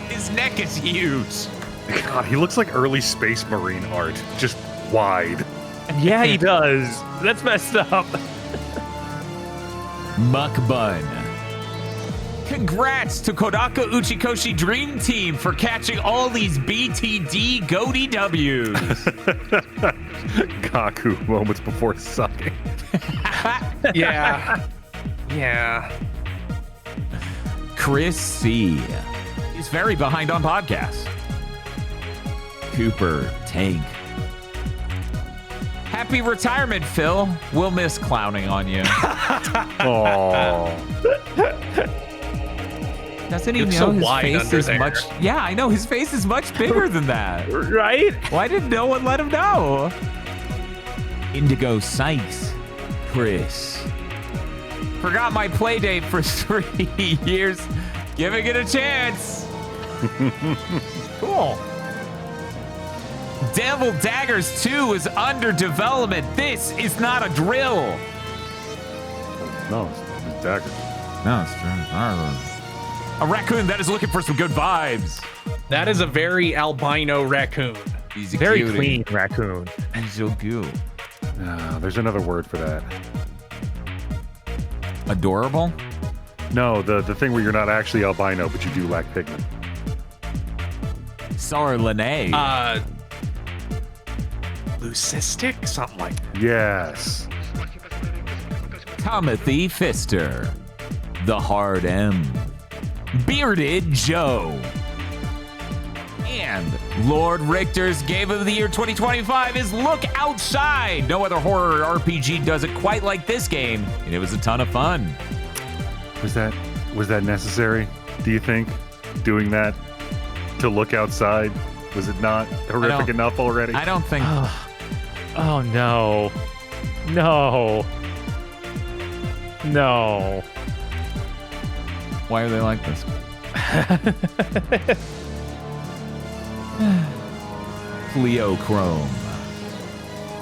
His neck is huge. God, he looks like early Space Marine art, just wide. Yeah, he does. That's messed up. Muck Bun. Congrats to Kodaka Uchikoshi Dream Team for catching all these BTD Goaty W's. Kaku moments before sucking. Yeah. Yeah. Chris C. is very behind on podcasts. Cooper Tank. Happy retirement, Phil. We'll miss clowning on you. Oh. Doesn't he Looks know so his wide face under is there. much? Yeah, I know his face is much bigger than that. Right? Why did no one let him know? Indigo Sykes. Chris. Forgot my play date for 3 years. Giving it a chance. Cool. Devil Daggers 2 is under development. This is not a drill. No, it's dagger. No, it's true. A raccoon that is looking for some good vibes. That is a very albino raccoon. He's a Very cutie. clean raccoon. He's so cute. There's another word for that. Adorable? No, the thing where you're not actually albino, but you do lack pigment. Sarlene. Leucistic? Something like that. Yes. Timothy Pfister. The Hard M. Bearded Joe. And Lord Richter's Game of the Year 2025 is Look Outside. No other horror RPG does it quite like this game, and it was a ton of fun. Was that necessary? Do you think doing that to look outside, was it not horrific enough already? I don't think. Oh no. No. No. Why are they like this? Cleo Chrome.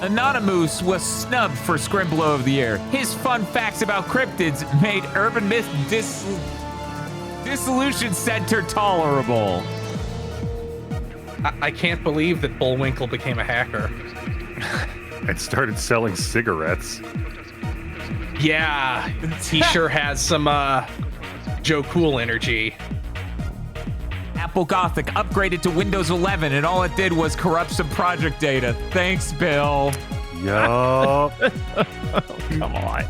Anonymous was snubbed for Scrimblow of the Year. His fun facts about cryptids made Urban Myth Dissolution Center tolerable. I can't believe that Bullwinkle became a hacker. And started selling cigarettes. Yeah, he sure has some Joe Cool energy. Apple Gothic upgraded to Windows 11 and all it did was corrupt some project data. Thanks, Bill. Yup. Come on.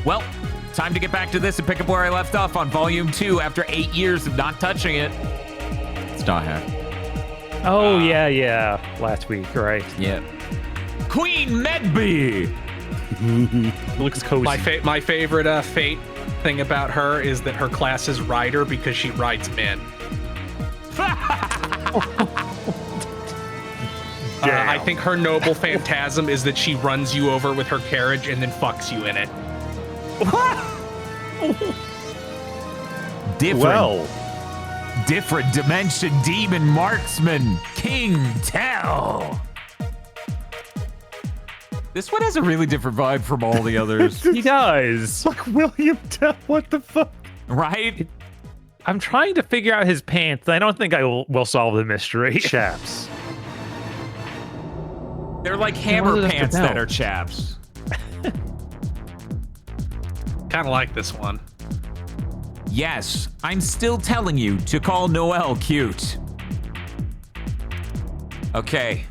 Well, time to get back to this and pick up where I left off on Volume 2 after 8 years of not touching it. It's not hack. Oh, yeah. Last week, right? Yep. Queen Medbee. Looks cozy. My favorite Fate thing about her is that her class is rider because she rides men. I think her noble phantasm is that she runs you over with her carriage and then fucks you in it. Different dimension demon marksman King Tell. This one has a really different vibe from all the others. He does. Like William Tell, what the fuck? Right? I'm trying to figure out his pants. I don't think I will solve the mystery. Chaps. They're like what hammer does it pants have to that know? are chaps. Kind of like this one. Yes, I'm still telling you to call Noelle cute. Okay.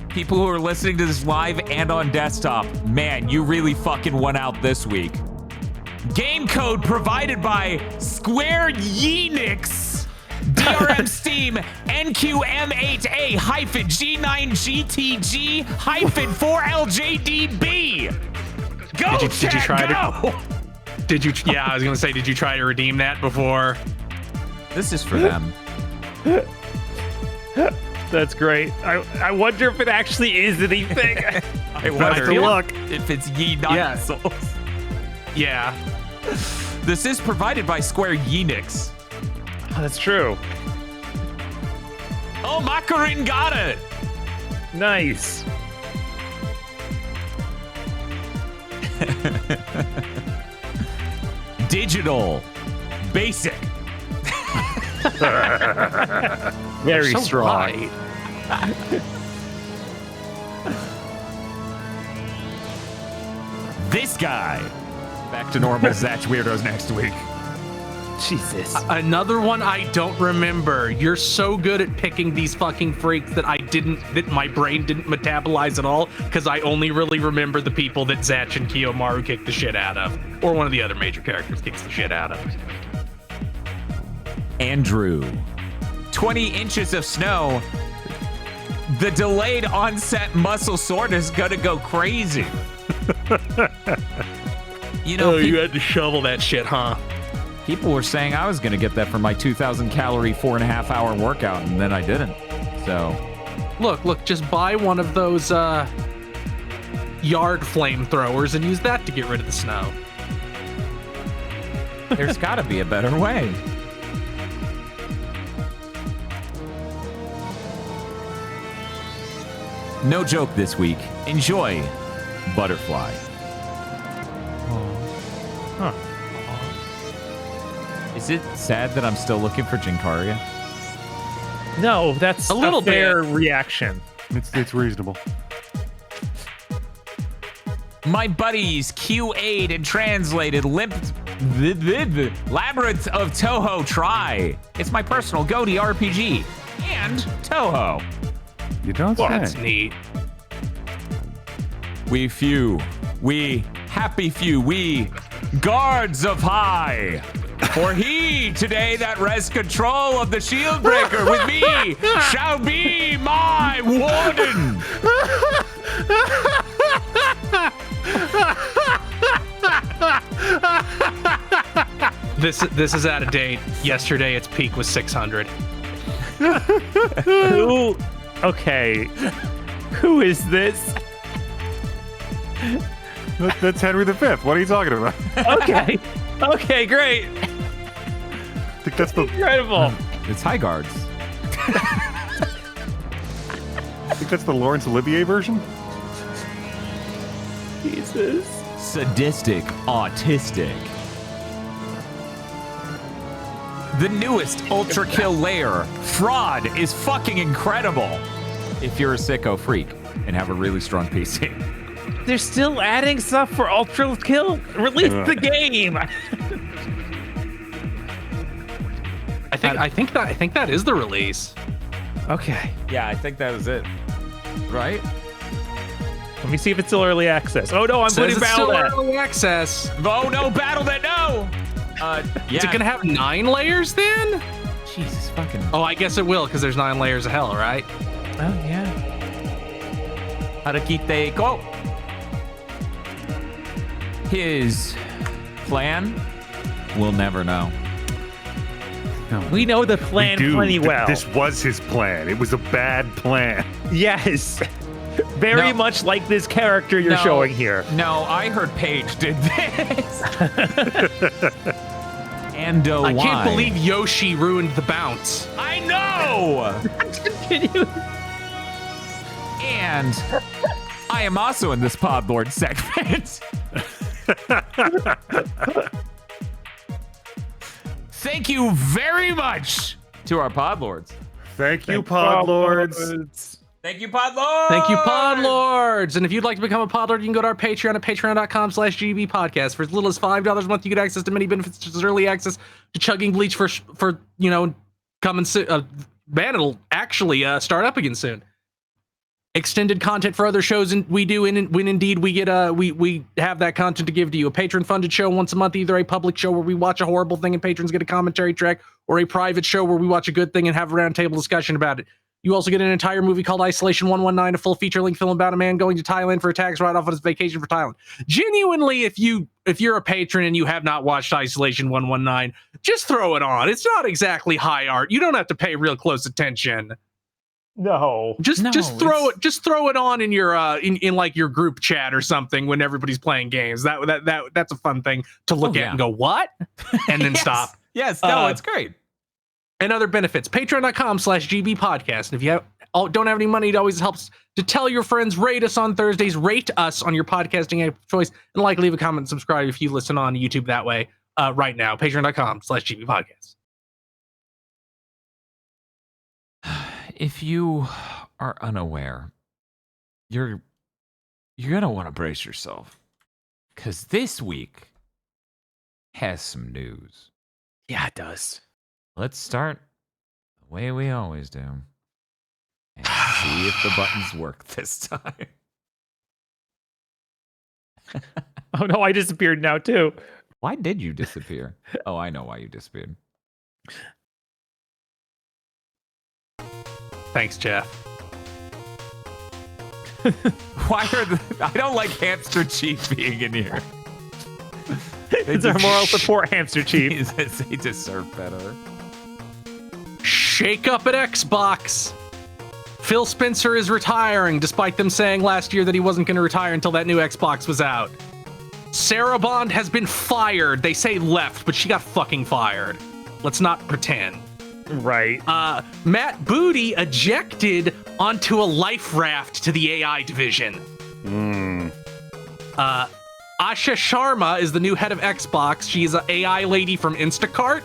People who are listening to this live and on desktop, man, you really fucking won out this week. Game code provided by Square Enix. DRM Steam NQM8A-G9GTG-4LJDB. Go, Did you try go! Yeah, I was gonna say, did you try to redeem that before? This is for them. That's great. I wonder if it actually is anything. I wonder look. if it's Ye Not Yeah. Souls. Yeah. This is provided by Square Enix. Oh, that's true. Oh, Macarin got it. Nice. Digital. Basic. Very So strong. right. This guy. Back to normal Zatch Weirdos next week. Jesus. Another one I don't remember. You're so good at picking these fucking freaks that my brain didn't metabolize at all, because I only really remember the people that Zatch and Kiyomaru kick the shit out of. Or one of the other major characters kicks the shit out of. Andrew. 20 inches of snow. The delayed onset muscle sword is gonna go crazy. You know, you had to shovel that shit, huh? people were saying I was gonna get that for my 2,000 calorie 4.5 hour workout, and then I didn't. So Look, just buy one of those yard flamethrowers and use that to get rid of the snow. there's gotta be a better way. No joke this week. Enjoy Butterfly. Huh. Is it sad that I'm still looking for Jinkaria? No, that's A little fair reaction. It's reasonable. My buddies Q8 and translated Labyrinth of Toho try. It's my personal go-to RPG. And Toho. You don't Well, say. That's neat. We happy few, we guards of high. For he today that rests control of the shield breaker with me shall be my warden. This is out of date. Yesterday its peak was 600. Who? Okay. Who is this? That's Henry V. What are you talking about? Okay. Okay, great. I think that's the. Incredible. It's high guards. I think that's the Laurence Olivier version. Jesus. Sadistic, autistic. The newest Ultra Kill layer, Fraud, is fucking incredible. If you're a sicko freak and have a really strong PC. They're still adding stuff for Ultra Kill? Release the game. I think that is the release. Okay. Yeah, I think that was it. Right? Let me see if it's still early access. Oh no, I'm Says putting it's still Battle.net. early access. Oh no, Battle.net, no! Yeah. Is it gonna have 9 layers then? Jesus fucking. Oh, I guess it will, because there's 9 layers of hell, right? Oh yeah. Harakite go. His plan, we'll never know. We know the plan Dude, plenty well. This was his plan. It was a bad plan. Yes. Very No. much like this character you're No. showing here. No, I heard Paige did this. And I why? can't believe Yoshi ruined the bounce. I know. Continue. And I am also in this Podlord segment. Thank you very much to our Podlords. Thank you, Podlords. Thank you, Podlords. Thank you, Podlords. And if you'd like to become a Podlord, you can go to our Patreon at patreon.com/GB podcast. For as little as $5 a month, you get access to many benefits, such as early access to Chugging Bleach for coming soon. Man, it'll actually start up again soon. Extended content for other shows, and we do, when indeed we get we have that content to give to you. A patron-funded show once a month, either a public show where we watch a horrible thing and patrons get a commentary track, or a private show where we watch a good thing and have a roundtable discussion about it. You also get an entire movie called Isolation 119, a full feature-length film about a man going to Thailand for a tax write-off on his vacation for Thailand. Genuinely, if you're a patron and you have not watched Isolation 119, just throw it on. It's not exactly high art. You don't have to pay real close attention. No. Just No, throw it's- it. Just throw it on in your in like your group chat or something when everybody's playing games. That's a fun thing to look Oh, at yeah. and go, what? And then Yes. stop. Yes, no, Uh, it's great. And other benefits. Patreon.com/GB podcast. And if you don't have any money, it always helps to tell your friends, rate us on Thursdays, rate us on your podcasting app of choice, and like, leave a comment, and subscribe if you listen on YouTube that way right now. Patreon.com/GB podcast. If you are unaware, you're gonna want to brace yourself, because this week has some news. Yeah, it does. Let's start the way we always do and see if the buttons work this time. Oh no, I disappeared now too. Why did you disappear? Oh, I know why you disappeared. Thanks, Jeff. Why are I don't like Hamster Chief being in here. It's our moral support, Hamster Chief. They deserve better. Shake up at Xbox. Phil Spencer is retiring, despite them saying last year that he wasn't going to retire until that new Xbox was out. Sarah Bond has been fired. They say left, but she got fucking fired. Let's not pretend. Right. Matt Booty ejected onto a life raft to the AI division. Asha Sharma is the new head of Xbox. She is an AI lady from Instacart.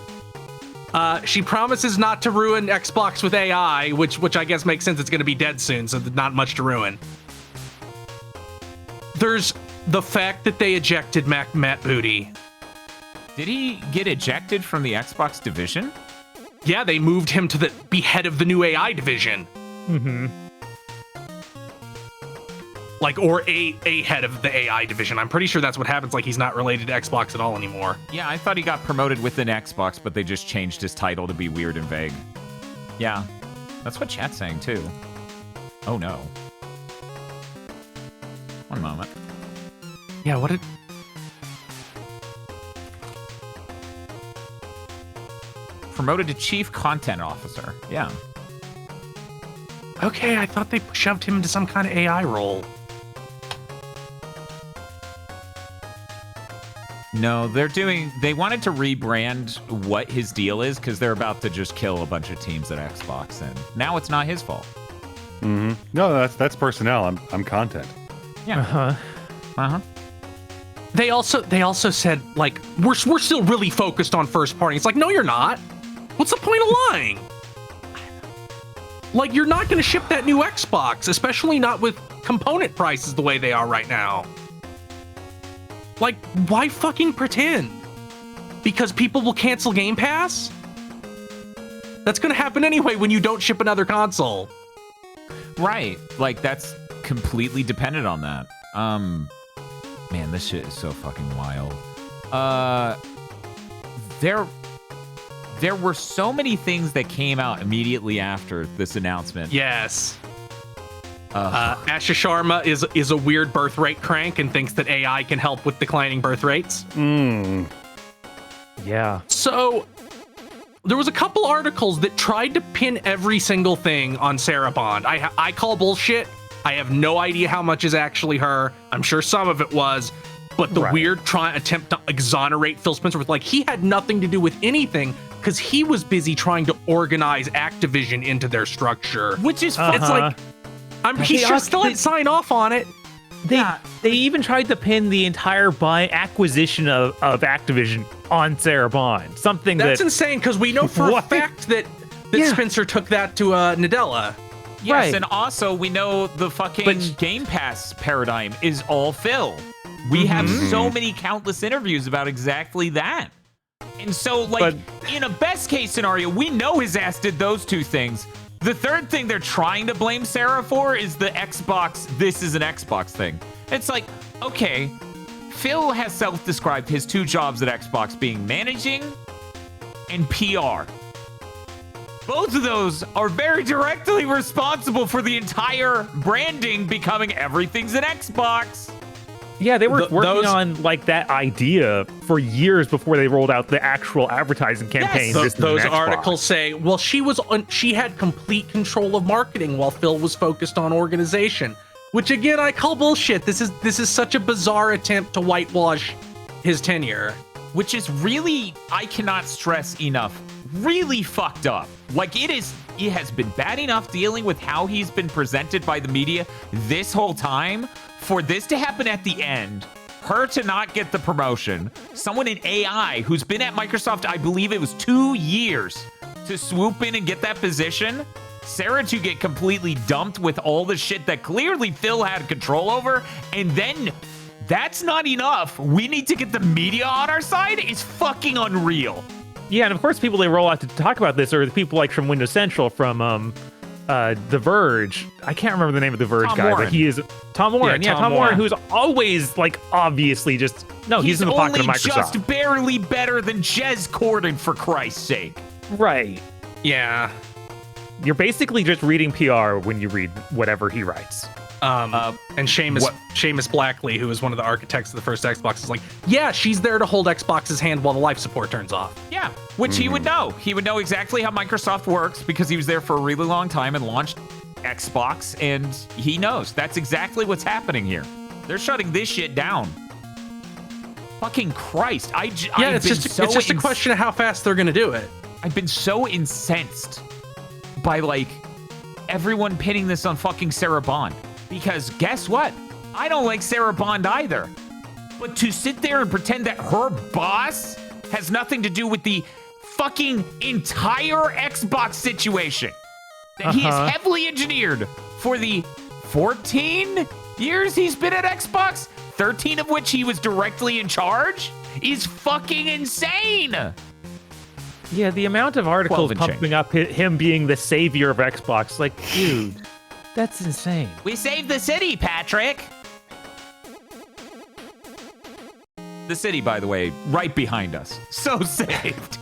She promises not to ruin Xbox with AI, which I guess makes sense. It's going to be dead soon, so not much to ruin. There's the fact that they ejected Matt Booty. Did he get ejected from the Xbox division? Yeah, they moved him to be head of the new AI division. Mm-hmm. Like, or a head of the AI division. I'm pretty sure that's what happens. Like, he's not related to Xbox at all anymore. Yeah, I thought he got promoted within Xbox, but they just changed his title to be weird and vague. Yeah, that's what chat's saying too. Oh no. One moment. Yeah, what did... Promoted to Chief Content Officer. Yeah. Okay, I thought they shoved him into some kind of AI role. No, they wanted to rebrand what his deal is because they're about to just kill a bunch of teams at Xbox, and now it's not his fault. Mm-hmm. No, that's personnel. I'm content. Yeah. Uh-huh. Uh-huh. They also said, like, we're still really focused on first party. It's like, no, you're not. What's the point of lying? Like, you're not going to ship that new Xbox, especially not with component prices the way they are right now. Like, why fucking pretend? Because people will cancel Game Pass? That's going to happen anyway when you don't ship another console. Right. Like, that's completely dependent on that. Man, this shit is so fucking wild. There were so many things that came out immediately after this announcement. Yes. Asha Sharma is a weird birth rate crank and thinks that AI can help with declining birth rates. Yeah. So there was a couple articles that tried to pin every single thing on Sarah Bond. I call bullshit. I have no idea how much is actually her. I'm sure some of it was, but the weird attempt to exonerate Phil Spencer with, like, he had nothing to do with anything because he was busy trying to organize Activision into their structure. Which is It's like, he sure still had to sign off on it. They even tried to pin the entire acquisition of Activision on Sarah Bond. Something That's insane because we know for a fact that Spencer took that to Nadella. Yes, Right. and also we know the fucking Game Pass paradigm is all Phil. We have so many countless interviews about exactly that. And so, like, in a best case scenario, we know his ass did those two things. The third thing they're trying to blame Sarah for is the Xbox, this is an Xbox thing. It's like, okay, Phil has self-described his two jobs at Xbox being managing and PR. Both of those are very directly responsible for the entire branding becoming everything's an Xbox. Yeah, they were working those- on like that idea for years before they rolled out the actual advertising campaign. Those articles say, well, she had complete control of marketing while Phil was focused on organization, which again I call bullshit. This is such a bizarre attempt to whitewash his tenure, which is really, I cannot stress enough, really fucked up. Like it has been bad enough dealing with how he's been presented by the media this whole time. For this to happen at the end, her to not get the promotion, someone in AI who's been at Microsoft, I believe it was 2 years, to swoop in and get that position, Sarah to get completely dumped with all the shit that clearly Phil had control over, and then that's not enough. We need to get the media on our side. It's fucking unreal. Yeah, and of course, people they roll out to talk about this are the people like from Windows Central, from The Verge. I can't remember the name of The Verge guy, but he is Tom Warren. Yeah, Tom Warren, who's always like obviously just he's in the pocket of Microsoft. Just barely better than Jez Corden, for Christ's sake. Right. Yeah. You're basically just reading PR when you read whatever he writes. And Seamus Blackley, who was one of the architects of the first Xbox, is like, yeah, she's there to hold Xbox's hand while the life support turns off. Yeah, which he would know. He would know exactly how Microsoft works because he was there for a really long time and launched Xbox, and he knows. That's exactly what's happening here. They're shutting this shit down. Fucking Christ. It's just a question of how fast they're going to do it. I've been so incensed by, like, everyone pinning this on fucking Sarah Bond. Because guess what? I don't like Sarah Bond either. But to sit there and pretend that her boss has nothing to do with the fucking entire Xbox situation that he is heavily engineered for the 14 years he's been at Xbox, 13 of which he was directly in charge, is fucking insane. Yeah, the amount of articles pumping up him being the savior of Xbox, like, dude, that's insane. We saved the city, Patrick. The city, by the way, right behind us. So saved.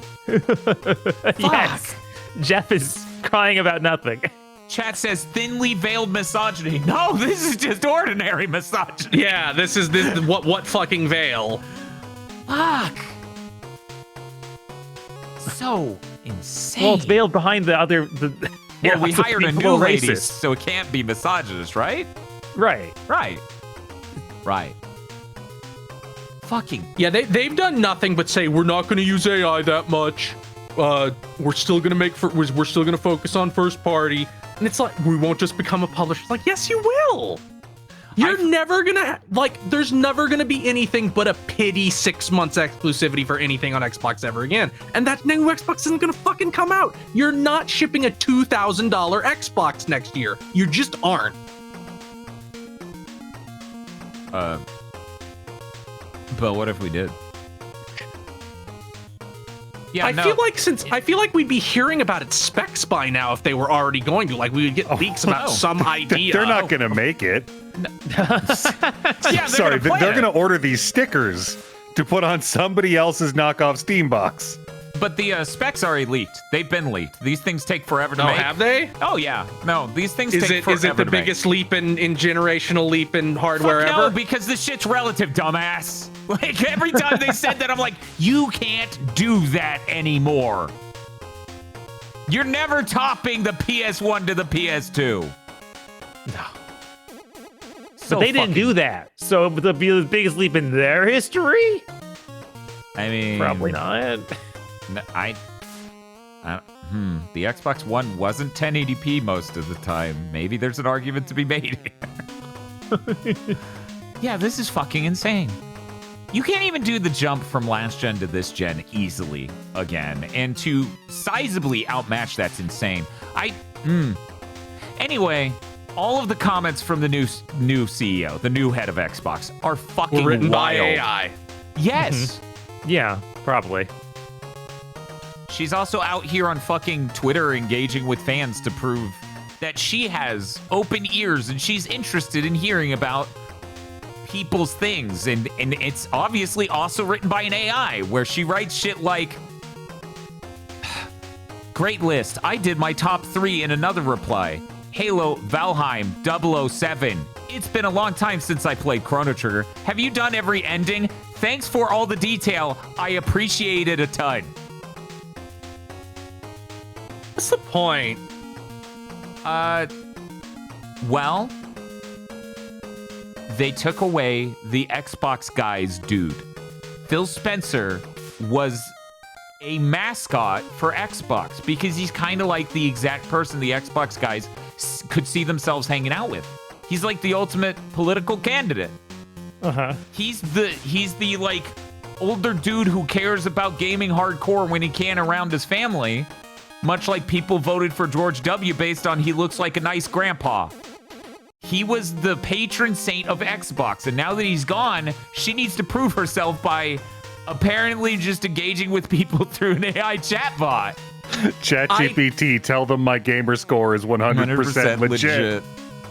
Yes. Jeff is crying about nothing. Chat says thinly veiled misogyny. No, this is just ordinary misogyny. Yeah, this is what fucking veil. Fuck. So insane. Well, it's veiled behind the other. Well, we hired a new lady, racist. so it can't be misogynist, right? Right. Fucking. Yeah, they've done nothing but say we're not going to use AI that much. We're still going to we're still going to focus on first party, and it's like we won't just become a publisher. It's like, yes, you will. You're never gonna there's never gonna be anything but a pity 6 months exclusivity for anything on Xbox ever again. And that new Xbox isn't gonna fucking come out. You're not shipping a $2,000 Xbox next year. You just aren't. But what if we did? Yeah, I feel like we'd be hearing about its specs by now if they were already going to. Like we would get leaks about some idea. They're not gonna make it. Yeah, Sorry, they're going to order these stickers to put on somebody else's knockoff Steam box. But the specs are leaked. They've been leaked. These things take forever to make. Have they? Oh, yeah. No, these things Is take forever it the to make. biggest leap in generational leap in hardware Fuck ever? no, because this shit's relative, dumbass. Like, every time they said that, I'm like, you can't do that anymore. You're never topping the PS1 to the PS2. No. But they didn't do that. So the biggest leap in their history? I mean, Probably not. The Xbox One wasn't 1080p most of the time. Maybe there's an argument to be made here. Yeah, this is fucking insane. You can't even do the jump from last gen to this gen easily again. And to sizably outmatch that's insane. Anyway, all of the comments from the new CEO, the new head of Xbox, are fucking written wild. by AI. Yes. Yeah, probably. She's also out here on fucking Twitter engaging with fans to prove that she has open ears and she's interested in hearing about people's things. And it's obviously also written by an AI where she writes shit like, great list. I did my top 3 in another reply. Halo, Valheim, 007. It's been a long time since I played Chrono Trigger. Have you done every ending? Thanks for all the detail. I appreciate it a ton. What's the point? Well, they took away the Xbox guy's dude. Phil Spencer was a mascot for Xbox because he's kind of like the exact person the Xbox guys could see themselves hanging out with. He's like the ultimate political candidate. Uh-huh. He's the like older dude who cares about gaming hardcore when he can around his family, much like people voted for George W. based on he looks like a nice grandpa. He was the patron saint of Xbox, and now that he's gone, she needs to prove herself by apparently just engaging with people through an AI chatbot. ChatGPT, tell them my gamer score is 100% legit.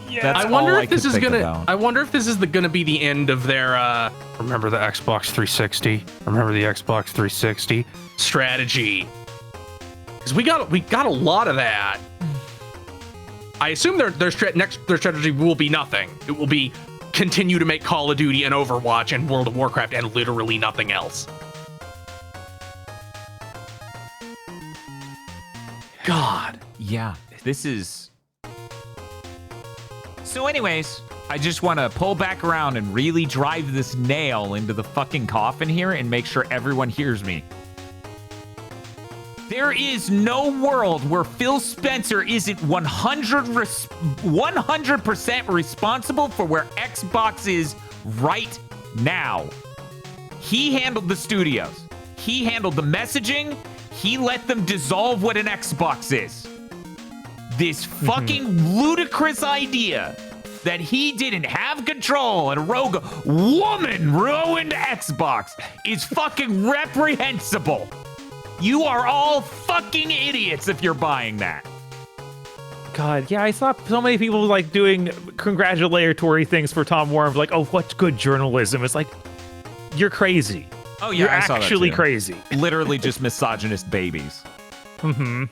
Yeah, that's I wonder all if this could is think gonna. about. I wonder if this is gonna be the end of their. Remember the Xbox 360. Remember the Xbox 360 strategy. Because we got a lot of that. I assume their strategy will be nothing. It will be continue to make Call of Duty and Overwatch and World of Warcraft and literally nothing else. God. Yeah, this is... So anyways, I just want to pull back around and really drive this nail into the fucking coffin here and make sure everyone hears me. There is no world where Phil Spencer isn't 100% responsible for where Xbox is right now. He handled the studios. He handled the messaging. He let them dissolve what an Xbox is. This fucking ludicrous idea that he didn't have control and a rogue woman ruined Xbox is fucking reprehensible. You are all fucking idiots if you're buying that. God, yeah, I saw so many people like doing congratulatory things for Tom Warren, like, oh, what's good journalism? It's like, you're crazy. Oh yeah, You're I saw that actually too. crazy. Literally just misogynist babies. Mm-hmm.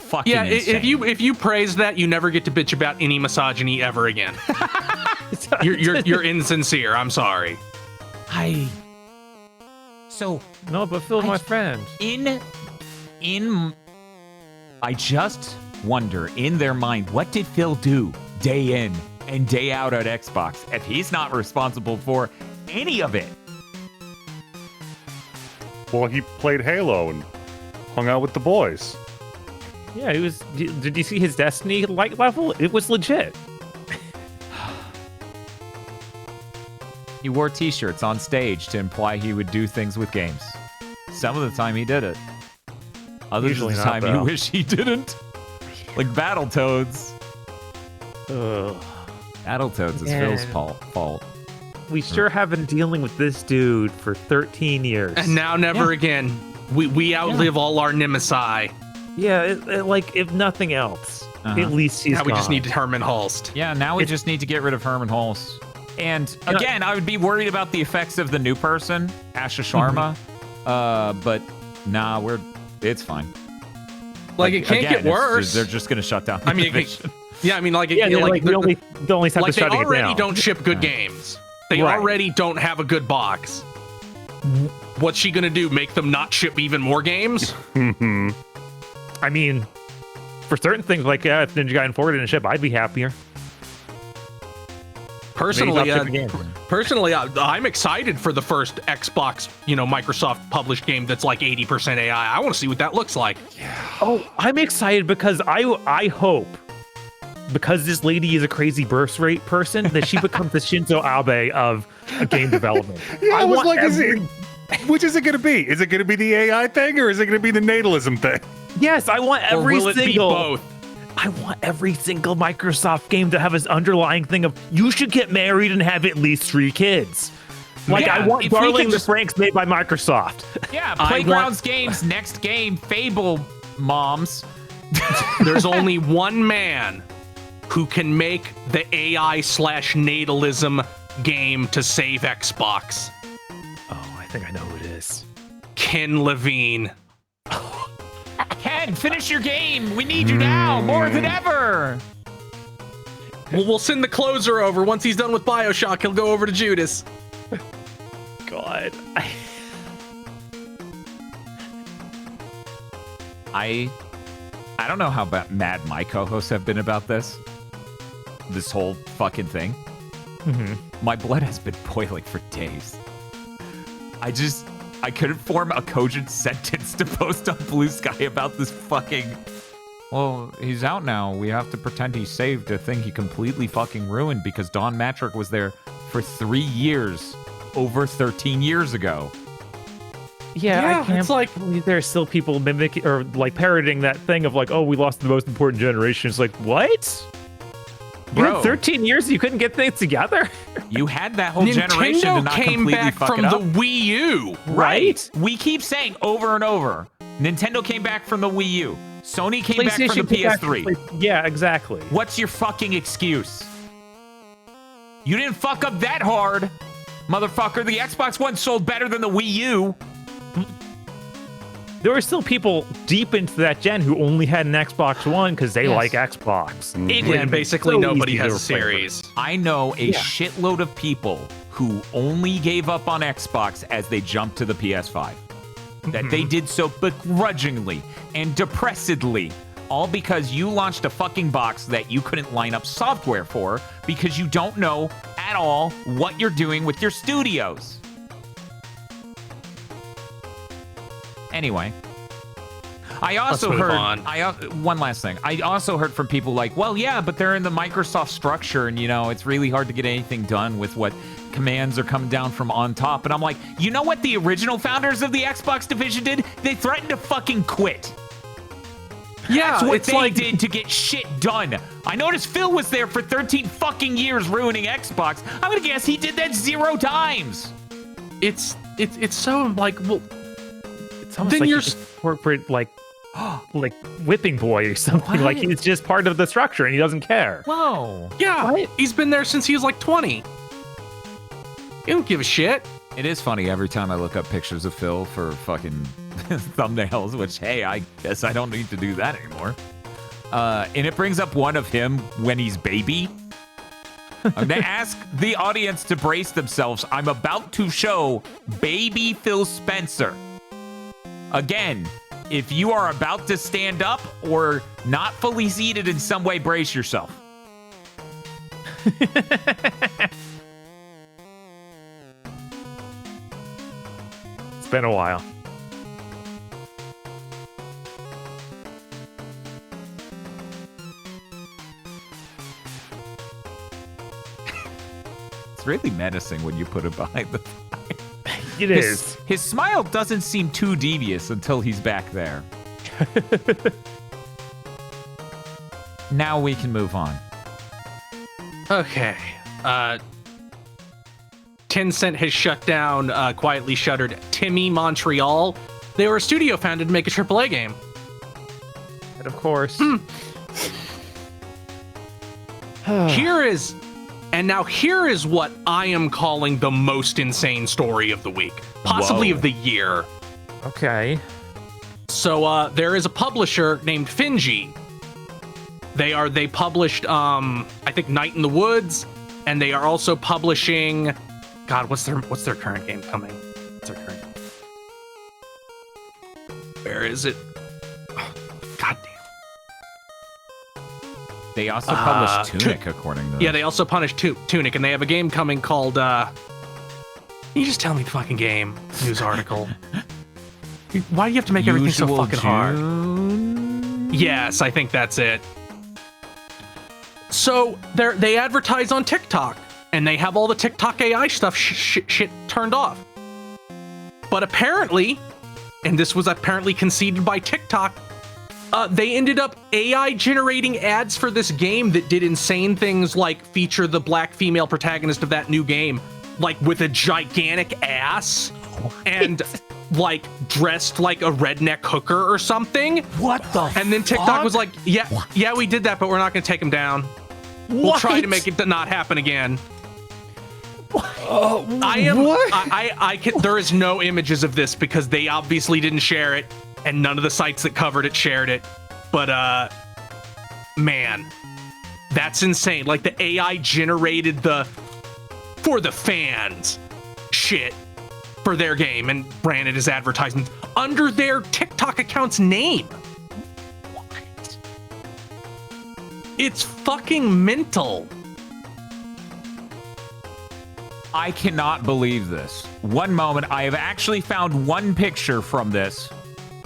Fucking Yeah, insane. if you praise that, you never get to bitch about any misogyny ever again. You're insincere. I'm sorry. No, but Phil's my friend. I just wonder in their mind, what did Phil do day in and day out at Xbox if he's not responsible for any of it? Well, he played Halo and hung out with the boys. Yeah, he was. Did you see his Destiny light level? It was legit. He wore t-shirts on stage to imply he would do things with games. Some of the time he did it. Others Usually of the not, time you though. wish he didn't. Like Battletoads. Ugh. Battletoads is Man. Phil's fault. We sure have been dealing with this dude for 13 years. And now never again. We outlive all our nemesis. Yeah, like, if nothing else, Uh-huh. at least he's Now we just gone. need Herman Hulst. Yeah, now we just need to get rid of Herman Hulst. And again, I would be worried about the effects of the new person, Asha Sharma. But nah, it's fine. Like, it can't again, get worse. They're just gonna shut down. I the mean, division. yeah, I mean, like, Yeah, like the only time like to they shutting it already down. don't ship good games. They Right. already don't have a good box. What's she gonna do? Make them not ship even more games? I mean, for certain things, like if Ninja Gaiden 4 didn't ship, I'd be happier. Personally, Maybe stop shipping games. I'm excited for the first Xbox, Microsoft published game that's like 80% AI. I want to see what that looks like. Oh, I'm excited because I hope, because this lady is a crazy birth rate person, that she becomes the Shinzo Abe of game development. Yeah, I was want like, every- which is it going to be? Is it going to be the AI thing or is it going to be the natalism thing? Yes, I want Or every will it be single. both? I want every single Microsoft game to have this underlying thing of you should get married and have at least 3 kids. Like, Yeah, I want if we Darling could the just- Franks made by Microsoft. Yeah, I Playgrounds Games next game, Fable moms. There's only one man who can make the AI/natalism game to save Xbox. Oh, I think I know who it is. Ken Levine. Ken, finish your game. We need you now more than ever. We'll send the closer over. Once he's done with Bioshock, he'll go over to Judas. God. I don't know how mad my co-hosts have been about this whole fucking thing. My blood has been boiling for days. I couldn't form a cogent sentence to post on Blue Sky about this fucking... Well, he's out now. We have to pretend he saved a thing he completely fucking ruined because Don Matrick was there for 3 years, over 13 years ago. Yeah, I can't it's like believe there are still people mimicking or like parroting that thing of like, oh, we lost the most important generation. It's like, what? You Bro. had 13 years and you couldn't get things together? You had that whole generation to Nintendo not came completely back fuck from it the up. Wii U. Right. We keep saying over and over, Nintendo came back from the Wii U. Sony came back from the came back PS3. Yeah, exactly. What's your fucking excuse? You didn't fuck up that hard, motherfucker. The Xbox One sold better than the Wii U. There were still people deep into that gen who only had an Xbox One because they like Xbox. And basically so nobody easy has to a series. I know a shitload of people who only gave up on Xbox as they jumped to the PS5. That they did so begrudgingly and depressedly, all because you launched a fucking box that you couldn't line up software for because you don't know at all what you're doing with your studios. Anyway, I also Let's move heard on. one last thing. I also heard from people like, well, yeah, but they're in the Microsoft structure, and it's really hard to get anything done with what commands are coming down from on top. And I'm like, you know what the original founders of the Xbox division did? They threatened to fucking quit. Yeah, That's what it's they like did to get shit done. I noticed Phil was there for 13 fucking years ruining Xbox. I'm gonna guess he did that 0 times. it's so like, well, It's almost then like you're he's a corporate like whipping boy or something. Like What? he's just part of the structure and he doesn't care. Whoa. yeah, What? he's been there since he was like 20. He don't give a shit. It is funny every time I look up pictures of Phil for fucking thumbnails, which, hey, I guess I don't need to do that anymore. And it brings up one of him when he's baby. I'm going to ask the audience to brace themselves. I'm about to show baby Phil Spencer. Again, if you are about to stand up or not fully seated in some way, brace yourself. It's been a while. It's really menacing when you put it behind the... It is. His smile doesn't seem too devious until he's back there. Now we can move on. Okay. Tencent has shut down, quietly shuttered Timmy Montreal. They were a studio founded to make a AAA game. And of course. Here is what I am calling the most insane story of the week, possibly Whoa. of the year. Okay. So there is a publisher named Finji. They published I think Night in the Woods, and they are also publishing, God, what's their current game coming? What's their current? Where is it? Oh, God damn. They also published Tunic, according to Yeah, they also punished Tunic, and they have a game coming called can you just tell me the fucking game? News article. Why do you have to make everything so Usual fucking hard? June? Yes, I think that's it. So they advertise on TikTok, and they have all the TikTok AI stuff shit turned off. But apparently, and this was apparently conceded by TikTok, they ended up AI generating ads for this game that did insane things like feature the black female protagonist of that new game, like with a gigantic ass and like dressed like a redneck hooker or something. What the And then TikTok was like, yeah, we did that, but we're not going to take him down. We'll try to make it not happen again. There is no images of this because they obviously didn't share it, and none of the sites that covered it shared it. But man, That's insane. Like the AI generated the for the fans shit for their game and ran it as advertisements under their TikTok account's name. What? It's fucking mental. I cannot believe this. One moment, I have actually found one picture from this.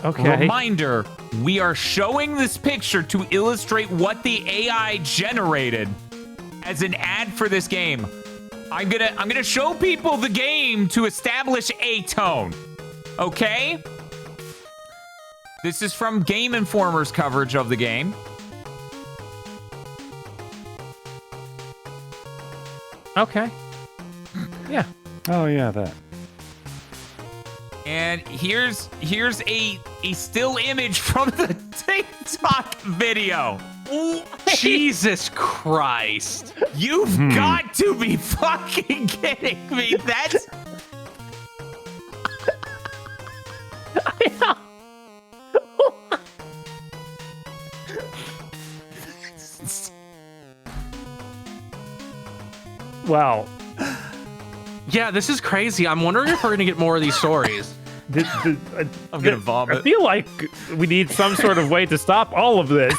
Okay. Reminder, we are showing this picture to illustrate what the AI generated as an ad for this game. I'm gonna show people the game to establish a tone. Okay? This is from Game Informer's coverage of the game. Okay. Yeah. Oh yeah, that. And here's a still image from the TikTok video. Jesus Christ. You've got to be fucking kidding me. That's Wow. Yeah, this is crazy. I'm wondering if we're gonna get more of these stories. I'm gonna vomit. I feel like we need some sort of way to stop all of this.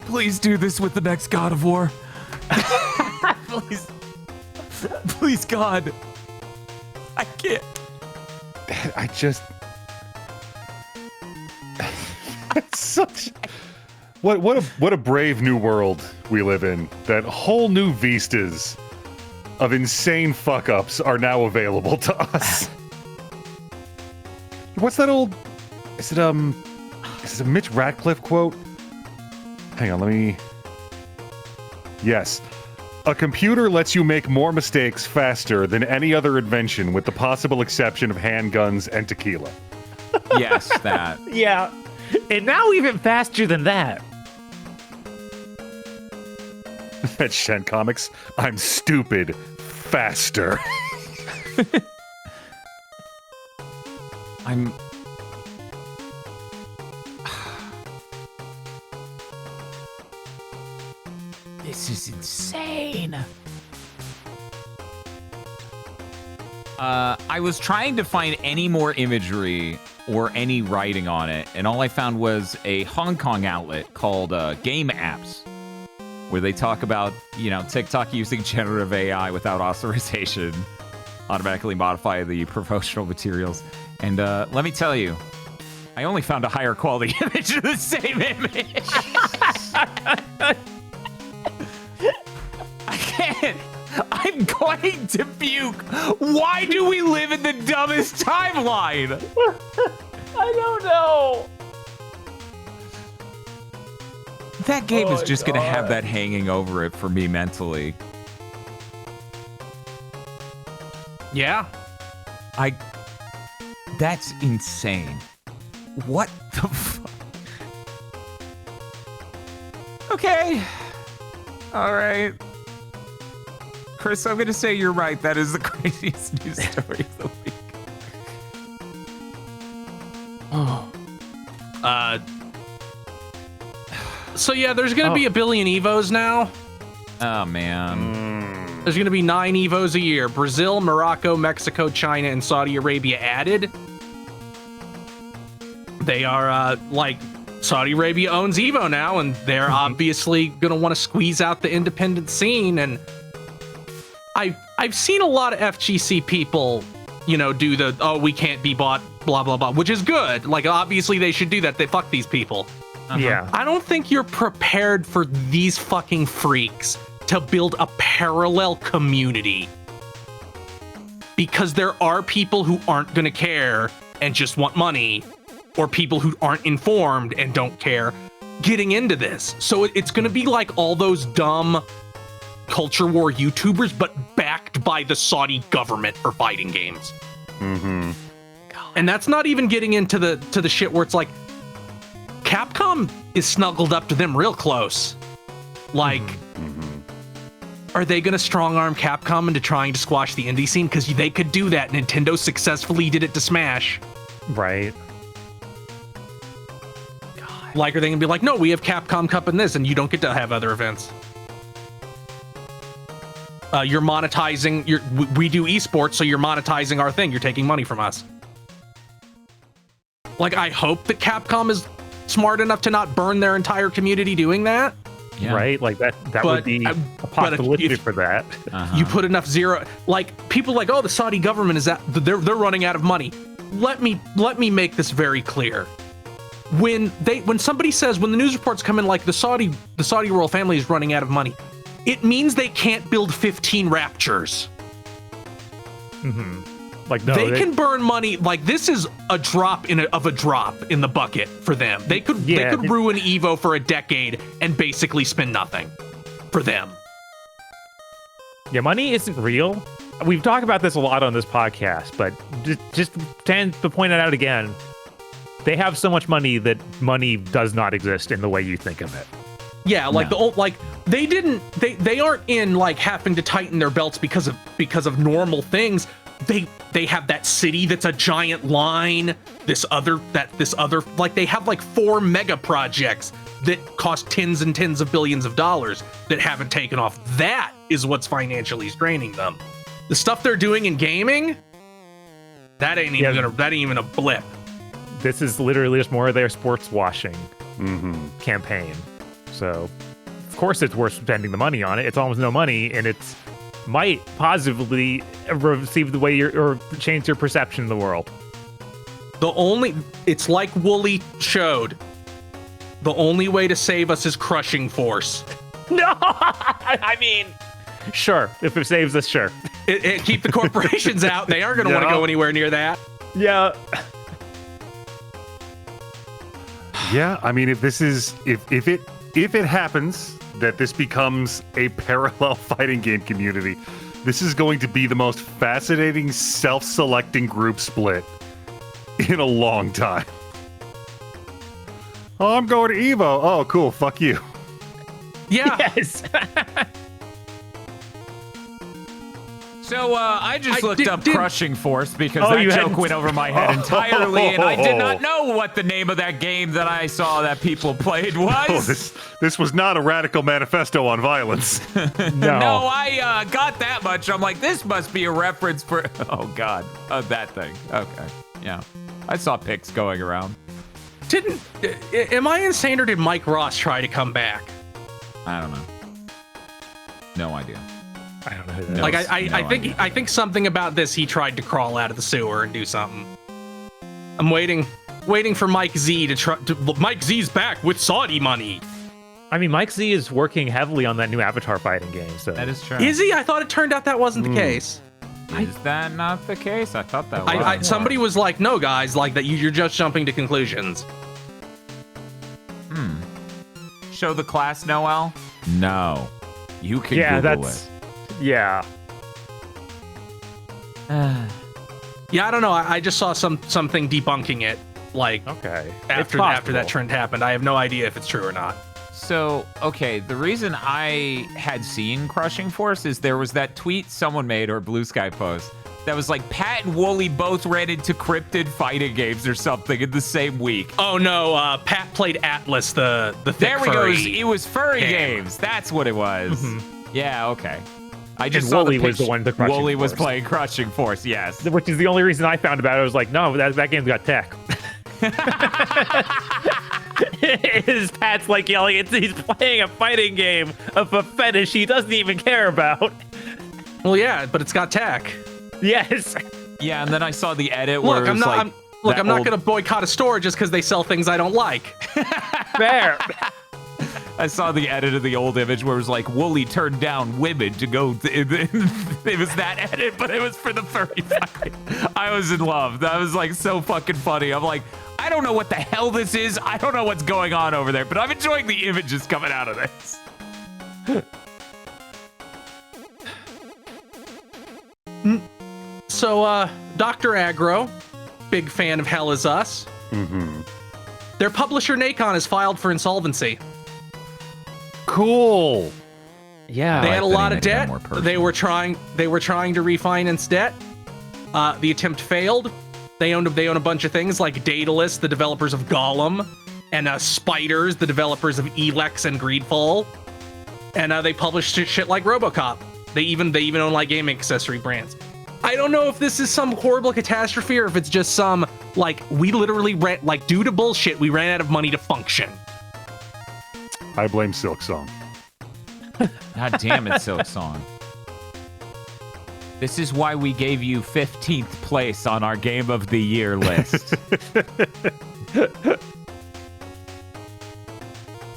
Please do this with the next God of War. Please. Please, God. I can't. I just. It's such. What a brave new world we live in. That whole new vistas of insane fuck ups are now available to us. What's that old? Is it a Mitch Ratcliffe quote? Hang on, let me. Yes. A computer lets you make more mistakes faster than any other invention, with the possible exception of handguns and tequila. Yes, that. Yeah. And now even faster than that. At Shen Comics, I'm stupid faster. I'm. This is insane. I was trying to find any more imagery or any writing on it, and all I found was a Hong Kong outlet called Game Apps, where they talk about, TikTok using generative AI without authorization, automatically modify the promotional materials. And let me tell you, I only found a higher quality image of the same image. I can't. I'm going to puke. Why do we live in the dumbest timeline? I don't know. That game is just going to have that hanging over it for me mentally. Yeah. That's insane. What the fuck? Okay. All right. Chris, I'm going to say you're right. That is the craziest news story of the week. So yeah, there's gonna be a billion Evos now. Oh, man. There's gonna be 9 Evos a year. Brazil, Morocco, Mexico, China, and Saudi Arabia added. They are Saudi Arabia owns Evo now, and they're obviously gonna want to squeeze out the independent scene. And I've seen a lot of FGC people, do the we can't be bought, blah blah blah, which is good. Like obviously they should do that. They fuck these people. Yeah. I don't think you're prepared for these fucking freaks to build a parallel community. Because there are people who aren't going to care and just want money, or people who aren't informed and don't care getting into this. So it's going to be like all those dumb culture war YouTubers, but backed by the Saudi government for fighting games. Mm-hmm. And that's not even getting into the shit where it's like, Capcom is snuggled up to them real close. Like, are they going to strong-arm Capcom into trying to squash the indie scene? Because they could do that. Nintendo successfully did it to Smash. Right. Like, are they gonna be like, no, we have Capcom Cup and this, and you don't get to have other events? You're monetizing. We do esports, so you're monetizing our thing. You're taking money from us. Like, I hope that Capcom is smart enough to not burn their entire community doing that. Yeah. Right? Like that would be a possibility for that. You put enough zero, like people like, oh, the Saudi government is they're running out of money. Let me make this very clear. When somebody says, when the news reports come in like the Saudi royal family is running out of money, it means they can't build 15 Raptures. Like, no, they can burn money. Like, this is a drop in the bucket for them. They could ruin Evo for a decade and basically spend nothing for them. Yeah, money isn't real. We've talked about this a lot on this podcast, but just to point it out again, they have so much money that money does not exist in the way you think of it. Yeah, like they aren't in like having to tighten their belts because of normal things. They have that city that's a giant line. This other like they have like 4 mega projects that cost tens and tens of billions of dollars that haven't taken off. That is what's financially straining them. The stuff they're doing in gaming, that ain't even a blip. This is literally just more of their sports washing campaign. So, of course, it's worth spending the money on it. It's almost no money, and it's might positively receive the way or change your perception of the world. It's like Wooly showed. The only way to save us is crushing force. No, I mean, sure. If it saves us, sure. Keep the corporations out. They aren't going to want to go anywhere near that. Yeah. Yeah, I mean, if it happens that this becomes a parallel fighting game community, this is going to be the most fascinating self-selecting group split in a long time. Oh, I'm going to Evo. Oh, cool. Fuck you. Yeah. Yes. So I just looked up Crushing Force because that joke went over my head entirely, and I did not know what the name of that game that I saw that people played was. Oh, this was not a radical manifesto on violence. No, I got that much. I'm like, this must be a reference for, oh God, that thing. Okay, yeah. I saw pics going around. Am I insane or did Mike Ross try to come back? I don't know. No idea. I don't know who that is. Like I think something about this, he tried to crawl out of the sewer and do something. I'm waiting for Mike Z Mike Z's back with Saudi money. I mean, Mike Z is working heavily on that new Avatar fighting game. So that is true. Is he? I thought it turned out that wasn't the case. Is that not the case? I thought that was. Somebody was like, no, guys, like that. You're just jumping to conclusions. Show the class, Noel? No. You can Google it. Yeah. Yeah, I don't know. I just saw something debunking it. Like, okay. After that trend happened, I have no idea if it's true or not. So, okay, the reason I had seen Crushing Force is there was that tweet someone made or Blue Sky post that was like Pat and Wooly both ran into cryptid fighting games or something in the same week. Oh no, Pat played Atlas, the thick there we furry go. It was furry game. games. That's what it was. Yeah, okay. I just and saw Wooly was the one to Crushing Wooly Force. was playing Crushing Force, yes. Which is the only reason I found about it. I was like, no, that game's got tech. His Pat's like yelling, he's playing a fighting game of a fetish he doesn't even care about. Well, yeah, but it's got tech. Yes. Yeah, and then I saw the edit where I'm not going to boycott a store just because they sell things I don't like. Fair. I saw the edit of the old image where it was like Wooly turned down women to go. It was that edit, but it was for the furry fight. I was in love. That was like so fucking funny. I'm like, I don't know what the hell this is. I don't know what's going on over there, but I'm enjoying the images coming out of this. So, Dr. Aggro, big fan of Hell Is Us. Their publisher Nacon has filed for insolvency. Cool. Yeah. They had a lot of debt. They were trying to refinance debt. The attempt failed. They own a bunch of things like Daedalus, the developers of Gollum, and Spiders, the developers of Elex and Greedfall, and they published shit like RoboCop. They even own like gaming accessory brands. I don't know if this is some horrible catastrophe or if it's just some like we literally ran like due to bullshit we ran out of money to function. I blame Silksong. God damn it, Silksong. This is why we gave you 15th place on our Game of the Year list.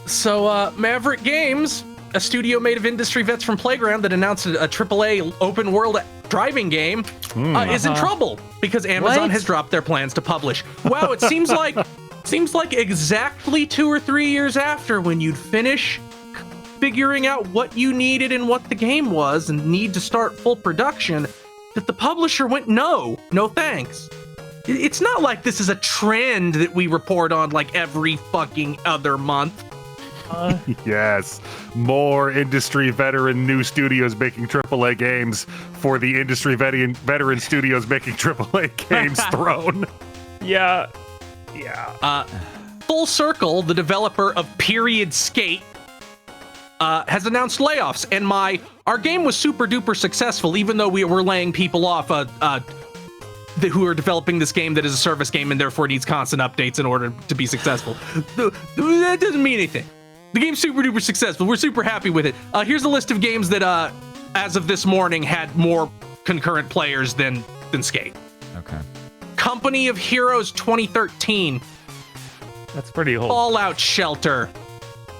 So, Maverick Games, a studio made of industry vets from Playground that announced a AAA open world driving game, is in trouble because Amazon has dropped their plans to publish. Wow, it seems like exactly 2 or 3 years after when you'd finish figuring out what you needed and what the game was and need to start full production, that the publisher went, no thanks. It's not like this is a trend that we report on like every fucking other month. Yes, more industry veteran new studios making AAA games for the industry veteran studios making AAA games throne. Yeah. Full Circle, the developer of Period Skate, has announced layoffs, and our game was super duper successful, even though we were laying people off who are developing this game that is a service game and therefore needs constant updates in order to be successful. That doesn't mean anything. The game's super duper successful. We're super happy with it. Here's a list of games that, as of this morning, had more concurrent players than Skate. Okay. Company of Heroes 2013. That's pretty old. Fallout Shelter.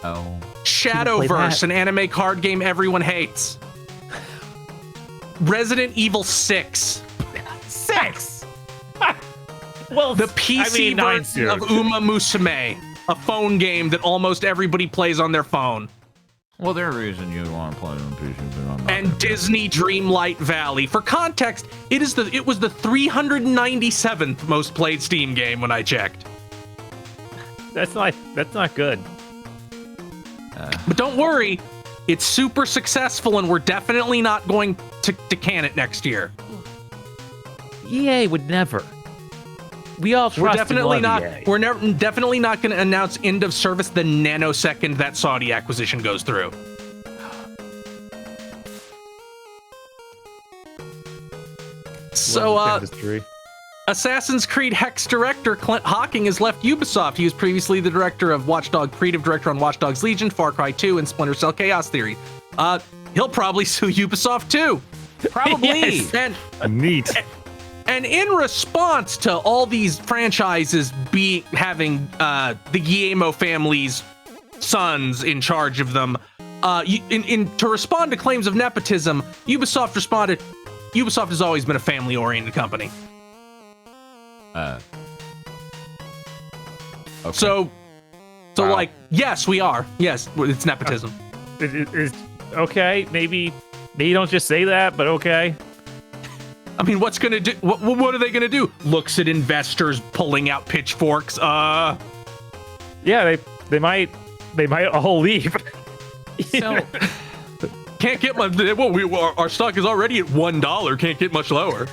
Oh. Shadowverse, an anime card game everyone hates. Resident Evil 6. 6! Well, The PC version of Uma Musume, a phone game that almost everybody plays on their phone. Well, there's a reason you want to play on PC, but I'm not. And Disney Dreamlight Valley. For context, it was the 397th most played Steam game when I checked. That's not good. But don't worry, it's super successful, and we're definitely not going to can it next year. EA would never. We all trust We're definitely and love not. EA. We're definitely not going to announce end of service the nanosecond that Saudi acquisition goes through. So, industry. Assassin's Creed Hex director Clint Hocking has left Ubisoft. He was previously the director of creative director on Watch Dogs Legion, Far Cry 2, and Splinter Cell Chaos Theory. He'll probably sue Ubisoft too. Probably. Yes. Neat. And in response to all these franchises having the Guillermo family's sons in charge of them, to respond to claims of nepotism, Ubisoft responded, Ubisoft has always been a family-oriented company. Okay. So Wow. like, yes, we are. Yes, it's nepotism. Okay, maybe don't just say that, but okay. I mean, what's gonna do? What are they gonna do? Looks at investors pulling out pitchforks. Yeah, they might all leave. So, Can't get much. Our stock is already at $1. Can't get much lower.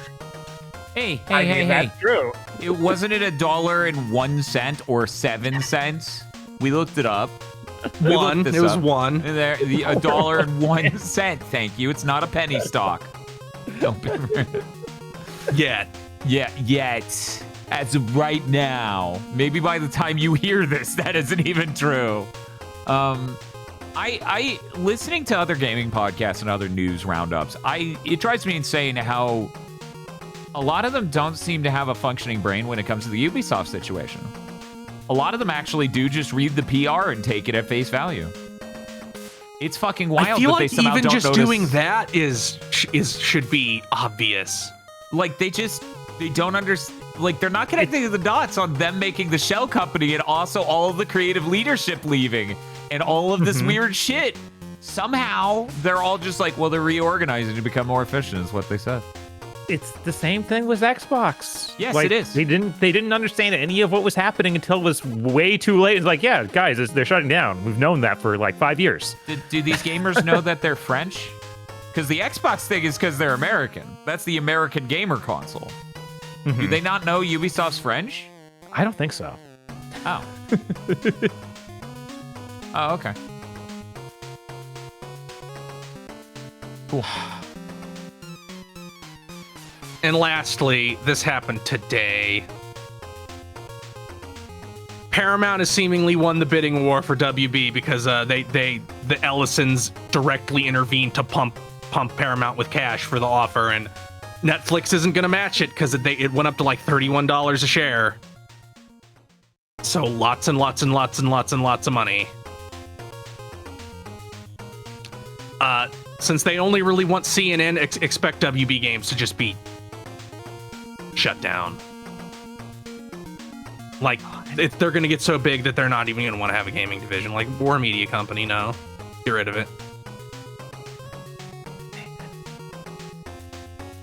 hey. That's true. It wasn't it $1.01 or 7 cents? We looked it up. We One. looked this It was up. one. There, $1.01. Thank you. It's not a penny stock. Don't be Yet. yet. As of right now. Maybe by the time you hear this, that isn't even true. I listening to other gaming podcasts and other news roundups, it drives me insane how a lot of them don't seem to have a functioning brain when it comes to the Ubisoft situation. A lot of them actually do just read the PR and take it at face value. It's fucking wild. I feel that like they somehow even don't just notice. doing that should be obvious. Like they don't understand. Like they're not connecting the dots on them making the shell company and also all of the creative leadership leaving and all of this weird shit. Somehow they're all just like, well, they're reorganizing to become more efficient, is what they said. It's the same thing with Xbox. Yes, like, it is. They didn't understand any of what was happening until it was way too late. It's like, yeah, guys, they're shutting down. We've known that for like 5 years. Do these gamers know that they're French? Because the Xbox thing is because they're American. That's the American gamer console. Do they not know Ubisoft's French? I don't think so. Oh. Oh, okay. Cool. And lastly, this happened today. Paramount has seemingly won the bidding war for WB because the Ellisons directly intervened to pump Paramount with cash for the offer, and Netflix isn't going to match it because it went up to like $31 a share. So lots and lots and lots and lots and lots of money. Since they only really want CNN, expect WB games to just be shut down. Like, they're going to get so big that they're not even going to want to have a gaming division. Like, we're a media company, no. Get rid of it.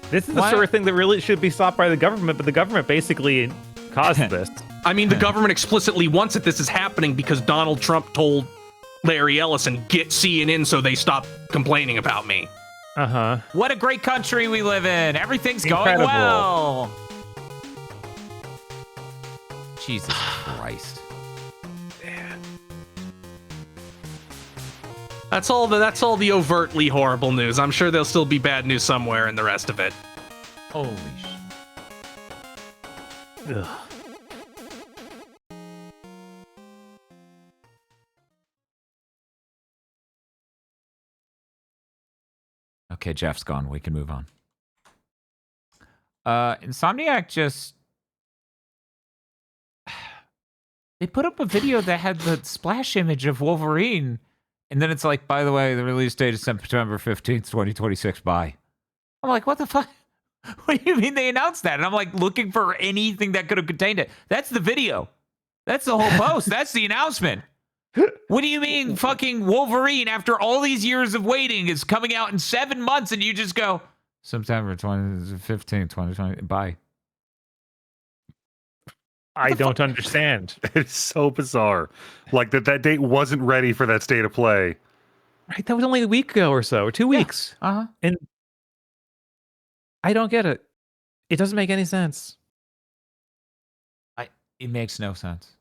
This is the sort of thing that really should be stopped by the government, but the government basically caused this. I mean, the government explicitly wants it. This is happening because Donald Trump told Larry Ellison, get CNN so they stop complaining about me. Uh-huh. What a great country we live in. Everything's Incredible. going well. Jesus Christ. That's all the overtly horrible news. I'm sure there'll still be bad news somewhere in the rest of it. Holy shit. Ugh. Okay, Jeff's gone. We can move on. Insomniac just... They put up a video that had the splash image of Wolverine, and then it's like, by the way, the release date is September 15th, 2026. Bye. I'm like, what the fuck? What do you mean they announced that? And I'm like looking for anything that could have contained it. That's the video. That's the whole post. That's the announcement. What do you mean fucking Wolverine, after all these years of waiting, is coming out in 7 months and you just go, September 2015, 2020, bye. I don't understand. It's so bizarre. Like that date wasn't ready for that state of play. Right? That was only a week ago or so, or 2 weeks. Uh-huh. And I don't get it. It doesn't make any sense. It makes no sense.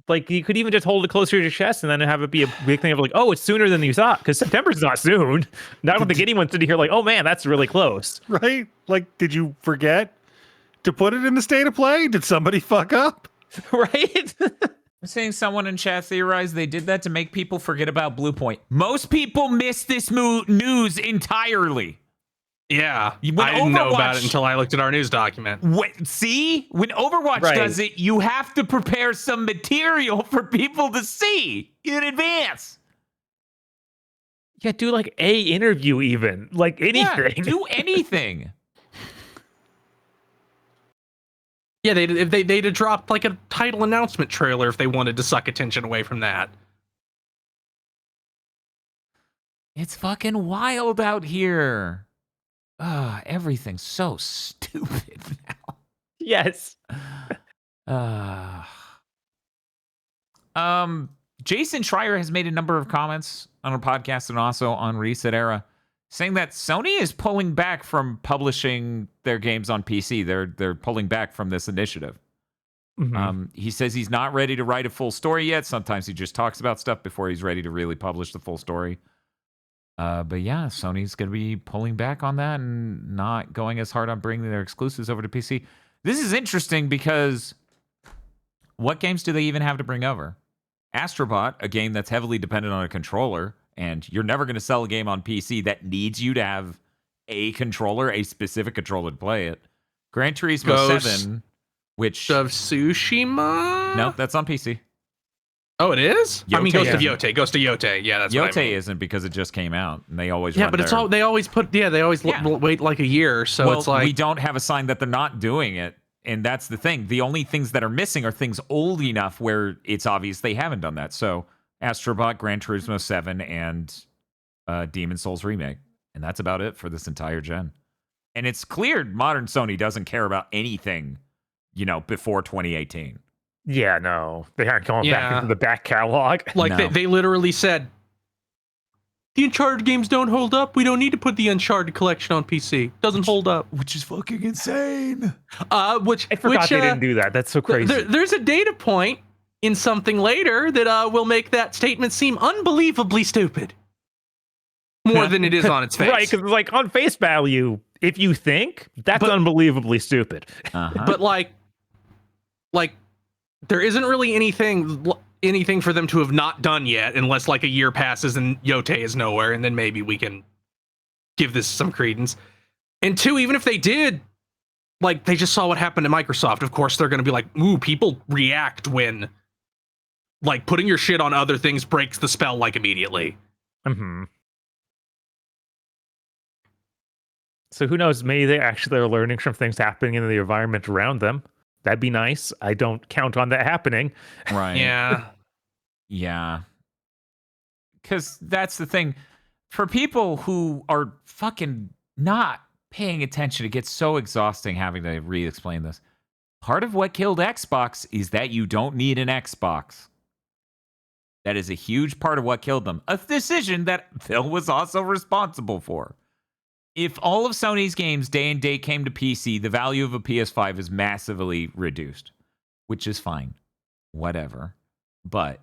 Like, you could even just hold it closer to your chest and then have it be a big thing of like, oh, it's sooner than you thought, because September's not soon. I don't think anyone's sitting here like, oh man, that's really close. Right? Like, did you forget to put it in the state of play? Did somebody fuck up? Right? I'm saying someone in chat theorized they did that to make people forget about Blue Point. Most people miss this news entirely. Yeah, When I didn't know Overwatch- about it until I looked at our news document. See? When Overwatch Right. does it, you have to prepare some material for people to see in advance. Yeah, do like a interview even. Like anything. Yeah, do anything. Yeah, they'd have dropped like a title announcement trailer if they wanted to suck attention away from that. It's fucking wild out here. Everything's so stupid now. Yes. Jason Schreier has made a number of comments on our podcast and also on Reset Era, saying that Sony is pulling back from publishing their games on PC. They're pulling back from this initiative. Mm-hmm. He says he's not ready to write a full story yet. Sometimes he just talks about stuff before he's ready to really publish the full story. But yeah, Sony's going to be pulling back on that and not going as hard on bringing their exclusives over to PC. This is interesting because what games do they even have to bring over? Astrobot, a game that's heavily dependent on a controller, and you're never going to sell a game on PC that needs you to have a controller, a specific controller to play it. Gran Turismo Ghost 7, which... Of Tsushima? No, that's on PC. Oh, it is? I mean, Yote Ghost of isn't. Yote. Ghost of Yote. Yeah, that's what Yote I mean. isn't because it just came out, and they always Yeah, run but it's their- all they always put. Yeah, they always Yeah. wait like a year. So well, it's like we don't have a sign that they're not doing it, and that's the thing. The only things that are missing are things old enough where it's obvious they haven't done that. So, Astrobot, Gran Turismo 7, and Demon Souls Remake, and that's about it for this entire gen. And it's clear modern Sony doesn't care about anything, before 2018. Yeah, no. They aren't going back Yeah. into the back catalog. like No. they literally said the Uncharted games don't hold up. We don't need to put the Uncharted collection on PC. Doesn't hold up. Which is fucking insane. Which I forgot which, they didn't do that. That's so crazy. There's a data point in something later that will make that statement seem unbelievably stupid. More than it is on its face. Right, because like on face value, if you think, that's unbelievably stupid. Uh-huh. But like there isn't really anything for them to have not done yet, unless like a year passes and Yote is nowhere, and then maybe we can give this some credence. And two, even if they did, like they just saw what happened to Microsoft. Of course, they're going to be like, ooh, people react when like putting your shit on other things breaks the spell like immediately. Mm-hmm. So who knows? Maybe they actually are learning from things happening in the environment around them. That'd be nice. I don't count on that happening. Right. Yeah. Yeah. Because that's the thing. For people who are fucking not paying attention, it gets so exhausting having to re-explain this. Part of what killed Xbox is that you don't need an Xbox. That is a huge part of what killed them. A decision that Phil was also responsible for. If all of Sony's games day and date came to PC, the value of a PS5 is massively reduced, which is fine. Whatever. But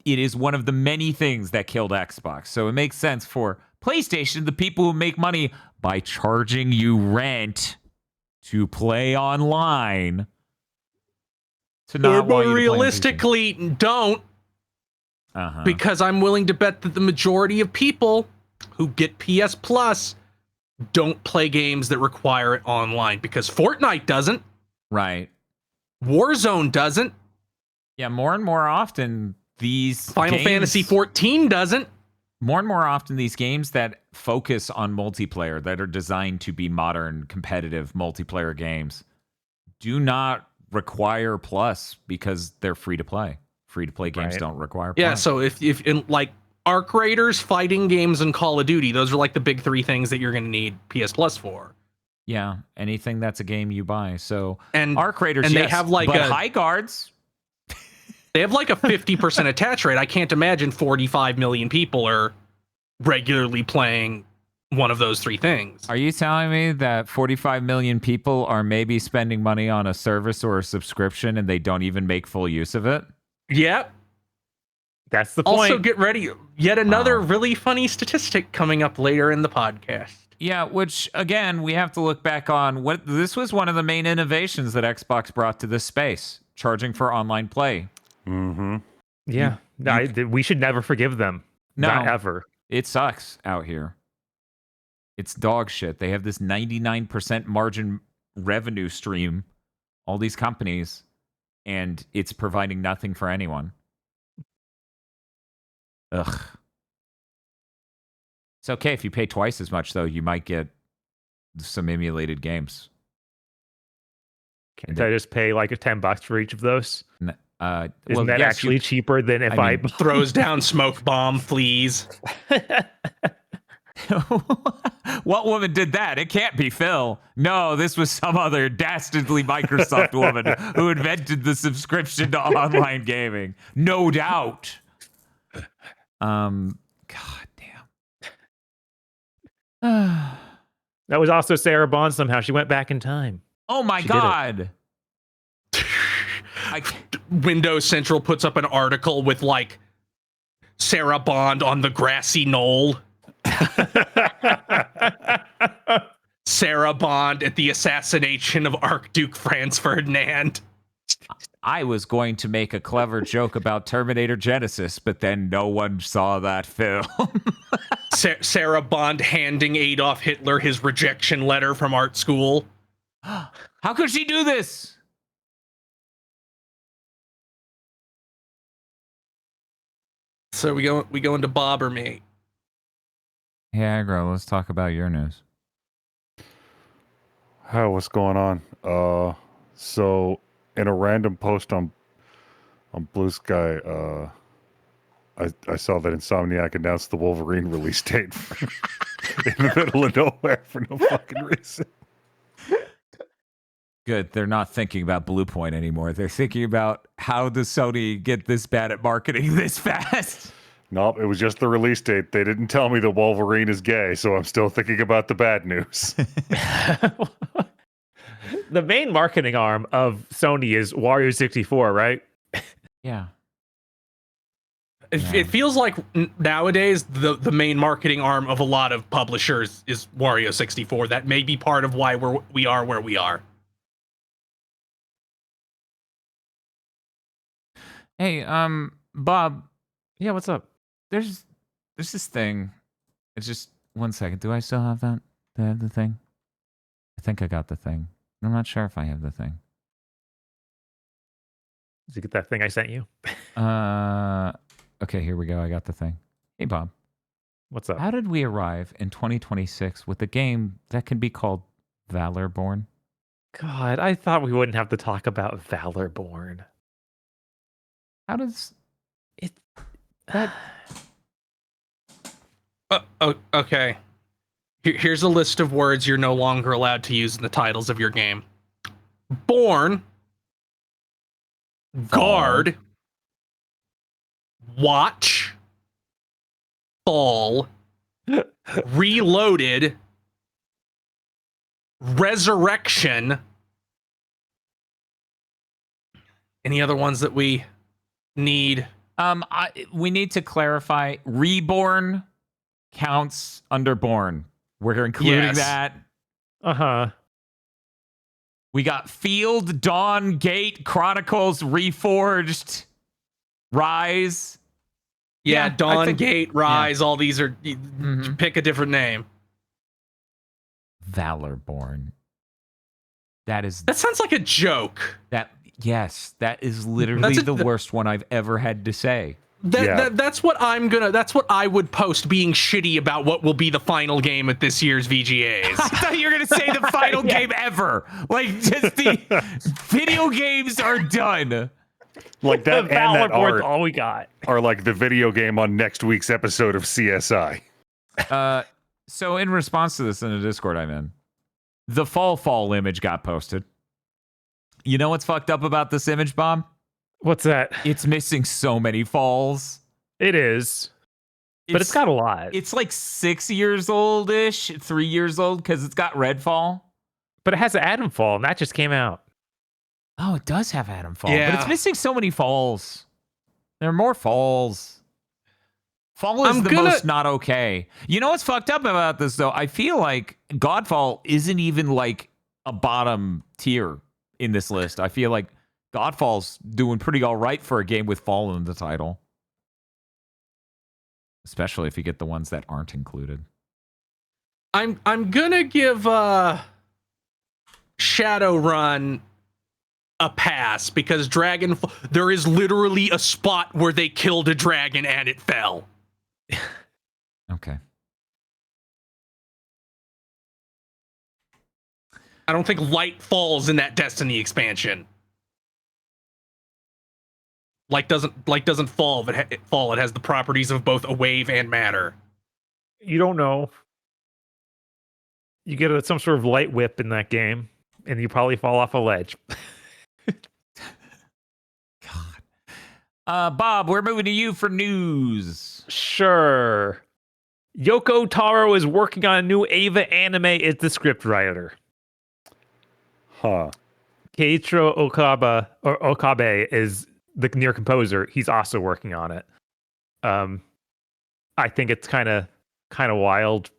it is one of the many things that killed Xbox. So it makes sense for PlayStation, the people who make money by charging you rent to play online, to not want you to play on PC. Realistically, don't. Because I'm willing to bet that the majority of people who get PS Plus don't play games that require it online, because Fortnite doesn't. Right. Warzone doesn't. Yeah, more and more often these Final Fantasy 14 doesn't. More and more often these games that focus on multiplayer, that are designed to be modern, competitive multiplayer games, do not require Plus because they're free to play. Free to play games don't require Plus. Yeah, so if in like Arc Raiders, fighting games, and Call of Duty, those are like the big three things that you're going to need PS Plus for. Yeah, anything that's a game you buy. So and Arc Raiders, and yes, they have like but High Guards. They have like a 50% attach rate. I can't imagine 45 million people are regularly playing one of those three things. Are you telling me that 45 million people are maybe spending money on a service or a subscription and they don't even make full use of it? Yep. That's the point. Also, get ready. Yet another really funny statistic coming up later in the podcast. Yeah, which, again, we have to look back on. This was one of the main innovations that Xbox brought to this space, charging for online play. Mm-hmm. Yeah. We should never forgive them. No. Not ever. It sucks out here. It's dog shit. They have this 99% margin revenue stream, all these companies, and it's providing nothing for anyone. Ugh. It's okay if you pay twice as much, though. You might get some emulated games. Can't I just pay like $10 for each of those? Isn't that yes, actually cheaper than if I throws down smoke bomb, please? What woman did that? It can't be Phil. No, this was some other dastardly Microsoft woman who invented the subscription to online gaming. No doubt. God damn. That was also Sarah Bond somehow. She went back in time. Oh my God. Windows Central puts up an article with like Sarah Bond on the grassy knoll. Sarah Bond at the assassination of Archduke Franz Ferdinand. I was going to make a clever joke about Terminator Genesis, but then no one saw that film. Sarah Bond handing Adolf Hitler his rejection letter from art school. How could she do this? So we go into Bob or me. Hey, Agro, let's talk about your news. Hi, what's going on? So in a random post on Blue Sky, I saw that Insomniac announced the Wolverine release date in the middle of nowhere for no fucking reason. Good. They're not thinking about Bluepoint anymore. They're thinking about how does Sony get this bad at marketing this fast? Nope, it was just the release date. They didn't tell me that Wolverine is gay, so I'm still thinking about the bad news. The main marketing arm of Sony is Wario 64, right? Yeah. It feels like nowadays the main marketing arm of a lot of publishers is Wario 64. That may be part of why we are where we are. Hey, Bob, Yeah, what's up? there's this thing. It's just 1 second. Do I still have that? Do I have the thing? I think I got the thing. I'm not sure if I have the thing. Did you get that thing I sent you? Okay, here we go. I got the thing. Hey, Bob. What's up? How did we arrive in 2026 with a game that can be called Valorborn? God, I thought we wouldn't have to talk about Valorborn. How does It that? Okay. Here's a list of words you're no longer allowed to use in the titles of your game. Born. Guard. Watch. Fall. Reloaded. Resurrection. Any other ones that we need? We need to clarify. Reborn counts under Born. We're including Yes. that. Uh-huh. We got Field, Dawn, Gate, Chronicles, Reforged, Rise. Yeah, I Dawn, think- Gate, Rise, all these are... Mhm. Pick a different name. Valorborn. That is That sounds like a joke. that. Yes, that is literally That's the worst one I've ever had to say. That's what that's what I would post being shitty about what will be the final game at this year's VGAs. I thought you were gonna say the final game ever. Like, just the video games are done. Like that and that Valorborn's art all we got. are like the video game on next week's episode of CSI. So in response to this in the Discord I'm in, the fall image got posted. You know what's fucked up about this image, Bob? What's that? It's missing so many falls. It is. But it's got a lot. It's like 6 years old-ish, 3 years old, because it's got Redfall. But it has an Adam Fall, and that just came out. Oh, it does have Adam Fall, Yeah. but it's missing so many falls. There are more falls. Fall is most not okay. You know what's fucked up about this, though? I feel like Godfall isn't even like a bottom tier in this list. I feel like Godfall's doing pretty all right for a game with Fall in the title. Especially if you get the ones that aren't included. I'm gonna give Shadowrun a pass because there is literally a spot where they killed a dragon and it fell. Okay. I don't think light falls in that Destiny expansion. Light doesn't fall, but it has the properties of both a wave and matter. You don't know. You get some sort of light whip in that game, and you probably fall off a ledge. God. Bob, we're moving to you for news. Sure. Yoko Taro is working on a new Ava anime as the scriptwriter. Huh. Keiichiro Okabe is the near composer. He's also working on it. I think it's kind of wild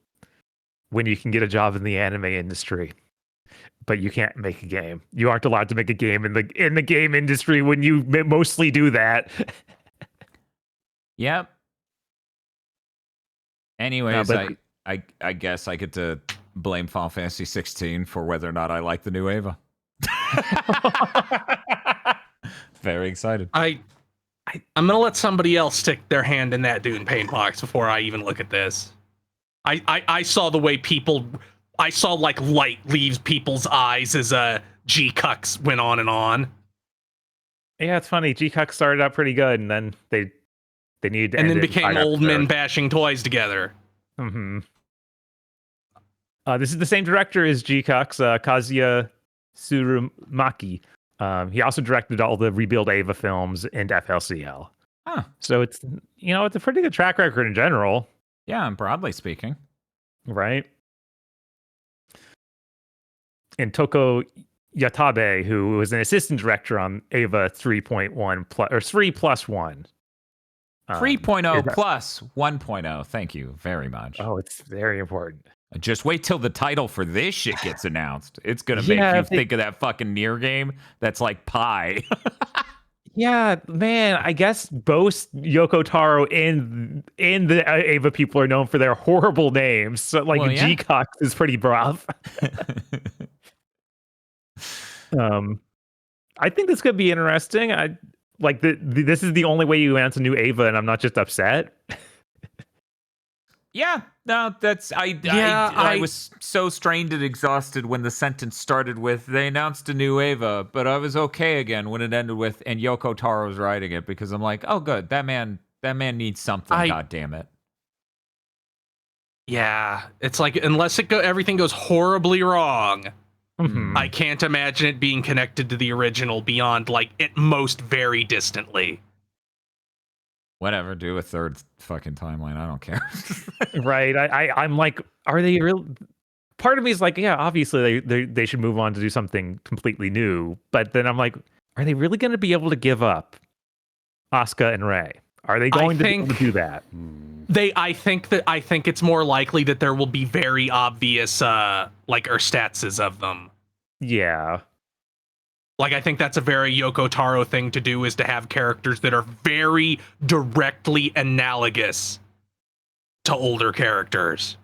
when you can get a job in the anime industry, but you can't make a game. You aren't allowed to make a game in the game industry when you mostly do that. Yep. Anyways, No, I guess I get to blame Final Fantasy 16 for whether or not I like the new Ava. Very excited. I'm gonna let somebody else stick their hand in that Dune paint box before I even look at this. I saw the way I saw like light leaves people's eyes as G-Cucks went on and on. Yeah, it's funny. G-Cuck started out pretty good, and then they needed to And end then it became right old after. men bashing toys together. Mm-hmm. This is the same director as G-Cuck's, Kazuya Tsurumaki. He also directed all the Rebuild Ava films and FLCL. Huh. So it's it's a pretty good track record in general, Yeah, and broadly speaking. right? And Toko Yatabe, who was an assistant director on Ava 3.1 plus or 3+1. 3.0 is that- plus 1.0. Thank you very much. Oh, it's very important. Just wait till the title for this shit gets announced. It's going to Yeah, make you think of that fucking Nier game that's like pie. Yeah, man. I guess both Yoko Taro and the Ava people are known for their horrible names. So, like, Well, yeah. G-Cox is pretty rough. I think this could be interesting. This is the only way you announce a new Ava, and I'm not just upset. Yeah, no, that's I was so strained and exhausted when the sentence started with they announced a new Ava, but I was okay again when it ended with and Yoko Taro's writing it because I'm like, oh good, that man needs something. God damn it. Yeah, it's like unless everything goes horribly wrong, Mhm. I can't imagine it being connected to the original beyond like at most very distantly. Whatever, do a third fucking timeline. I don't care. Right. I'm like, are they real? Part of me is like, yeah, obviously they should move on to do something completely new. But then I'm like, are they really going to be able to give up Asuka and Rei? Are they going to be able to do that? I think it's more likely that there will be very obvious like erstatses of them. Yeah. Like, I think that's a very Yoko Taro thing to do, is to have characters that are very directly analogous to older characters.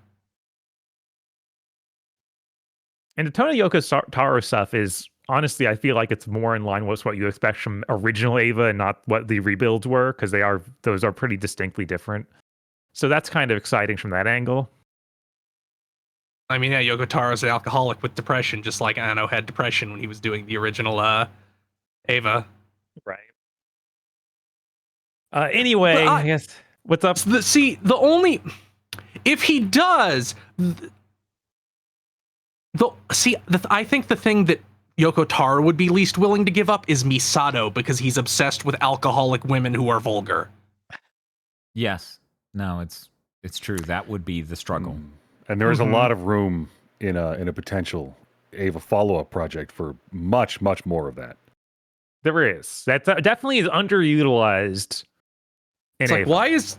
And the tone of Yoko Taro stuff is, honestly, I feel like it's more in line with what you expect from original Ava and not what the rebuilds were, because those are pretty distinctly different. So that's kind of exciting from that angle. I mean, yeah, Yoko Taro's an alcoholic with depression, just like Anno had depression when he was doing the original Ava. Right. Anyway, I guess, what's up? If he does, I think the thing that Yoko Taro would be least willing to give up is Misato, because he's obsessed with alcoholic women who are vulgar. Yes. No, it's true. That would be the struggle. And there is a lot of room in a potential Ava follow-up project for much, much more of that. There is. That definitely is underutilized. It's like, does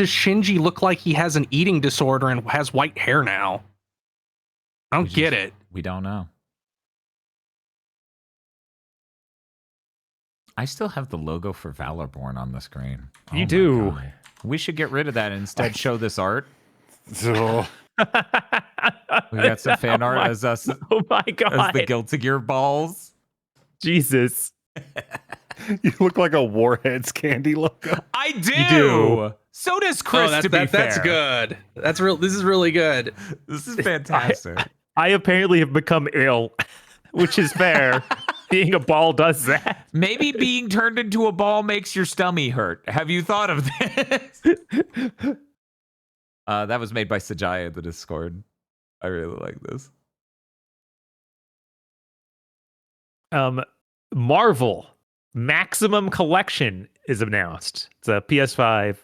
Shinji look like he has an eating disorder and has white hair now? I don't get it. We don't know. I still have the logo for Valorborn on the screen. You do. God. We should get rid of that and instead show this art. So We got some fan art as us. Oh my god! As the Guilty Gear balls. Jesus. You look like a Warheads candy logo. I do. You do. So does Chris. To be fair, that's good. That's real. This is really good. This is fantastic. I apparently have become ill, which is fair. Being a ball does that. Maybe being turned into a ball makes your stomach hurt. Have you thought of this? That was made by Sajaya in the Discord. I really like this. Marvel Maximum Collection is announced. It's a PS5,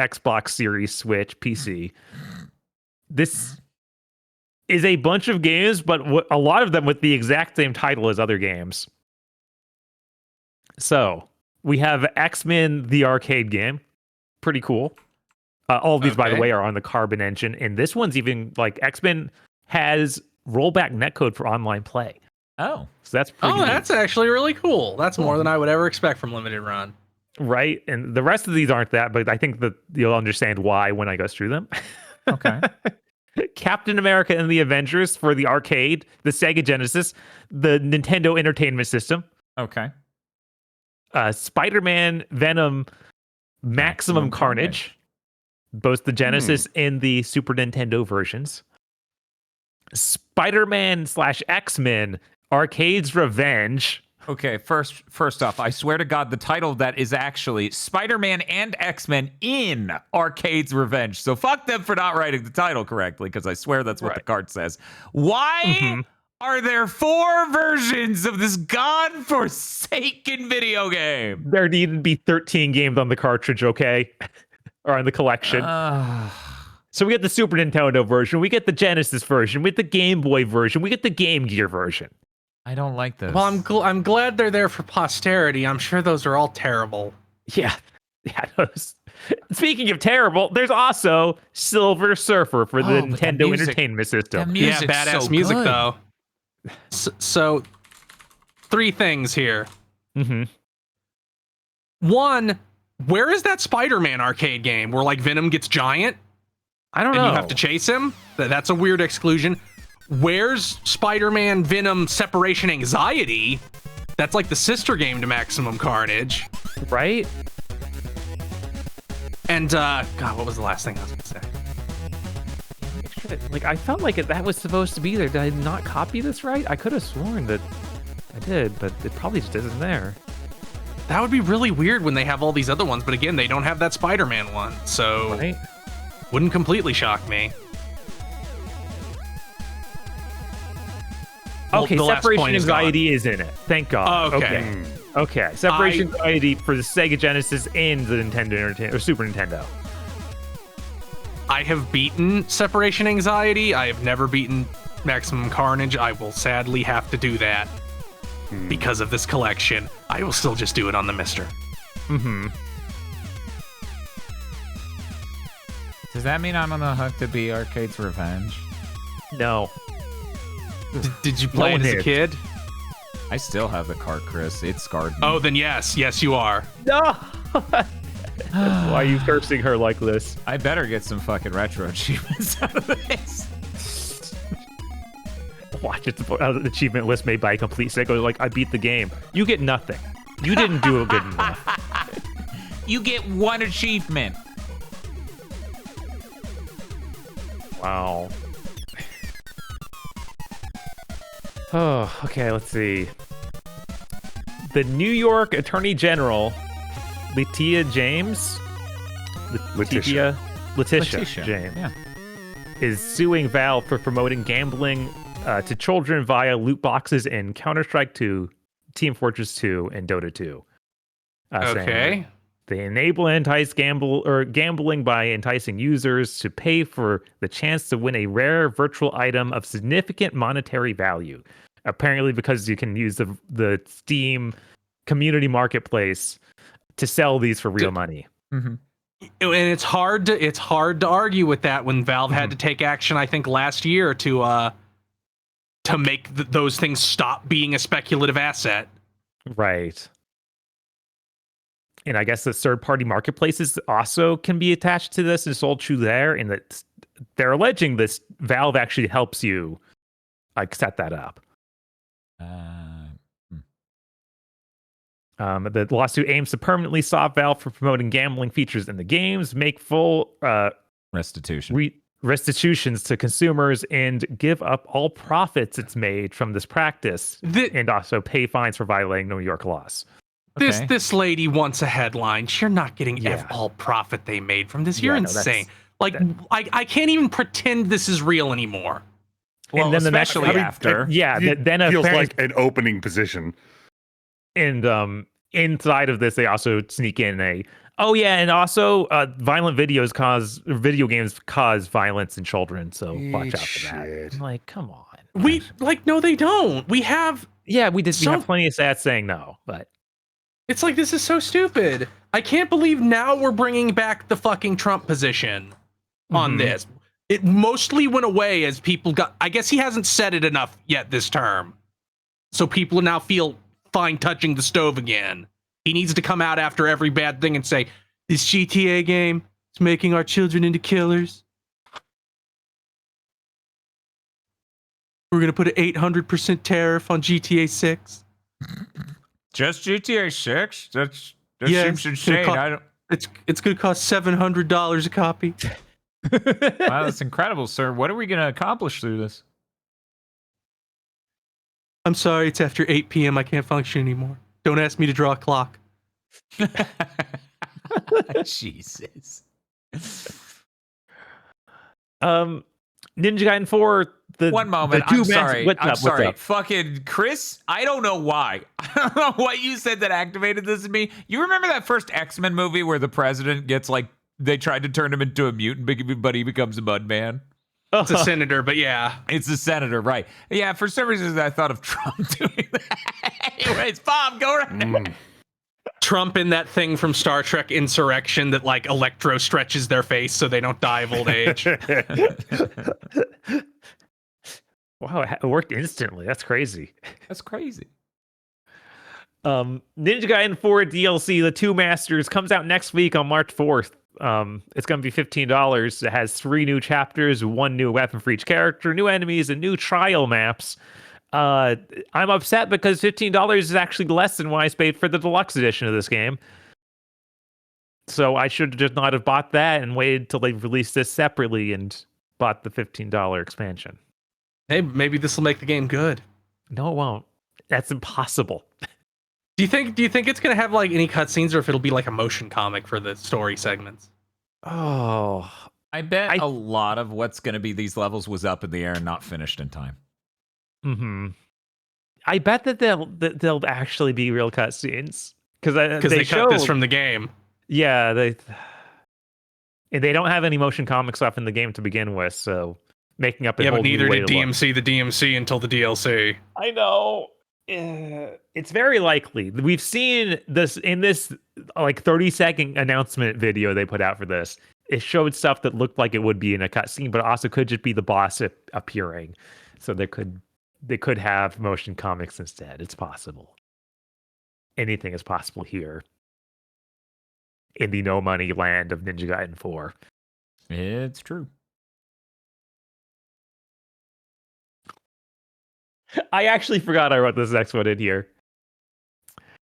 Xbox Series, Switch, PC. This is a bunch of games, but a lot of them with the exact same title as other games. So we have X-Men, the arcade game. Pretty cool. All of these, by the way, are on the Carbon engine. And this one's even like X-Men has rollback netcode for online play. Oh. So that's pretty neat. That's actually really cool. That's more than I would ever expect from Limited Run. Right. And the rest of these aren't that, but I think that you'll understand why when I go through them. Okay. Captain America and the Avengers for the arcade, the Sega Genesis, the Nintendo Entertainment System. Okay. Spider-Man, Venom, Maximum Carnage. Both the Genesis and the Super Nintendo versions. Spider-Man / X-Men, Arcade's Revenge. Okay, first off, I swear to God, the title of that is actually Spider-Man and X-Men in Arcade's Revenge. So fuck them for not writing the title correctly, because I swear that's what the card says. Why are there 4 versions of this godforsaken video game? There needed to be 13 games on the cartridge, okay? Or on the collection. So we get the Super Nintendo version, we get the Genesis version, we get the Game Boy version, we get the Game Gear version. I don't like this. Well, I'm glad they're there for posterity. I'm sure those are all terrible. Yeah. Speaking of terrible, there's also Silver Surfer for the Nintendo Entertainment System. Yeah, badass music though. So 3 things here. Mm-hmm. One, where is that Spider-Man arcade game where like Venom gets giant? I don't know. And you have to chase him? That's a weird exclusion. Where's Spider-Man Venom Separation Anxiety? That's like the sister game to Maximum Carnage. Right? And, God, what was the last thing I was going to say? Like, I felt like that was supposed to be there. Did I not copy this right? I could have sworn that I did, but it probably just isn't there. That would be really weird when they have all these other ones, but again, they don't have that Spider-Man one, so right? Wouldn't completely shock me. Okay, the last Separation point is Anxiety is in it. Thank God. Oh, okay. Okay, Separation Anxiety for the Sega Genesis and the Nintendo Entertainment or Super Nintendo. I have beaten Separation Anxiety. I have never beaten Maximum Carnage. I will sadly have to do that because of this collection. I will still just do it on the Mister. Mm-hmm. Does that mean I'm on the hook to be Arcade's Revenge? No. Did you play No it one as a did. kid? I still have the cart, Chris. It scarred me. Oh, then yes. Yes, you are. No! Why are you cursing her like this? I better get some fucking retro achievements out of this. Watch it's an achievement list made by a complete sicko. Like, I beat the game. You get nothing. You didn't do it good enough. You get 1 achievement. Wow. Oh, okay, let's see. The New York Attorney General, Letitia James? Letitia. Letitia James. Yeah. Is suing Valve for promoting gambling to children via loot boxes in Counter-Strike 2, Team Fortress 2, and Dota 2. Saying Okay. they enable and entice gambling by enticing users to pay for the chance to win a rare virtual item of significant monetary value. Apparently, because you can use the Steam community marketplace to sell these for real money. Mm-hmm. And it's hard to argue with that when Valve had to take action, I think, last year to make those things stop being a speculative asset. Right. And I guess the third-party marketplaces also can be attached to this and sold through there. And that they're alleging this Valve actually helps you like set that up. The lawsuit aims to permanently stop Valve from promoting gambling features in the games, make full Restitution. restitutions to consumers, and give up all profits it's made from this practice, and also pay fines for violating New York laws. Okay. This lady wants a headline. You're not getting all profit they made from this. You're insane. I can't even pretend this is real anymore. Well, and then especially after. It then feels apparently, like an opening position. and inside of this, they also sneak in and also violent video games cause violence in children. So watch out for that. I'm like, come on. No, they don't. We have. Yeah, we have plenty of stats saying no, but it's like, this is so stupid. I can't believe now we're bringing back the fucking Trump position on this. It mostly went away as people I guess he hasn't said it enough yet this term. So people now feel fine touching the stove again. He needs to come out after every bad thing and say, this GTA game is making our children into killers. We're going to put an 800% tariff on GTA 6. Just GTA 6? That Yeah, seems insane. It's going to cost $700 a copy. Wow, that's incredible, sir. What are we going to accomplish through this? I'm sorry, it's after 8 p.m. I can't function anymore. Don't ask me to draw a clock. Jesus. Ninja Gaiden 4, One moment. the two I'm sorry. What's I'm up? sorry. What's up? Fucking Chris, I don't know why. I don't know what you said that activated this in me. You remember that first X-Men movie where the president gets like, they tried to turn him into a mutant, but he becomes a mud man? It's a senator, but yeah. It's the senator, right? Yeah, for some reason I thought of Trump doing that. Anyways, Bob, go right. Trump in that thing from Star Trek Insurrection that like Electro stretches their face so they don't die of old age. Wow, it worked instantly. That's crazy. That's crazy. Ninja Gaiden 4 DLC, The Two Masters, comes out next week on March 4th. It's going to be $15. It has 3 new chapters, 1 new weapon for each character, new enemies, and new trial maps. I'm upset because $15 is actually less than what I paid for the deluxe edition of this game. So I should just not have bought that and waited till they released this separately and bought the $15 expansion. Hey, maybe this will make the game good. No, it won't. That's impossible. Do you think it's gonna have like any cutscenes, or if it'll be like a motion comic for the story segments? Oh, I bet a lot of what's going to be these levels was up in the air and not finished in time. I bet that they'll actually be real cutscenes because they cut this from the game. Yeah, they don't have any motion comics stuff in the game to begin with, so making up. Yeah, but neither did DMC the DMC until the DLC. I know. It's very likely. We've seen this in this like 30-second announcement video they put out for this. It showed stuff that looked like it would be in a cutscene, but it also could just be the boss appearing. So they could have motion comics instead. It's possible. Anything is possible here in the no money land of Ninja Gaiden 4. It's true. I actually forgot I wrote this next one in here.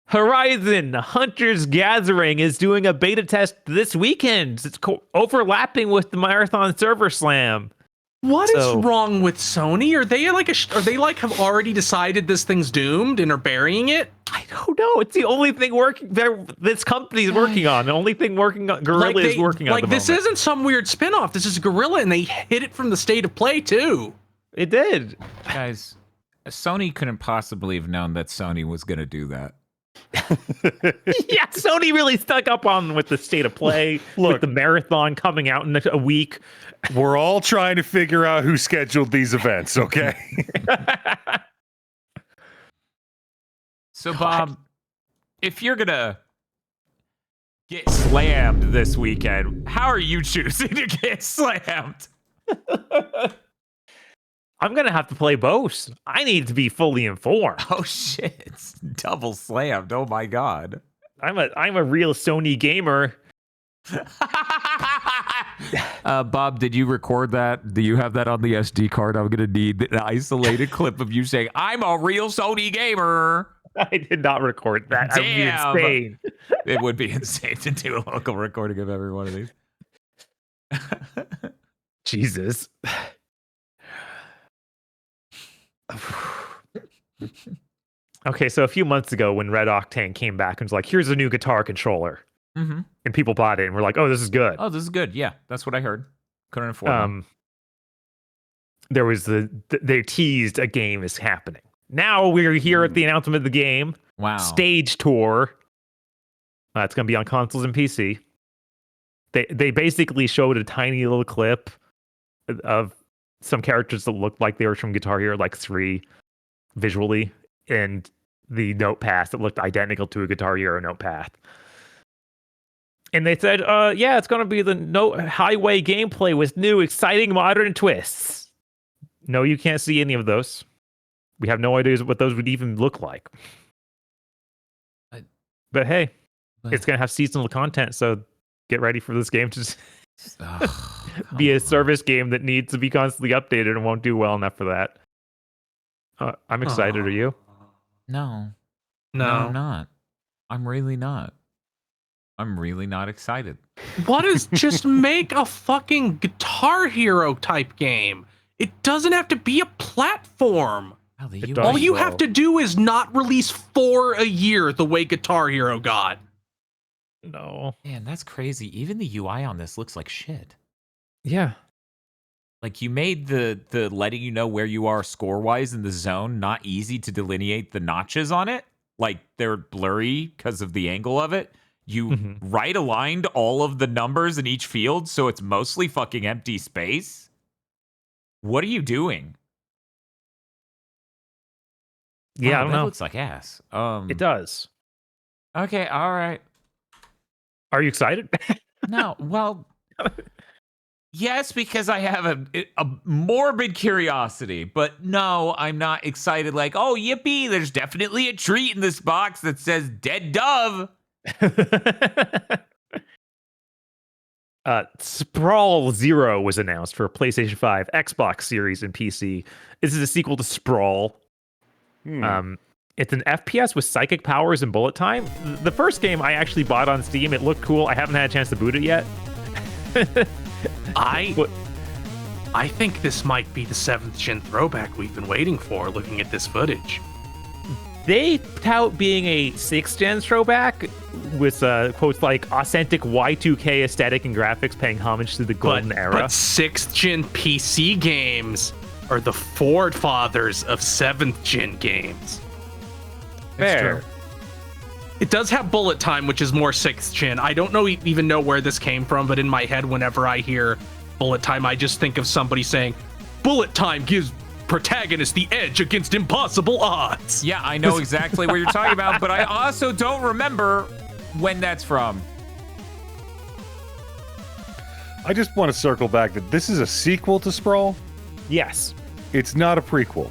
Horizon Hunters Gathering is doing a beta test this weekend. It's overlapping with the Marathon Server Slam. What is wrong with Sony? Are they like have already decided this thing's doomed and are burying it? I don't know. It's the only thing working this company's working on. The only thing working on Guerrilla is working on. Like this isn't some weird spinoff. This is Guerrilla, and they hit it from the state of play too. It did, guys. Sony couldn't possibly have known that Sony was going to do that. Yeah, Sony really stuck up on with the state of play. Look, with the marathon coming out in a week. We're all trying to figure out who scheduled these events, okay? So, Bob, if you're going to get slammed this weekend, how are you choosing to get slammed? I'm going to have to play both. I need to be fully informed. Oh, shit. It's double slammed. Oh, my God. I'm a real Sony gamer. Bob, did you record that? Do you have that on the SD card? I'm going to need an isolated clip of you saying, I'm a real Sony gamer. I did not record that. Damn. I'd be insane. It would be insane to do a local recording of every one of these. Jesus. Okay, so a few months ago when Red Octane came back and was like, here's a new guitar controller. Mm-hmm. And people bought it and were like, oh, this is good. Oh, this is good. Yeah, that's what I heard. Couldn't afford it. There was they teased a game is happening. Now we're here at the announcement of the game. Wow. Stage tour. It's going to be on consoles and PC. They basically showed a tiny little clip of some characters that looked like they were from Guitar Hero, like 3 visually, and the note path that looked identical to a Guitar Hero note path. And they said, yeah, it's going to be the note highway gameplay with new, exciting, modern twists. No, you can't see any of those. We have no idea what those would even look like. But hey, it's going to have seasonal content, so get ready for this game to be a service game that needs to be constantly updated and won't do well enough for that. I'm excited. Are you? No, I'm not. I'm really not. I'm really not excited. What is just make a fucking Guitar Hero type game? It doesn't have to be a platform. All you have to do is not release 4 a year the way Guitar Hero got. No. Man, that's crazy. Even the UI on this looks like shit. Yeah. like you made the letting you know where you are score wise in the zone not easy to delineate the notches on it. Like they're blurry because of the angle of it. You right aligned all of the numbers in each field, so it's mostly fucking empty space. What are you doing? Yeah, I don't that know. looks like ass. It does. Okay, all right. Are you excited? No, well, yes, because I have a morbid curiosity, but no, I'm not excited like, oh, yippee, there's definitely a treat in this box that says dead dove. Sprawl Zero was announced for PlayStation 5, Xbox Series, and PC. This is a sequel to Sprawl. It's an FPS with psychic powers and bullet time. The first game I actually bought on Steam. It looked cool. I haven't had a chance to boot it yet. I think this might be the 7th gen throwback we've been waiting for, looking at this footage. They tout being a 6th gen throwback with quotes like authentic Y2K aesthetic and graphics paying homage to the golden era. But 6th gen PC games are the forefathers of 7th gen games. Fair. It does have bullet time, which is more 6th gen. I don't even know where this came from, but in my head, whenever I hear bullet time, I just think of somebody saying, bullet time gives protagonist the edge against impossible odds. Yeah, I know exactly what you're talking about, but I also don't remember when that's from. I just want to circle back that this is a sequel to Sprawl. Yes. It's not a prequel.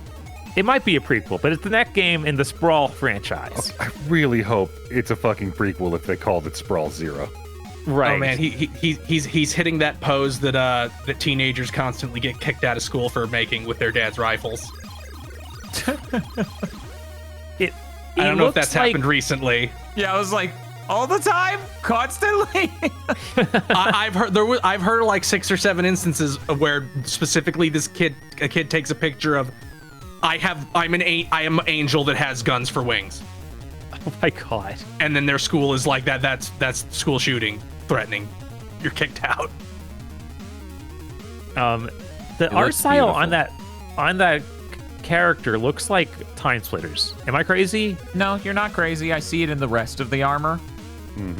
It might be a prequel, but it's the next game in the Sprawl franchise. I really hope it's a fucking prequel if they called it Sprawl Zero. Right. Oh man, he's hitting that pose that teenagers constantly get kicked out of school for making with their dad's rifles. I don't know if that's happened recently. Yeah, I was like, all the time, constantly. I've heard like 6 or 7 instances of where specifically a kid takes a picture of, I am an angel that has guns for wings. Oh my god. And then their school is like that's school shooting, threatening, you're kicked out. The art style on that character looks like Time Splitters. Am I crazy? No, you're not crazy. I see it in the rest of the armor.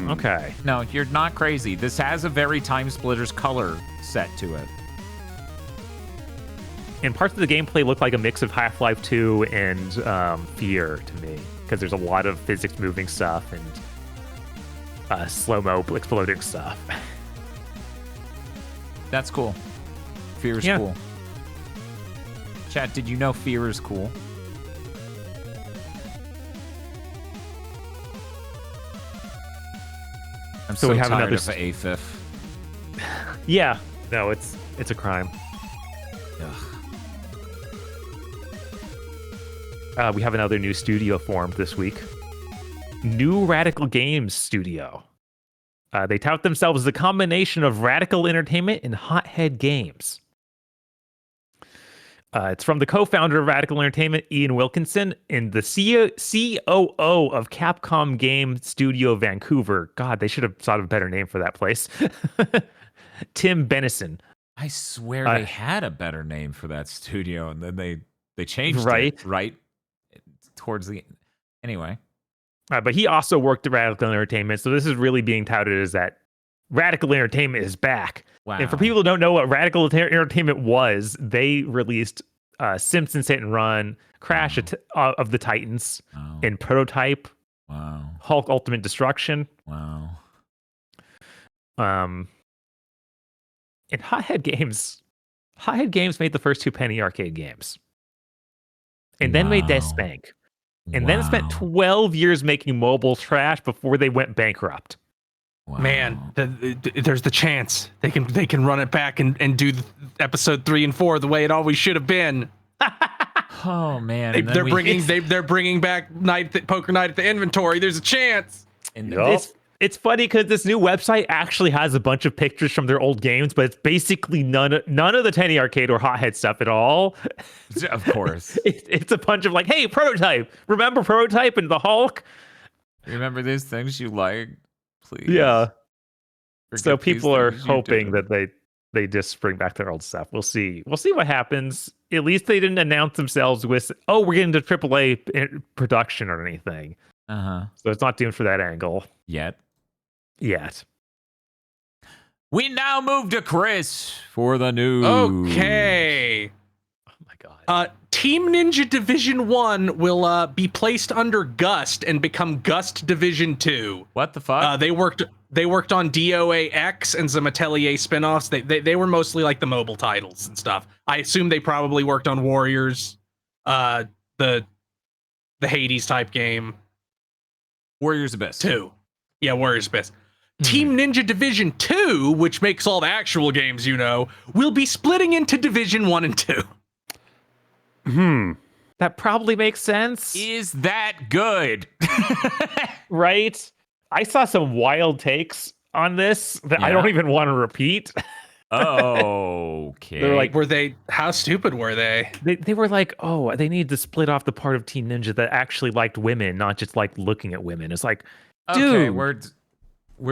Okay. No, you're not crazy. This has a very Time Splitters color set to it. And parts of the gameplay look like a mix of Half-Life 2 and Fear to me, because there's a lot of physics moving stuff and slow-mo exploding stuff. That's cool. Fear is cool. Chat, did you know Fear is cool? I'm so we have tired another of AFIF. Yeah. No, it's a crime. We have another new studio formed this week. New Radical Games Studio. They tout themselves as a combination of Radical Entertainment and Hothead Games. It's from the co-founder of Radical Entertainment, Ian Wilkinson, and the COO of Capcom Game Studio Vancouver. God, they should have thought of a better name for that place. Tim Benison. I swear they had a better name for that studio, and then they changed it right towards the anyway. But he also worked at Radical Entertainment, so this is really being touted as that Radical Entertainment is back. Wow. And for people who don't know what Radical Entertainment was, they released Simpsons Hit and Run, Crash of the Titans, and Prototype, Hulk Ultimate Destruction. Wow. And Hothead Games made the first 2 Penny Arcade games. And then made Death Spank. And then spent 12 years making mobile trash before they went bankrupt. Wow. Man, there's the chance they can run it back and do episode 3 and 4 the way it always should have been. Oh man, they're bringing back poker night at the inventory. There's a chance. And it's funny because this new website actually has a bunch of pictures from their old games, but it's basically none of the Tenny Arcade or Hothead stuff at all. Of course, it's a bunch of like, hey, Prototype. Remember Prototype and the Hulk? Remember these things you like, please. Yeah. Forget So people are things you hoping did. that they just bring back their old stuff. We'll see. We'll see what happens. At least they didn't announce themselves with, oh, we're getting to AAA production or anything. So it's not doomed for that angle Yet. We now move to Chris for the news. Okay. Oh my god. Team Ninja Division 1 will be placed under Gust and become Gust Division 2. What the fuck? They worked on DOA X and some Atelier spin-offs. They were mostly like the mobile titles and stuff. I assume they probably worked on Warriors, the Hades type game. Warriors Abyss 2. Yeah, Warriors Abyss. Team Ninja Division 2, which makes all the actual games, will be splitting into Division 1 and 2. That probably makes sense. Is that good? Right? I saw some wild takes on this that I don't even want to repeat. Okay. They're like, How stupid were they? They were like, oh, they need to split off the part of Team Ninja that actually liked women, not just like looking at women. It's like, dude,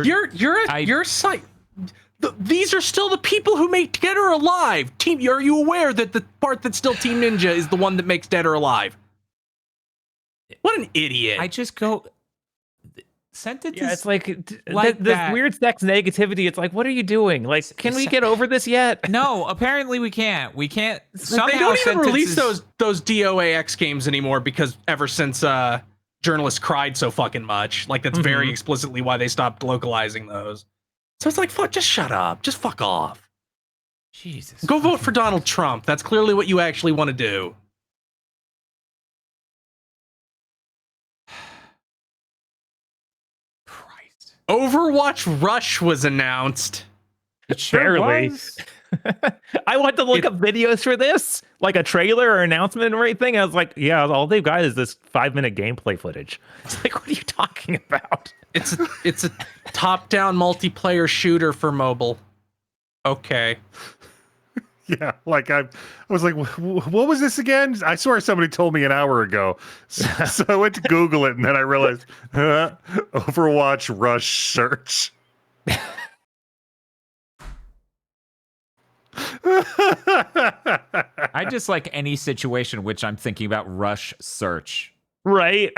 You're site. These are still the people who make Dead or Alive. Are you aware that the part that's still Team Ninja is the one that makes Dead or Alive? What an idiot! I just go. Sentences. yeah, it's like like this that. weird sex negativity. It's like, what are you doing? Like, can we get over this yet? No, apparently we can't. We can't. Somehow They don't even release sentences- those DOAX games anymore because ever since journalists cried so fucking much, like that's very explicitly why they stopped localizing those. So it's like, fuck, just shut up, just fuck off. Jesus. Go vote for Donald Trump. That's clearly what you actually want to do. Christ. Overwatch Rush was announced. It sure Barely. was. I went to look up videos for this, like a trailer or announcement or anything. I was like, yeah, all they've got is this 5-minute gameplay footage. It's like, what are you talking about? It's a top-down multiplayer shooter for mobile. Okay. Yeah, like I was like, what was this again? I swear somebody told me an hour ago. So I went to Google it, and then I realized Overwatch Rush search. I just like any situation in which I'm thinking about Rush search. Right?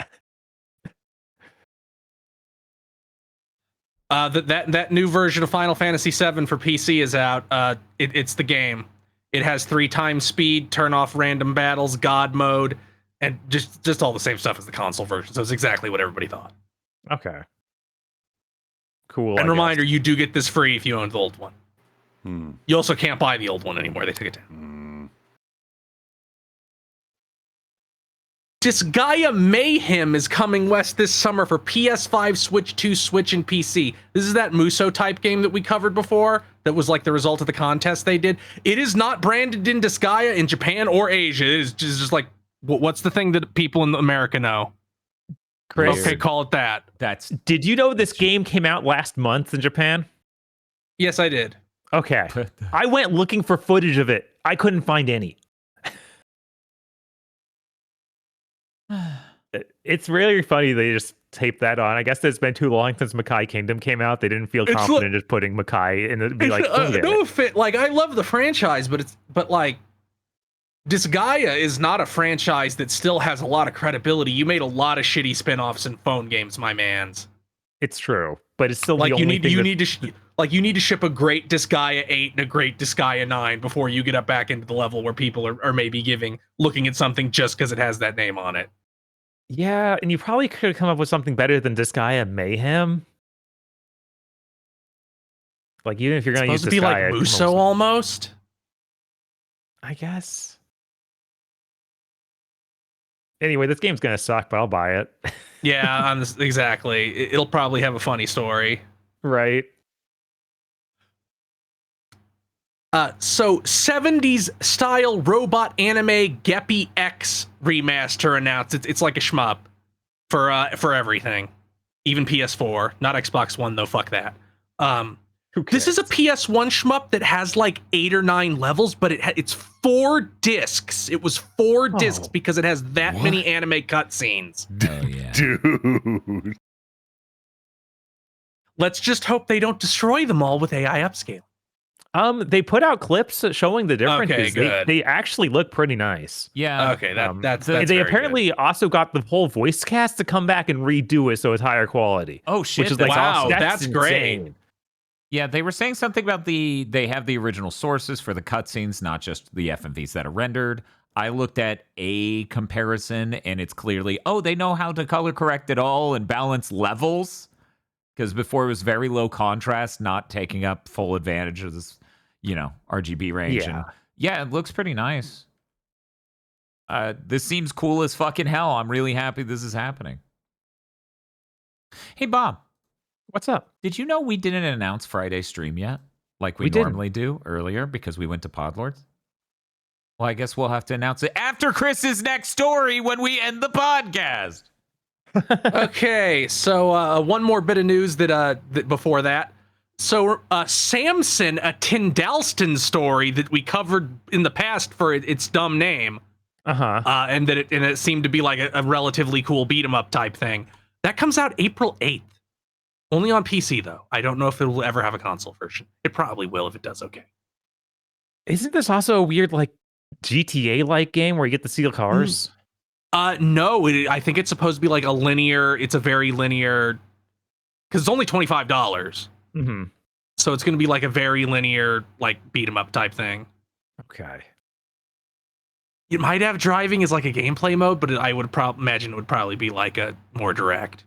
That new version of Final Fantasy VII for PC is out. It's the game. It has 3 times speed, turn off random battles, God mode, and just all the same stuff as the console version. So it's exactly what everybody thought. Okay. Cool. And I reminder, guess. you do get this free if you own the old one. You also can't buy the old one anymore. They took it down. Disgaea Mayhem is coming west this summer for PS5, Switch 2, Switch, and PC. This is that Muso type game that we covered before that was like the result of the contest they did. It is not branded in Disgaea in Japan or Asia. It is just like, what's the thing that people in America know? Chris, Okay, call it that. did you know this game came out last month in Japan? Yes, I did. Okay. I went looking for footage of it. I couldn't find any. It's really funny they just taped that on. I guess it's been too long since Makai Kingdom came out. They didn't feel confident just putting Makai in and be like, no offense, like I love the franchise, but like Disgaea is not a franchise that still has a lot of credibility. You made a lot of shitty spin-offs in phone games, my mans. It's true, but it's still like the only thing you need to ship a great Disgaea 8 and a great Disgaea 9 before you get up back into the level where people are maybe looking at something just because it has that name on it. Yeah, and you probably could have come up with something better than Disgaea Mayhem. Like, even if you're going to use Supposed to be like Muso almost. I guess. Anyway, this game's going to suck, but I'll buy it. Yeah, exactly. It'll probably have a funny story. Right. So 70s style robot anime Geppy X remaster announced. It's like a shmup for everything, even PS4, not Xbox One though. Fuck that. This is a PS1 shmup that has like 8 or 9 levels, but it's 4 discs. It was 4 discs because it has that many anime cutscenes. Oh yeah, Dude. Let's just hope they don't destroy them all with AI upscale. They put out clips showing the differences. Okay, good. They actually look pretty nice. Yeah. Okay, that's They very apparently also got the whole voice cast to come back and redo it so it's higher quality. Oh shit! Which is like wow, awesome. that's great. insane. Yeah, they were saying something about they have the original sources for the cutscenes, not just the FMVs that are rendered. I looked at a comparison, and it's clearly, they know how to color correct it all and balance levels. Because before it was very low contrast, not taking up full advantage of this, RGB range. Yeah. And yeah, it looks pretty nice. This seems cool as fucking hell. I'm really happy this is happening. Hey, Bob. What's up? Did you know we didn't announce Friday's stream yet? Like we didn't. normally do earlier because we went to Podlords? Well, I guess we'll have to announce it after Chris's next story when we end the podcast. Okay, so one more bit of news that before that. So Samson, a Tyndalston story that we covered in the past for its dumb name, and it seemed to be like a relatively cool beat 'em up type thing. That comes out April 8th. Only on PC though. I don't know if it will ever have a console version. It probably will if it does okay. Isn't this also a weird like GTA-like game where you get to steal cars? No, I think it's supposed to be like it's a very linear, because it's only $25. Mm-hmm. So it's going to be like a very linear, like beat 'em up type thing. Okay. It might have driving as like a gameplay mode, but I would imagine it would probably be like a more direct.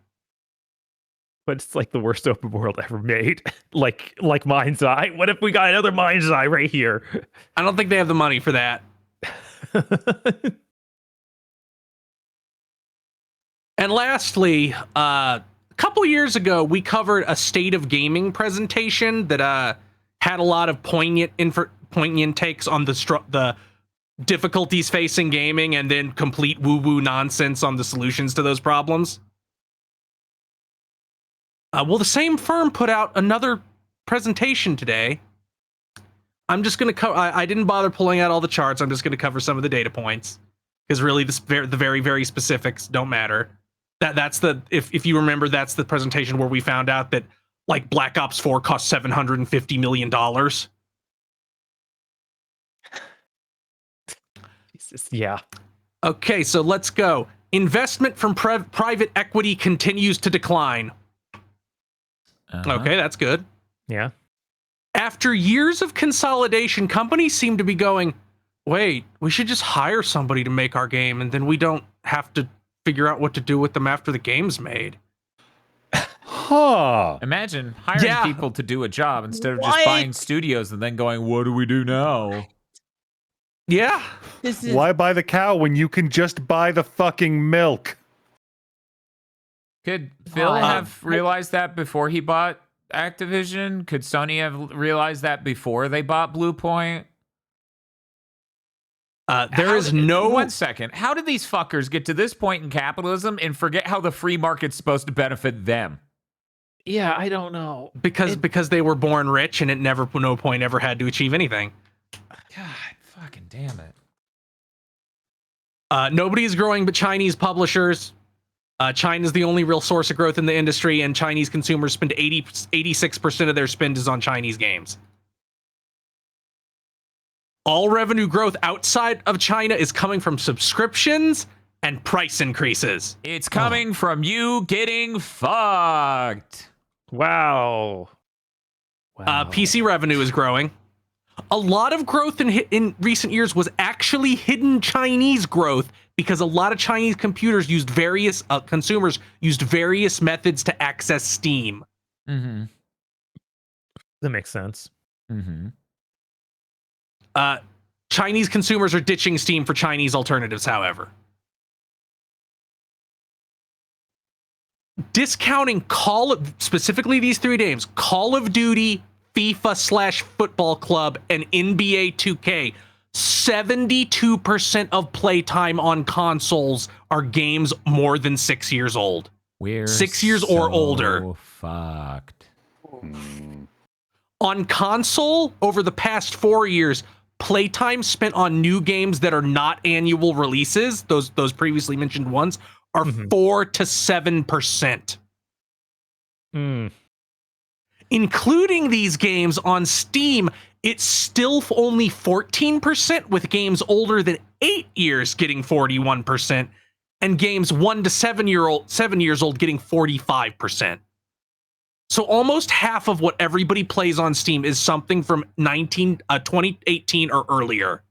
But it's like the worst open world ever made. like Mind's Eye. What if we got another Mind's Eye right here? I don't think they have the money for that. And lastly, a couple years ago, we covered a State of Gaming presentation that had a lot of poignant takes on the difficulties facing gaming and then complete woo-woo nonsense on the solutions to those problems. Well, the same firm put out another presentation today. I'm just going to cover... I didn't bother pulling out all the charts. I'm just going to cover some of the data points. Because really, the very, very specifics don't matter. That's the... If you remember, that's the presentation where we found out that, like, Black Ops 4 cost $750 million. Jesus, yeah. Okay, so let's go. Investment from private equity continues to decline. Okay, that's good. Yeah. After years of consolidation, companies seem to be going, wait, we should just hire somebody to make our game, and then we don't have to figure out what to do with them after the game's made. Huh. Imagine hiring people to do a job instead of just buying studios and then going, what do we do now? Yeah. Why buy the cow when you can just buy the fucking milk? Could Phil have realized that before he bought Activision? Could Sony have realized that before they bought Blue Point? One second. How did these fuckers get to this point in capitalism and forget how the free market's supposed to benefit them? Yeah, I don't know. Because they were born rich and no point ever had to achieve anything. God fucking damn it. Nobody is growing but Chinese publishers. China's the only real source of growth in the industry, and Chinese consumers spend 86% of their spend is on Chinese games. All revenue growth outside of China is coming from subscriptions and price increases. It's coming from you getting fucked. Wow. PC revenue is growing. A lot of growth in recent years was actually hidden Chinese growth because a lot of Chinese consumers used various methods to access Steam. Mm-hmm. That makes sense. Mm-hmm. Chinese consumers are ditching Steam for Chinese alternatives, however. Discounting specifically these three games, Call of Duty, FIFA/Football Club, and NBA 2K. 72% of playtime on consoles are games more than 6 years old. We're 6 years or older. Fucked. On console, over the past 4 years, playtime spent on new games that are not annual releases, those previously mentioned ones, are 4 to 7%. Including these games on Steam, it's still only 14%, with games older than 8 years getting 41%, and games 1 to 7 years old getting 45%. So almost half of what everybody plays on Steam is something from 2018 or earlier.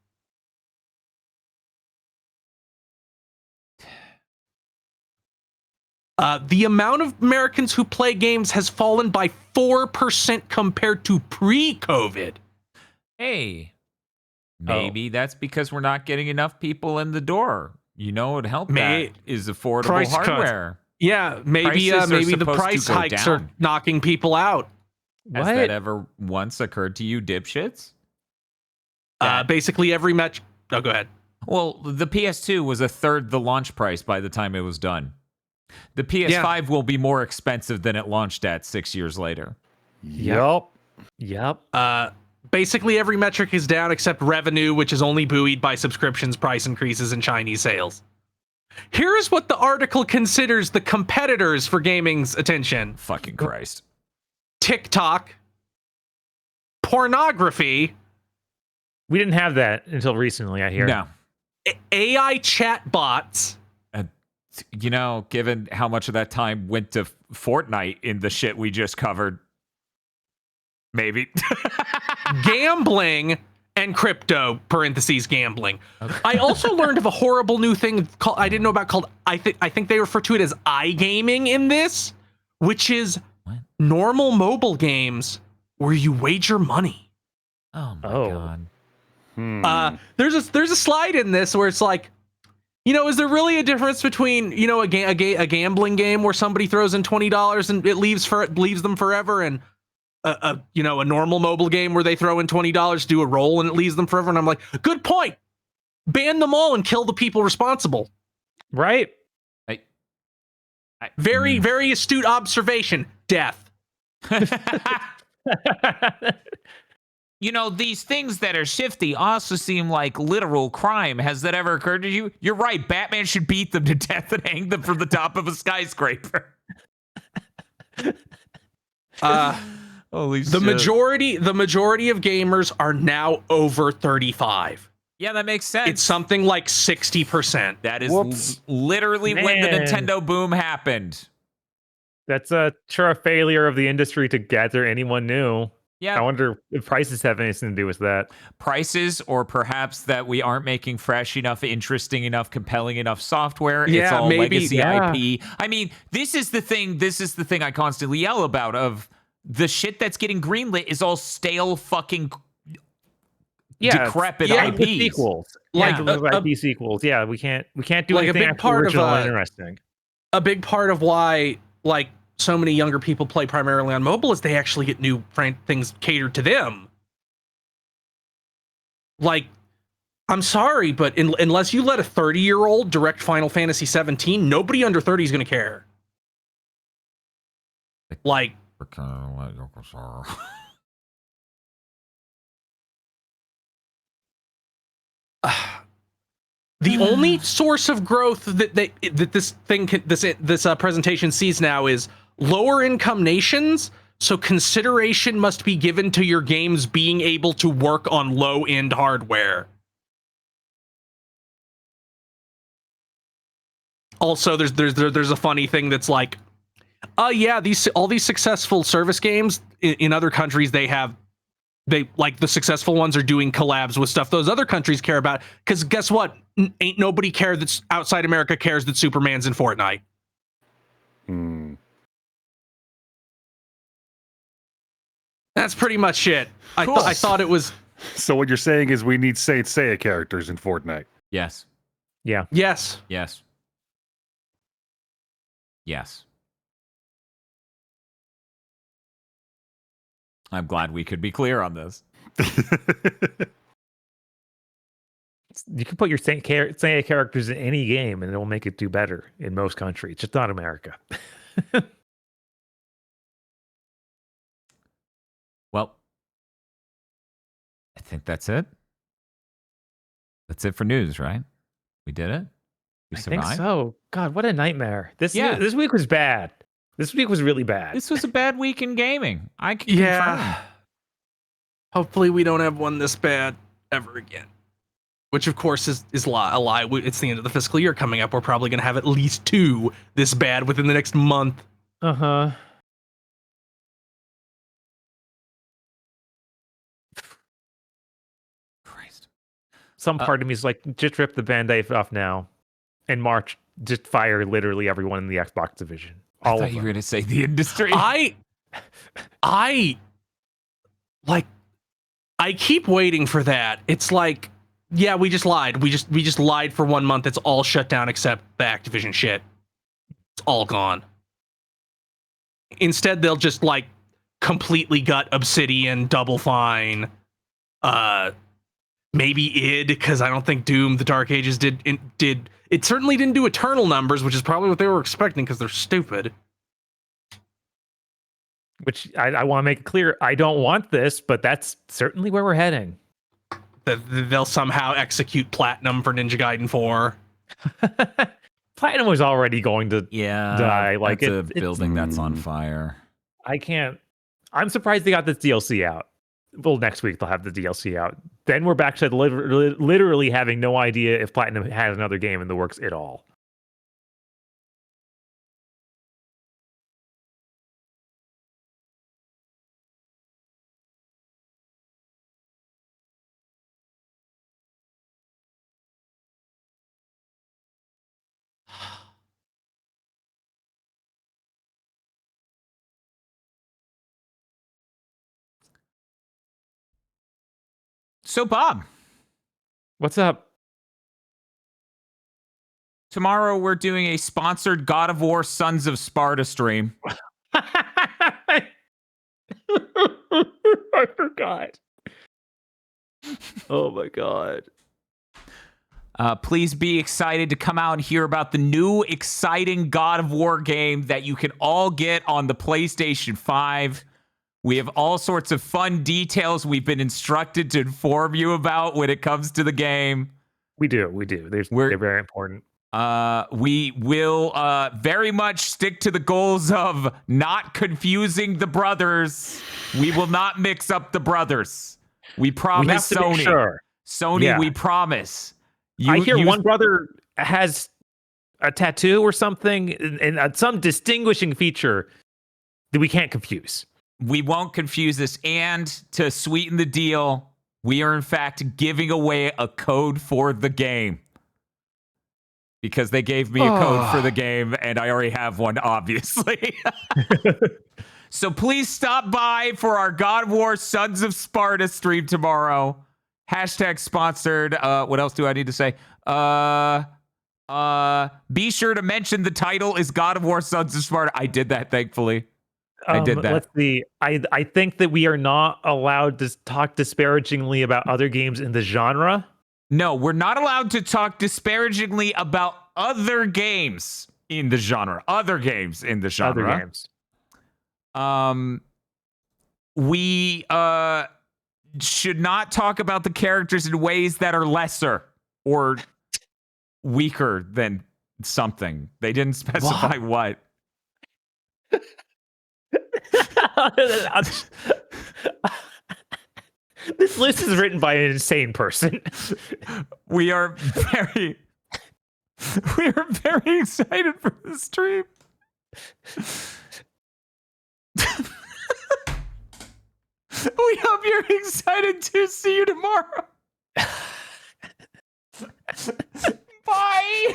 The amount of Americans who play games has fallen by 4% compared to pre-COVID. Hey, maybe that's because we're not getting enough people in the door. You know what would help that is affordable price hardware. Cuts. Yeah, maybe the price hikes are knocking people out. Has that ever once occurred to you, dipshits? Basically every match. Oh, go ahead. Well, the PS2 was a third the launch price by the time it was done. The PS5 will be more expensive than it launched at 6 years later. Yep. Basically every metric is down except revenue, which is only buoyed by subscriptions, price increases, and Chinese sales. Here is what the article considers the competitors for gaming's attention. Fucking Christ. TikTok. Pornography. We didn't have that until recently, I hear. No. AI chatbots. You know, given how much of that time went to Fortnite in the shit we just covered, maybe. Gambling and crypto, parentheses, gambling. Okay. I also learned of a horrible new thing I didn't know about called, I think they refer to it as iGaming in this, which is normal mobile games where you wager money. Oh my God. There's a slide in this where it's like, you know, is there really a difference between, you know, a gambling game where somebody throws in $20 and it leaves them forever, and a normal mobile game where they throw in $20, do a roll, and it leaves them forever? And I'm like, good point. Ban them all and kill the people responsible. Right. Very, very astute observation. Death. You know, these things that are shifty also seem like literal crime. Has that ever occurred to you? You're right. Batman should beat them to death and hang them from the top of a skyscraper. Holy shit. The majority of gamers are now over 35. Yeah, that makes sense. It's something like 60%. That is literally when the Nintendo boom happened. That's a failure of the industry to gather anyone new. Yeah. I wonder if prices have anything to do with that. Prices, or perhaps that we aren't making fresh enough, interesting enough, compelling enough software. Yeah, it's all maybe, legacy IP. I mean, this is the thing I constantly yell about, of the shit that's getting greenlit is all stale fucking decrepit IPs. Sequels. IP sequels. Yeah, we can't do like anything original and interesting. A big part of why, like, so many younger people play primarily on mobile is they actually get new things catered to them. Like, I'm sorry, but unless you let a 30-year-old direct Final Fantasy 17, nobody under 30 is going to care. Like, the only source of growth that this presentation sees now is lower income nations. So consideration must be given to your games being able to work on low end hardware. Also, there's a funny thing that's like, yeah, all these successful service games in other countries, they like the successful ones are doing collabs with stuff those other countries care about. Because guess what? Ain't nobody care that's outside America cares that Superman's in Fortnite. That's pretty much it. Cool. I thought it was. So what you're saying is we need Saint Seiya characters in Fortnite. Yes. Yeah. Yes. Yes. Yes. I'm glad we could be clear on this. You can put your Seiya characters in any game and it'll make it do better in most countries, just not America. Well, I think that's it. That's it for news, right? We did it. We survived. I think so. God, what a nightmare. This week was bad. This week was really bad. This was a bad week in gaming. I can confirm. Hopefully we don't have one this bad ever again. Which, of course, is a lie. It's the end of the fiscal year coming up. We're probably going to have at least 2 this bad within the next month. Uh-huh. Christ. Some part of me is like, just rip the Band-Aid off now. In March, just fire literally everyone in the Xbox division. I All thought of you them. were going to say the industry. I keep waiting for that. It's like, yeah, we just lied. We just lied for 1 month. It's all shut down except the Activision shit. It's all gone. Instead, they'll just like completely gut Obsidian, Double Fine, maybe id, because I don't think Doom: The Dark Ages did. It certainly didn't do Eternal numbers, which is probably what they were expecting because they're stupid. Which I want to make it clear, I don't want this, but that's certainly where we're heading. They'll somehow execute Platinum for Ninja Gaiden 4. Platinum was already going to die. Like it's a building that's on fire. I can't. I'm surprised they got this DLC out. Well, next week they'll have the DLC out. Then we're back to literally having no idea if Platinum has another game in the works at all. So, Bob, What's up? tomorrow we're doing a sponsored God of War Sons of Sparta stream. I forgot. Oh my god. Please be excited to come out and hear about the new exciting God of War game that you can all get on the PlayStation 5. We have all sorts of fun details we've been instructed to inform you about when it comes to the game. We do. They're very important. We will very much stick to the goals of not confusing the brothers. We will not mix up the brothers. We promise, we have to Sony. be sure. Sony, Yeah. we promise. I hear one brother has a tattoo or something, and some distinguishing feature that we can't confuse. We won't confuse this. And to sweeten the deal, we are in fact giving away a code for the game. Because they gave me a code for the game, and I already have one, obviously. So please stop by for our God of War Sons of Sparta stream tomorrow. Hashtag sponsored. What else do I need to say? Be sure to mention the title is God of War Sons of Sparta. I did that, thankfully. I did that. Let's see. I think that we are not allowed to talk disparagingly about other games in the genre. No, we're not allowed to talk disparagingly about other games in the genre. Other games in the genre. Other games. We should not talk about the characters in ways that are lesser or weaker than something. They didn't specify what. This list is written by an insane person. We are very excited for this stream. We hope you're excited to see you tomorrow. Bye.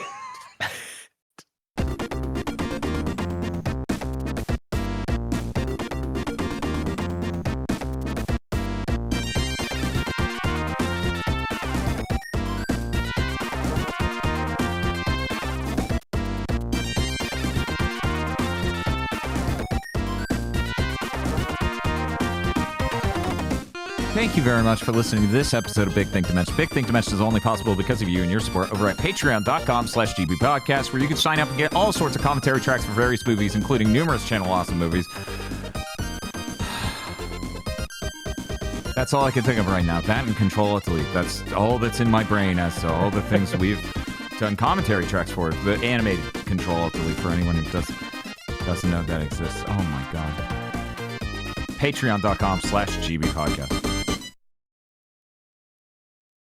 Thank you very much for listening to this episode of Big Think Dimension. Big Think Dimension is only possible because of you and your support over at patreon.com/gbpodcast, where you can sign up and get all sorts of commentary tracks for various movies, including numerous Channel Awesome movies. That's all I can think of right now. That and Control Alt Delete. That's all that's in my brain as to all the things we've done commentary tracks for. The animated Control Alt Delete for anyone who doesn't know that exists. Oh my god. Patreon.com/gbpodcast.